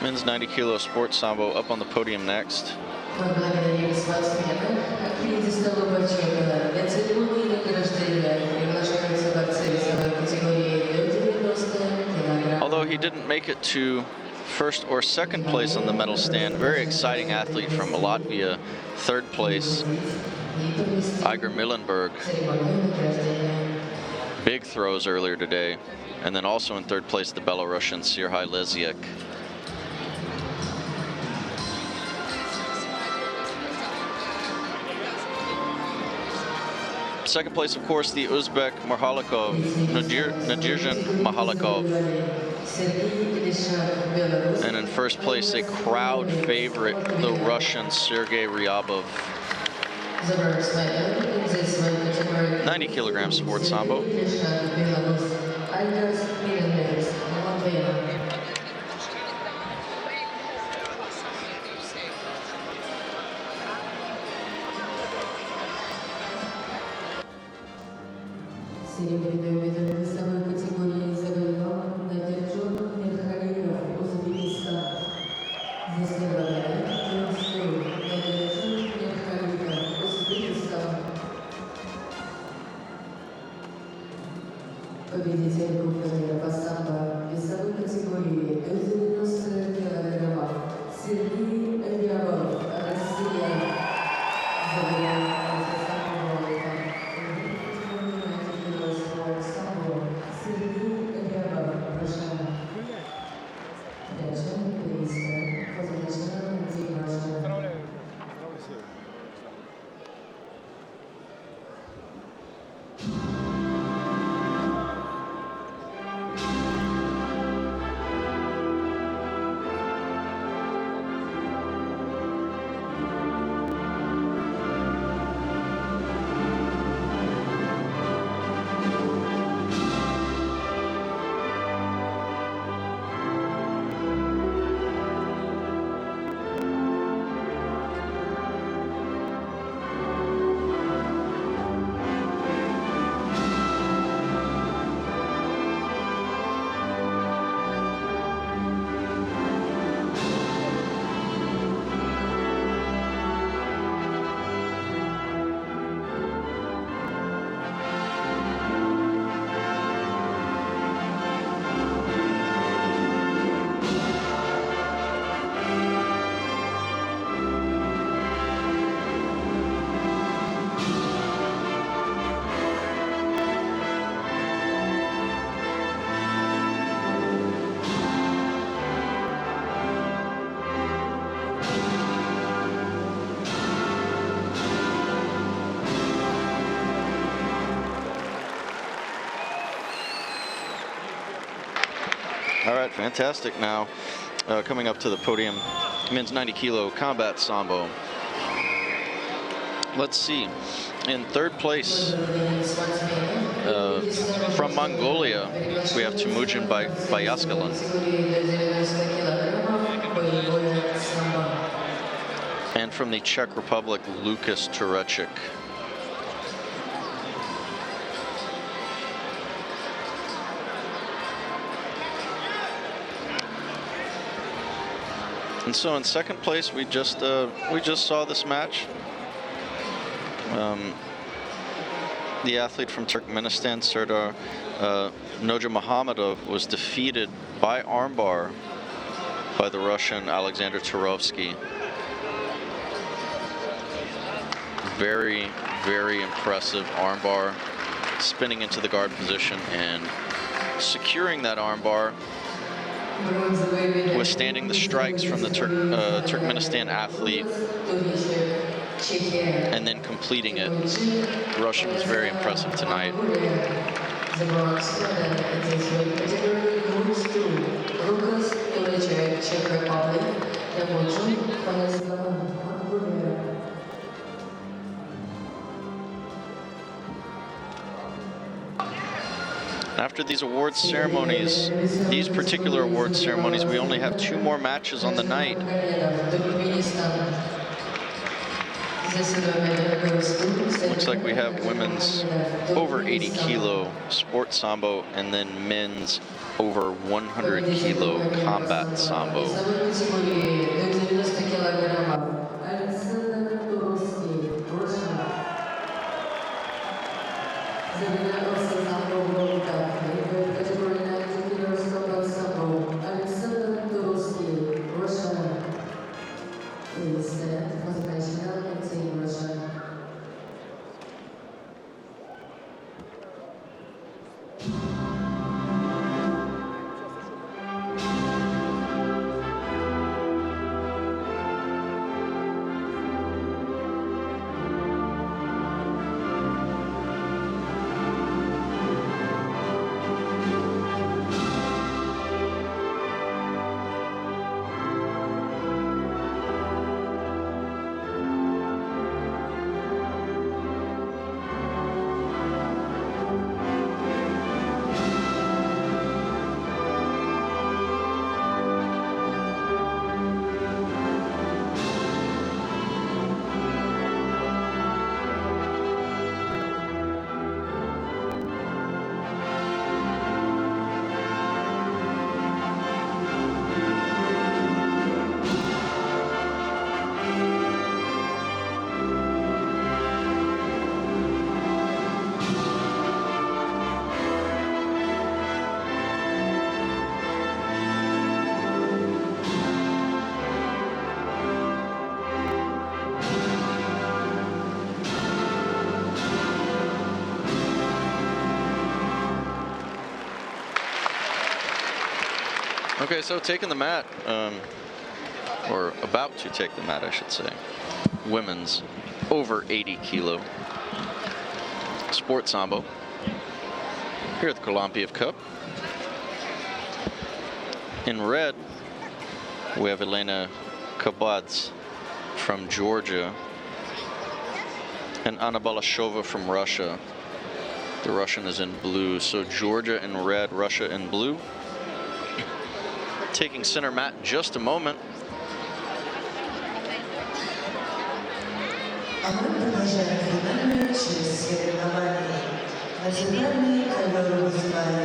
Speaker 3: Men's 90 kilo sports sambo up on the podium next. Although he didn't make it to first or second place on the medal stand, very exciting athlete from Latvia, third place, Igor Milenberg. Big throws earlier today. And then also in third place, the Belarusian Serhii Leziak. second place, of course, the Uzbek Marhalikov, Nadirjan Mahalikov. And in first place, a crowd favorite, the Russian Sergei Ryabov. 90 kilograms sport sambo.
Speaker 4: Серебряную медаль весовой категории завоевал Надиржон Мирхалиев, Узбекистан. Заслуженная Надиржон Мирхалиев, Узбекистан. Победитель Кубка мира по самбо весовой категории до 90 килограммов Сергей Рябов, Россия. Завоевал
Speaker 3: All right, fantastic. Now, coming up to the podium, men's 90 kilo combat sambo. Let's see. In third place, from Mongolia, we have Temujin Bayaskalan. And from the Czech Republic, Lukas Tureček. And so in second place, we just saw this match. The athlete from Turkmenistan, Serdar Nurmagomedov, was defeated by armbar by the Russian Alexander Turovsky. Very, very impressive armbar, spinning into the guard position and securing that armbar, withstanding the strikes from the Turkmenistan athlete, and then completing it. The Russian was very impressive tonight. After these awards ceremonies, these particular awards ceremonies, we only have 2 more matches on the night. Looks like we have women's over 80 kilo sport sambo and then men's over 100 kilo combat sambo. Okay, so taking the mat, or about to take the mat, I should say. Women's over 80 kilo sport sambo here at the Harlampiyeva Cup. In red, we have Elena Kabadze from Georgia and Anna Balashova from Russia. The Russian is in blue, so Georgia in red, Russia in blue. Taking center mat in just a moment.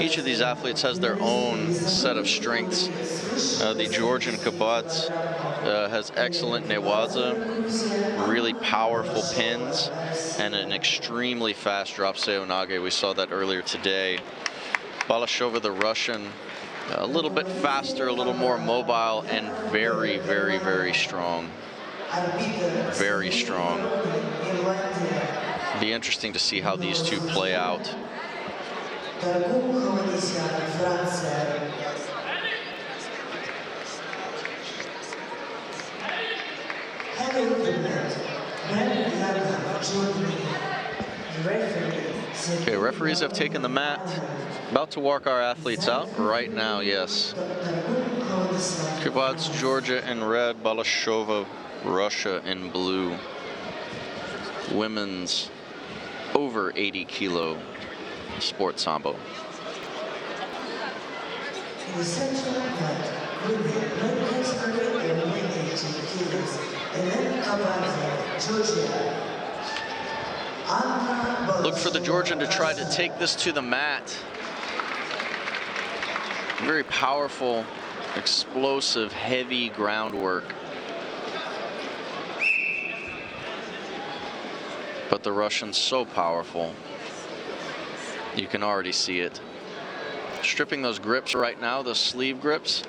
Speaker 3: Each of these athletes has their own set of strengths. The Georgian Kabadze has excellent newaza, really powerful pins, and an extremely fast drop seonage. We saw that earlier today. Balashova, the Russian, a little bit faster, a little more mobile, and very, very, very strong. Very strong. Be interesting to see how these two play out. Okay, referees have taken the mat. About to walk our athletes out right now, yes. Kabadze, Georgia in red, Balashova, Russia in blue. Women's over 80 kilo sport sambo. Look for the Georgian to try to take this to the mat. Very powerful, explosive, heavy groundwork. But the Russian's so powerful. You can already see it. Stripping those grips right now, those sleeve grips.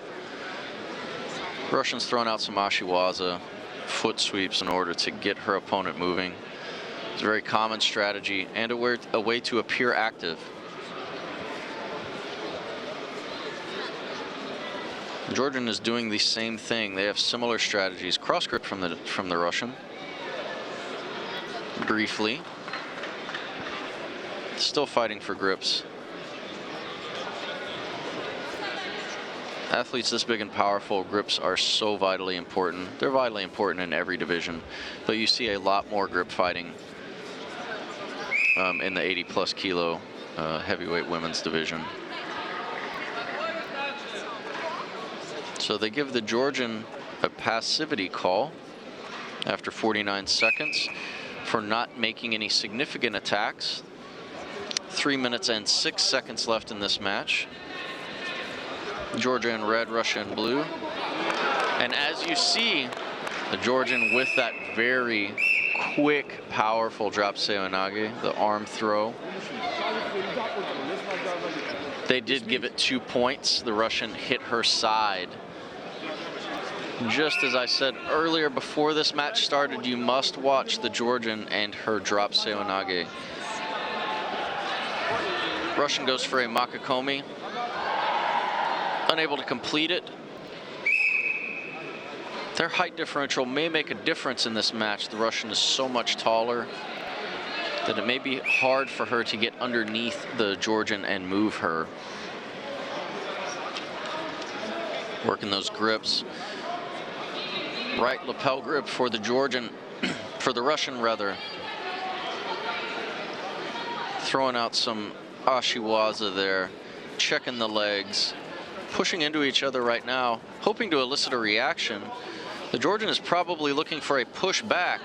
Speaker 3: Russian's throwing out some ashiwaza, foot sweeps in order to get her opponent moving. It's a very common strategy and a way to appear active. Georgian is doing the same thing. They have similar strategies. Cross grip from the Russian. Briefly. Still fighting for grips. Athletes this big and powerful, grips are so vitally important. They're vitally important in every division, but you see a lot more grip fighting in the 80+ kilo heavyweight women's division. So they give the Georgian a passivity call after 49 seconds for not making any significant attacks. 3 minutes and 6 seconds left in this match. Georgia in red, Russia in blue. And as you see, the Georgian with that very quick, powerful drop seonage, the arm throw. They did give it 2 points. The Russian hit her side. Just as I said earlier, before this match started, you must watch the Georgian and her drop seonage. Russian goes for a makakomi. Unable to complete it. Their height differential may make a difference in this match. The Russian is so much taller that it may be hard for her to get underneath the Georgian and move her. Working those grips. Right lapel grip for the Georgian, for the Russian rather. Throwing out some ashiwaza there, checking the legs, pushing into each other right now, hoping to elicit a reaction. The Georgian is probably looking for a push back,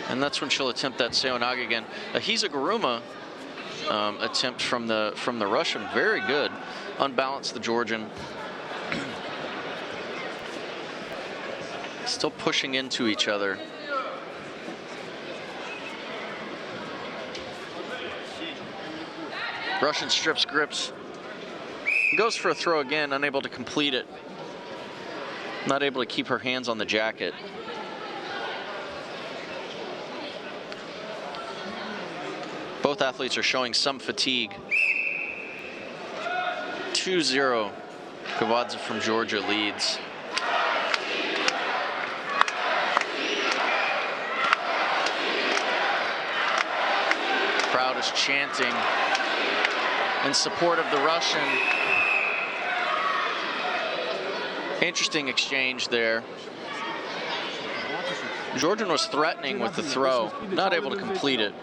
Speaker 3: and that's when she'll attempt that seonage again. A Hizaguruma attempt from the Russian, very good. Unbalanced the Georgian. Still pushing into each other. Russian strips grips. Goes for a throw again, unable to complete it. Not able to keep her hands on the jacket. Both athletes are showing some fatigue. 2-0 Kavadze from Georgia leads. Crowd is chanting in support of the Russian. Interesting exchange there. Georgian was threatening with the throw, not able to complete it.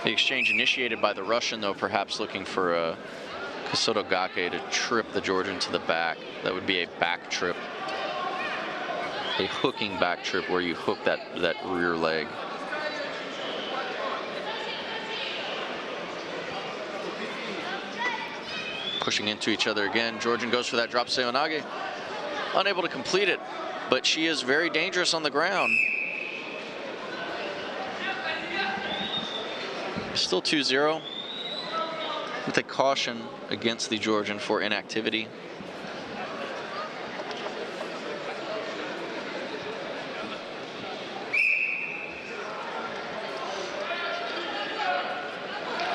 Speaker 3: The exchange initiated by the Russian, though, perhaps looking for a Kasotogake to trip the Georgian to the back. That would be a back trip. A hooking back trip where you hook that rear leg. Pushing into each other again. Georgian goes for that drop seonage. Unable to complete it, but she is very dangerous on the ground. Still 2-0 with a caution against the Georgian for inactivity.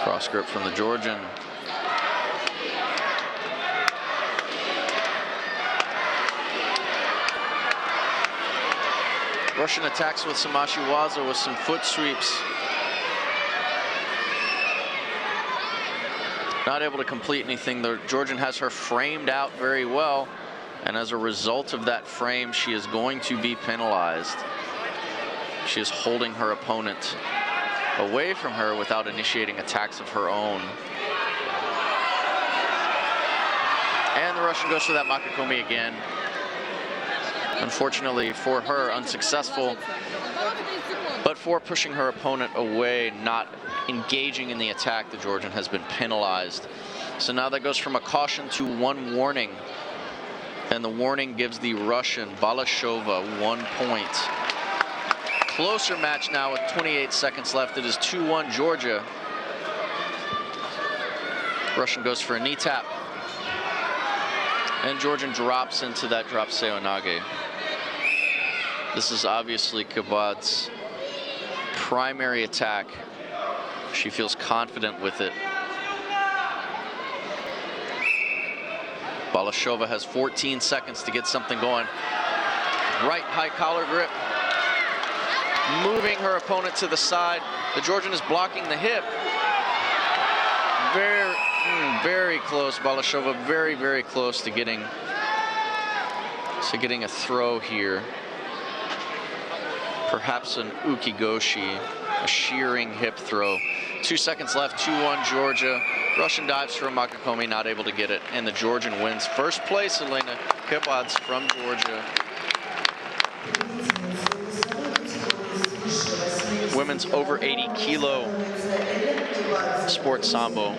Speaker 3: Cross grip from the Georgian. Russian attacks with some ashiwaza with some foot sweeps. Not able to complete anything. The Georgian has her framed out very well, and as a result of that frame, she is going to be penalized. She is holding her opponent away from her without initiating attacks of her own. And the Russian goes for that Makakomi again. Unfortunately for her, unsuccessful, but for pushing her opponent away, not engaging in the attack, the Georgian has been penalized. So now that goes from a caution to 1 warning. And the warning gives the Russian, Balashova, 1 point. Closer match now with 28 seconds left. It is 2-1 Georgia. Russian goes for a knee tap. And Georgian drops into that drop seonage. This is obviously Kavadze's primary attack. She feels confident with it. Balashova has 14 seconds to get something going. Right high collar grip. Moving her opponent to the side. The Georgian is blocking the hip. Very close. Balashova very, very close to getting a throw here. Perhaps an ukigoshi, a shearing hip throw. 2 seconds left, 2-1 Georgia. Russian dives for a Makakomi, not able to get it, and the Georgian wins. First place, Elena Kavadze from Georgia. Women's over 80 kilo sports sambo.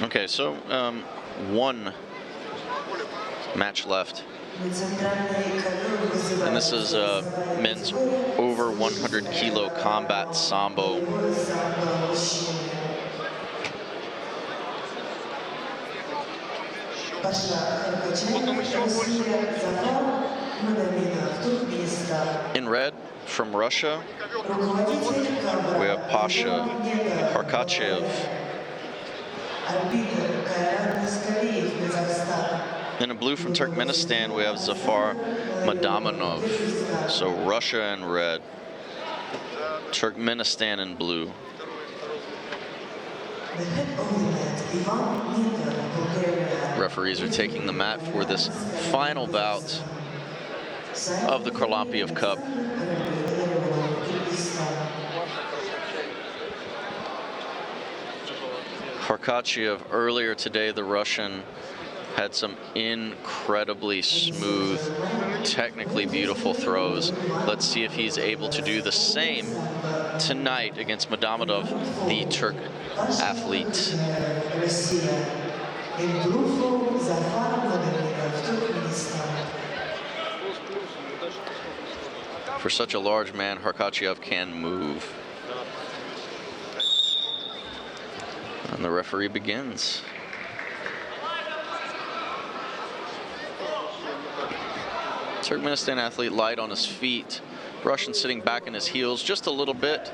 Speaker 3: Okay, so 1 match left. And this is men's over 100 kilo combat sambo. In red, from Russia, we have Pasha Harkachev. In a blue from Turkmenistan, we have Zafar Madamonov. So Russia in red, Turkmenistan in blue. Referees are taking the mat for this final bout of the Harlampiyev Cup. Harkachev, earlier today, the Russian, had some incredibly smooth, technically beautiful throws. Let's see if he's able to do the same tonight against Madamonov, the Turk athlete. For such a large man, Harkachiev can move. And the referee begins. Turkmenistan athlete light on his feet. Russian sitting back in his heels just a little bit.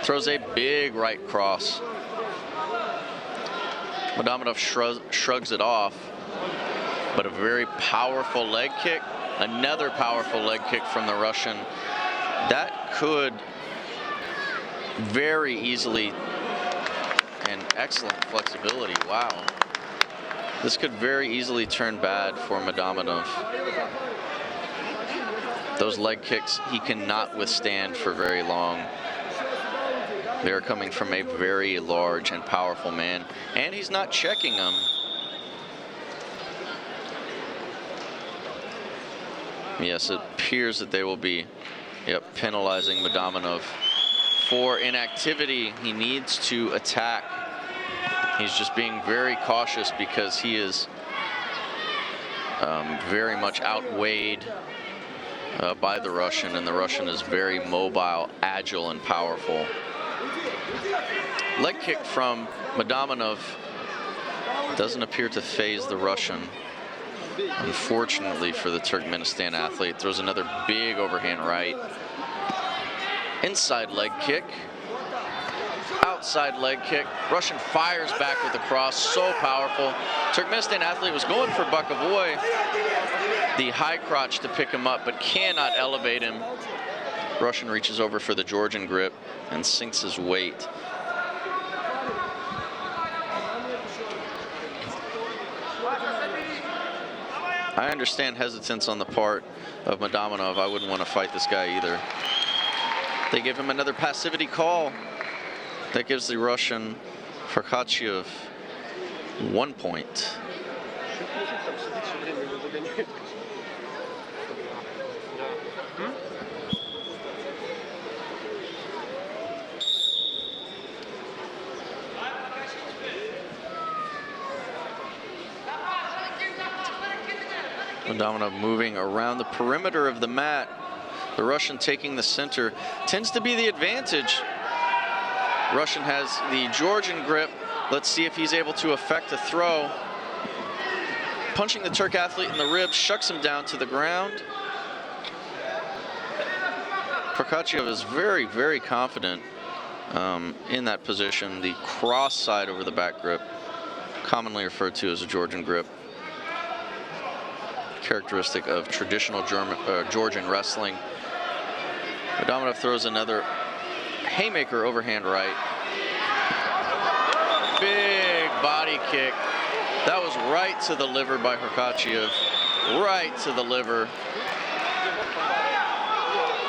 Speaker 3: Throws a big right cross. Madamonov shrugs it off, but a very powerful leg kick. Another powerful leg kick from the Russian. That could very easily, and excellent flexibility, wow. This could very easily turn bad for Madamonov. Those leg kicks he cannot withstand for very long. They're coming from a very large and powerful man, and he's not checking them. Yes, it appears that they will be, penalizing Madamonov for inactivity. He needs to attack. He's just being very cautious because he is very much outweighed by the Russian, and the Russian is very mobile, agile, and powerful. Leg kick from Madamonov doesn't appear to phase the Russian. Unfortunately for the Turkmenistan athlete, throws another big overhand right. Inside leg kick. Outside leg kick. Russian fires back with the cross, so powerful. Turkmenistan athlete was going for Bokovoy, the high crotch, to pick him up, but cannot elevate him. Russian reaches over for the Georgian grip and sinks his weight. I understand hesitance on the part of Madamonov. I wouldn't want to fight this guy either. They give him another passivity call. That gives the Russian Harkachiev 1 point. Madamonov moving around the perimeter of the mat. The Russian taking the center tends to be the advantage. Russian has the Georgian grip. Let's see if he's able to effect a throw. Punching the Turk athlete in the ribs, shucks him down to the ground. Harkachiev is very, very confident in that position. The cross side over the back grip, commonly referred to as a Georgian grip, characteristic of traditional Georgian wrestling. Madamonov throws another haymaker overhand right. Big body kick. That was right to the liver by Harkachiev. Right to the liver.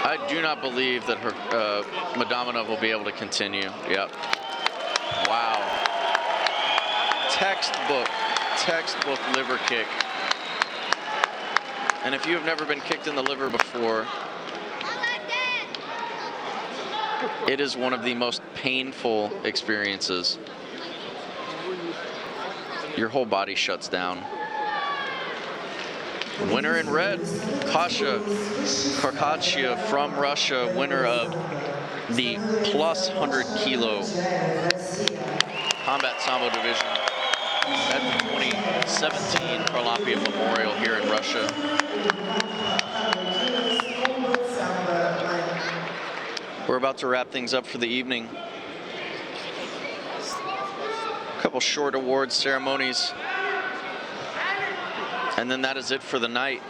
Speaker 3: I do not believe that Madamonov will be able to continue. Yep. Wow. Textbook liver kick. And if you have never been kicked in the liver before, it is one of the most painful experiences. Your whole body shuts down. Winner in red, Pasha Harkachiev from Russia, winner of the plus 100 kilo combat sambo division at the 2017 Harlampiyeva Memorial here in Russia. We're about to wrap things up for the evening. A couple short award ceremonies, and then that is it for the night.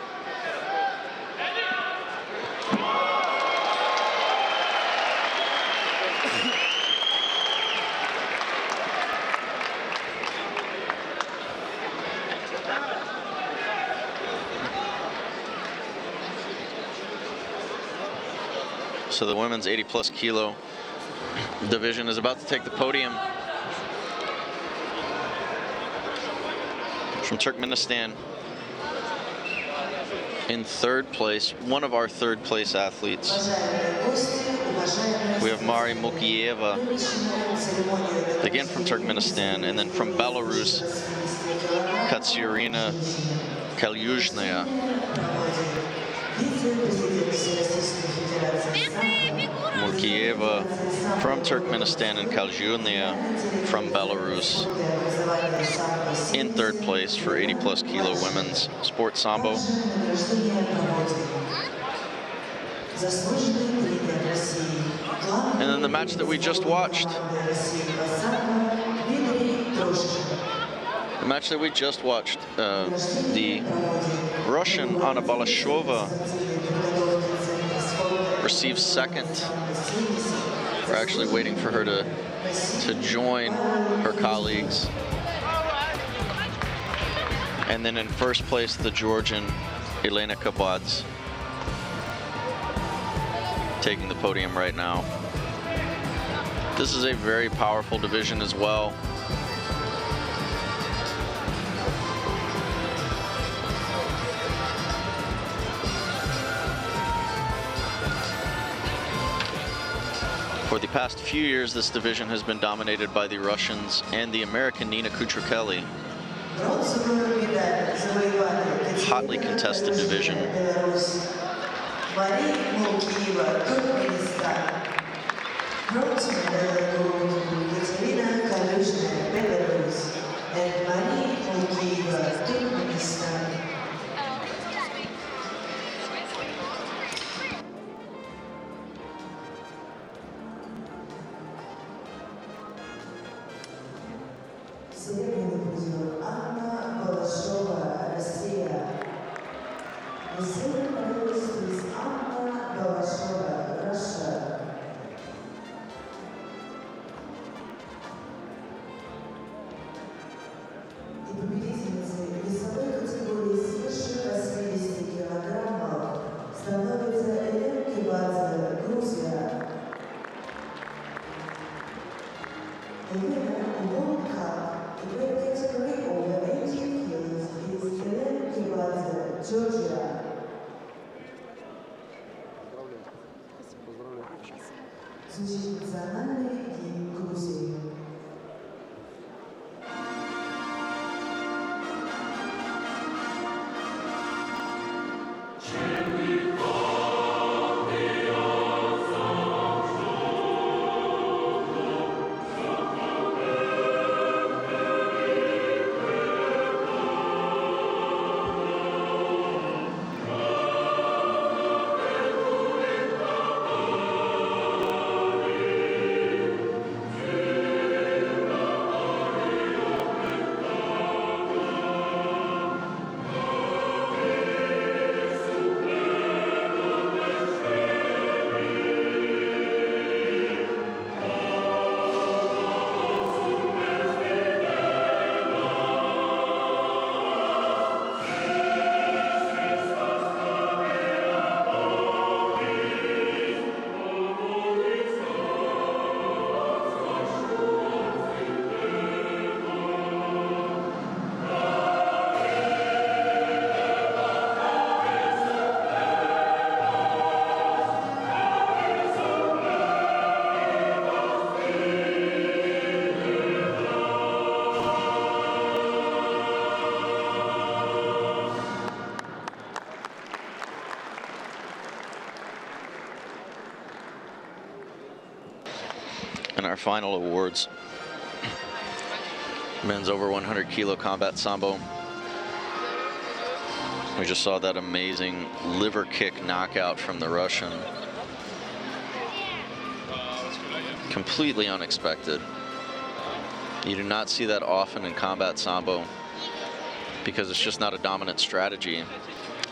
Speaker 3: So the women's 80+ kilo division is about to take the podium. From Turkmenistan, in third place, one of our third place athletes, we have Mari Mukieva, again from Turkmenistan, and then from Belarus, Katsiarina Kalyuzhnaya. Murkieva from Turkmenistan and Kalyuzhnaya from Belarus in third place for 80+ kilo women's sport sambo. And then the match that we just watched. The match that we just watched, the Russian Anna Balashova received second. We're actually waiting for her to join her colleagues. And then in first place, the Georgian Elena Kabadze, taking the podium right now. This is a very powerful division as well. For the past few years, this division has been dominated by the Russians and the American Nina Kucherkeli. Hotly contested division. Our final awards. Men's over 100 kilo combat sambo. We just saw that amazing liver kick knockout from the Russian. Completely unexpected. You do not see that often in combat sambo because it's just not a dominant strategy,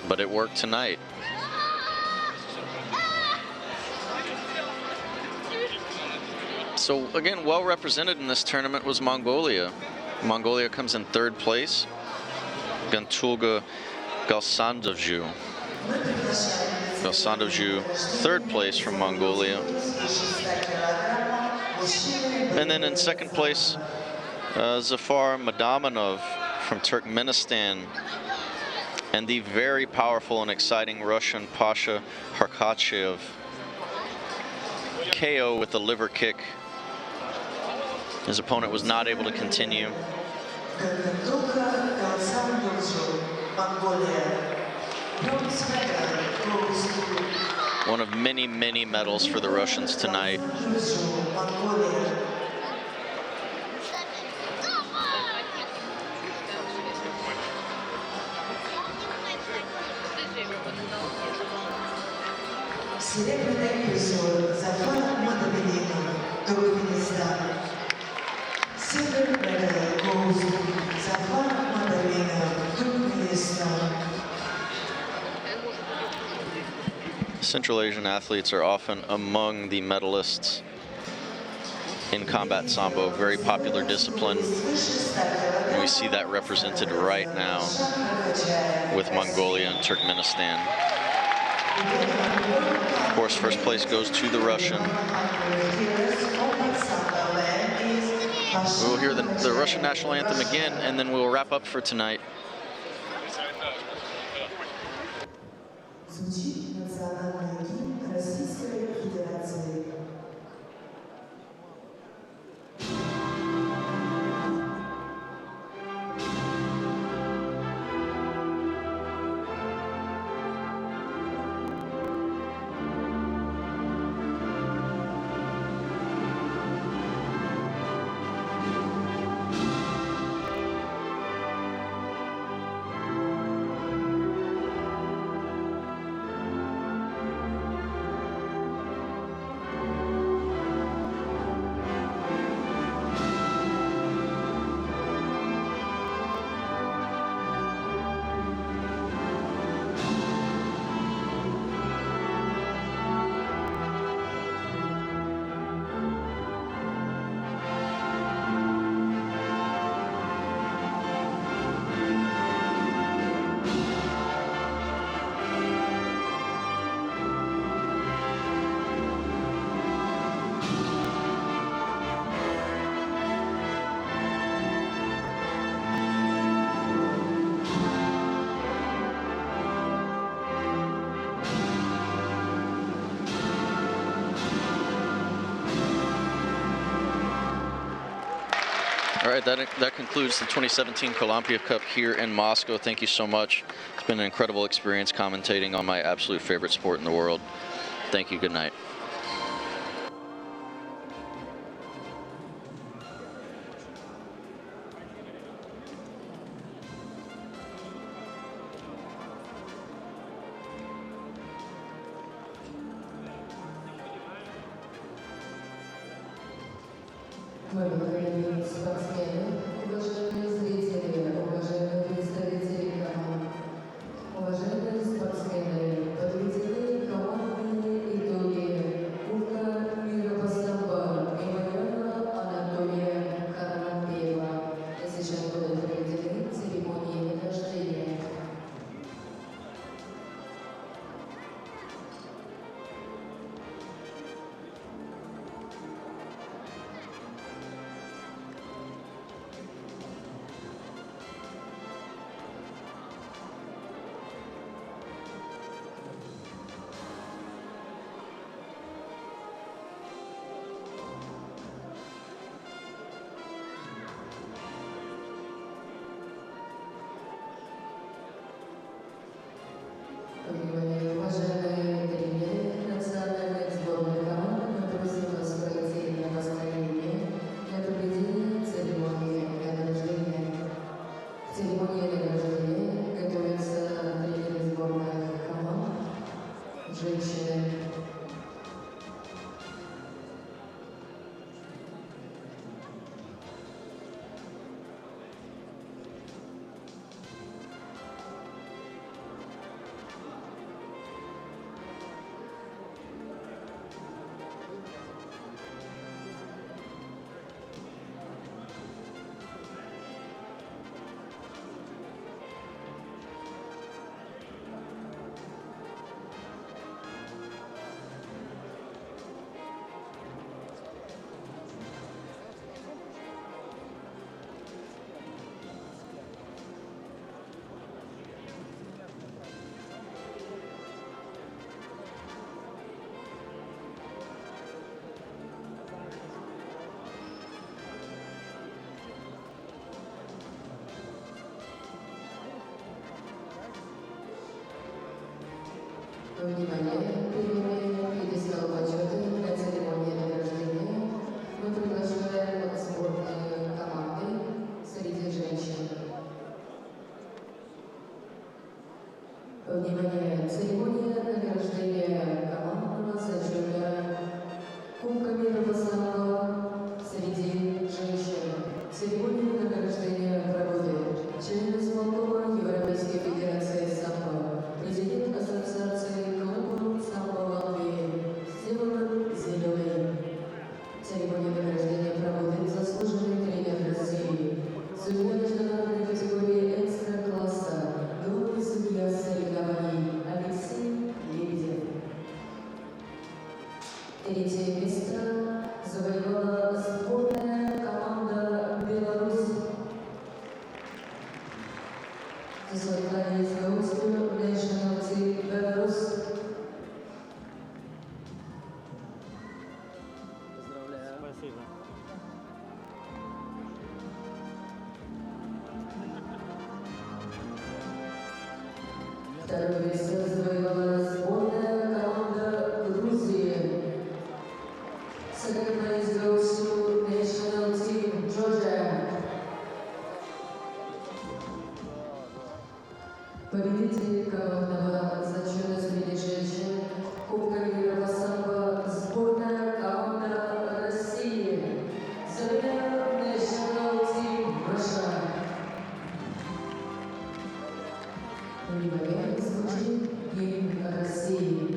Speaker 3: but it worked tonight. So again, well represented in this tournament was Mongolia. Mongolia comes in third place. Gantulga Galsandovju. Galsandovju, third place from Mongolia. And then in second place, Zafar Madamanov from Turkmenistan. And the very powerful and exciting Russian Pasha Harkachev. KO with the liver kick. His opponent was not able to continue. One of many, many medals for the Russians tonight.
Speaker 4: Серебряный призер Захар Мадалинов, Туркменистан. Silver medal goes to Захар Мадалинов, Туркменистан.
Speaker 3: Central Asian athletes are often among the medalists in combat sambo, very popular discipline. And we see that represented right now with Mongolia and Turkmenistan. Of course, first place goes to the Russian. We'll hear the Russian national anthem again, and then we'll wrap up for tonight.
Speaker 4: Звучит национальный гимн Российской Федерации.
Speaker 3: All right, that concludes the 2017 Harlampiyeva Cup here in Moscow. Thank you so much. It's been an incredible experience commentating on my absolute favorite sport in the world. Thank you. Good night.
Speaker 4: Мы благодарим спортсменов, уважаемые зрители, уважаемые представители команд. Уважаемые спортсмены, подведены командные итоги Кубка мира по самбо Мемориала А Харлампиева. И сейчас будут проведены церемонии награждения. Внимание, уважаемые тренеры национальных сборных команд, мы просим вас пройти на построение для проведения церемонии награждения. К церемонии награждения готовятся тренеры сборных команд, женщины. Внимание, примеры пьедестал почета для церемонии награждения. Мы приглашаем сборные команды среди женщин. Внимание, церемония награждения командного зачета Кубка мира по самбо среди женщин. Церемонию награждения проводят член исполкома Европейской федерации самбо, президент Ассоциации клубов самбо Латвии Степан Зеленый. Церемонию награждения проводит заслуженный тренер России, судья международной категории экстра-класса, главный судья соревнований Алексей Лебедев. Третье место завоевала сборная команда Беларусь. Звание Беларусью National Team Беларусь.
Speaker 5: Поздравляю. Спасибо.
Speaker 4: Второе место завоевала сборная команда Грузии. Second place goes to National Team Georgia. Победитель командного зачета среди женщин Кубка мира по самбо сборная команда России. Завоевала National Team Russia. Внимание, звучит гимн России.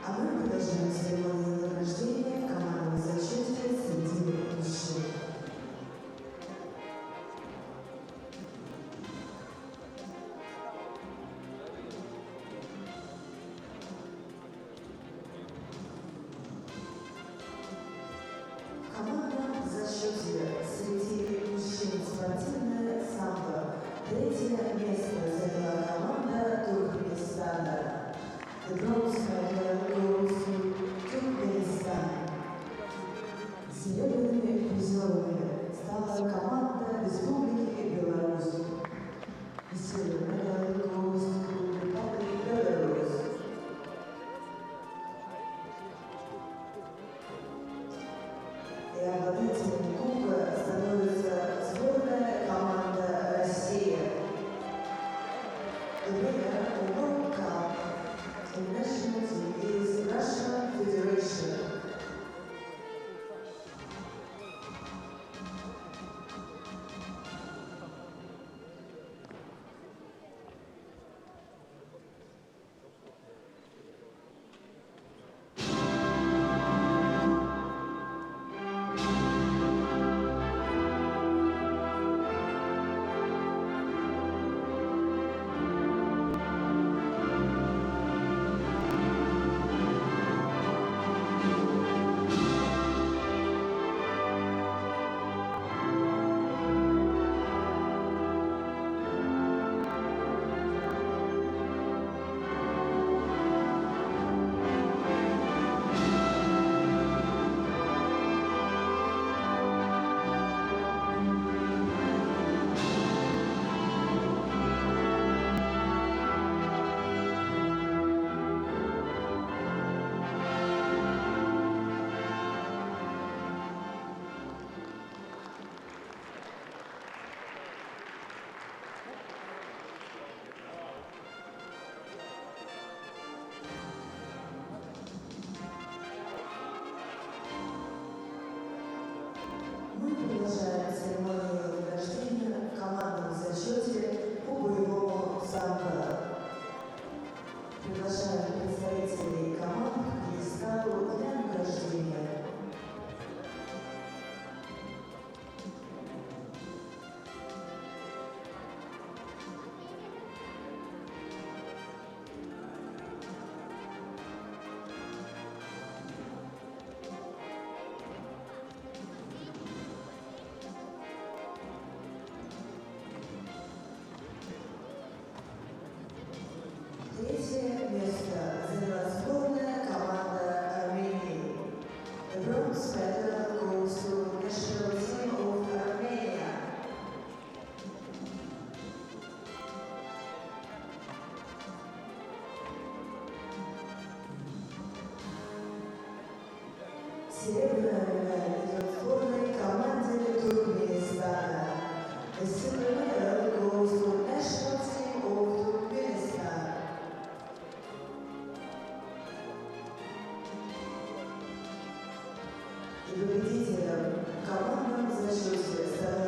Speaker 4: А мы продолжаем церемонию награждения в командном зачете среди мужчин. В командном зачете среди мужчин спортивное самбо. Третье место заняла команда Туркменистана. The bronze medal goes to Turkmenistan. Серебряными призерами стала команда Республики Беларусь. Silver medal goes to Republic Belarus. И обладателем кубка становится сборная команда России. The winner of World Cup in national team is Russian Federation.
Speaker 9: Серебряная медаль идет сборной команде Туркменистана. The silver medal goes to national team of Turkmenistan. И победителем в командном зачете становится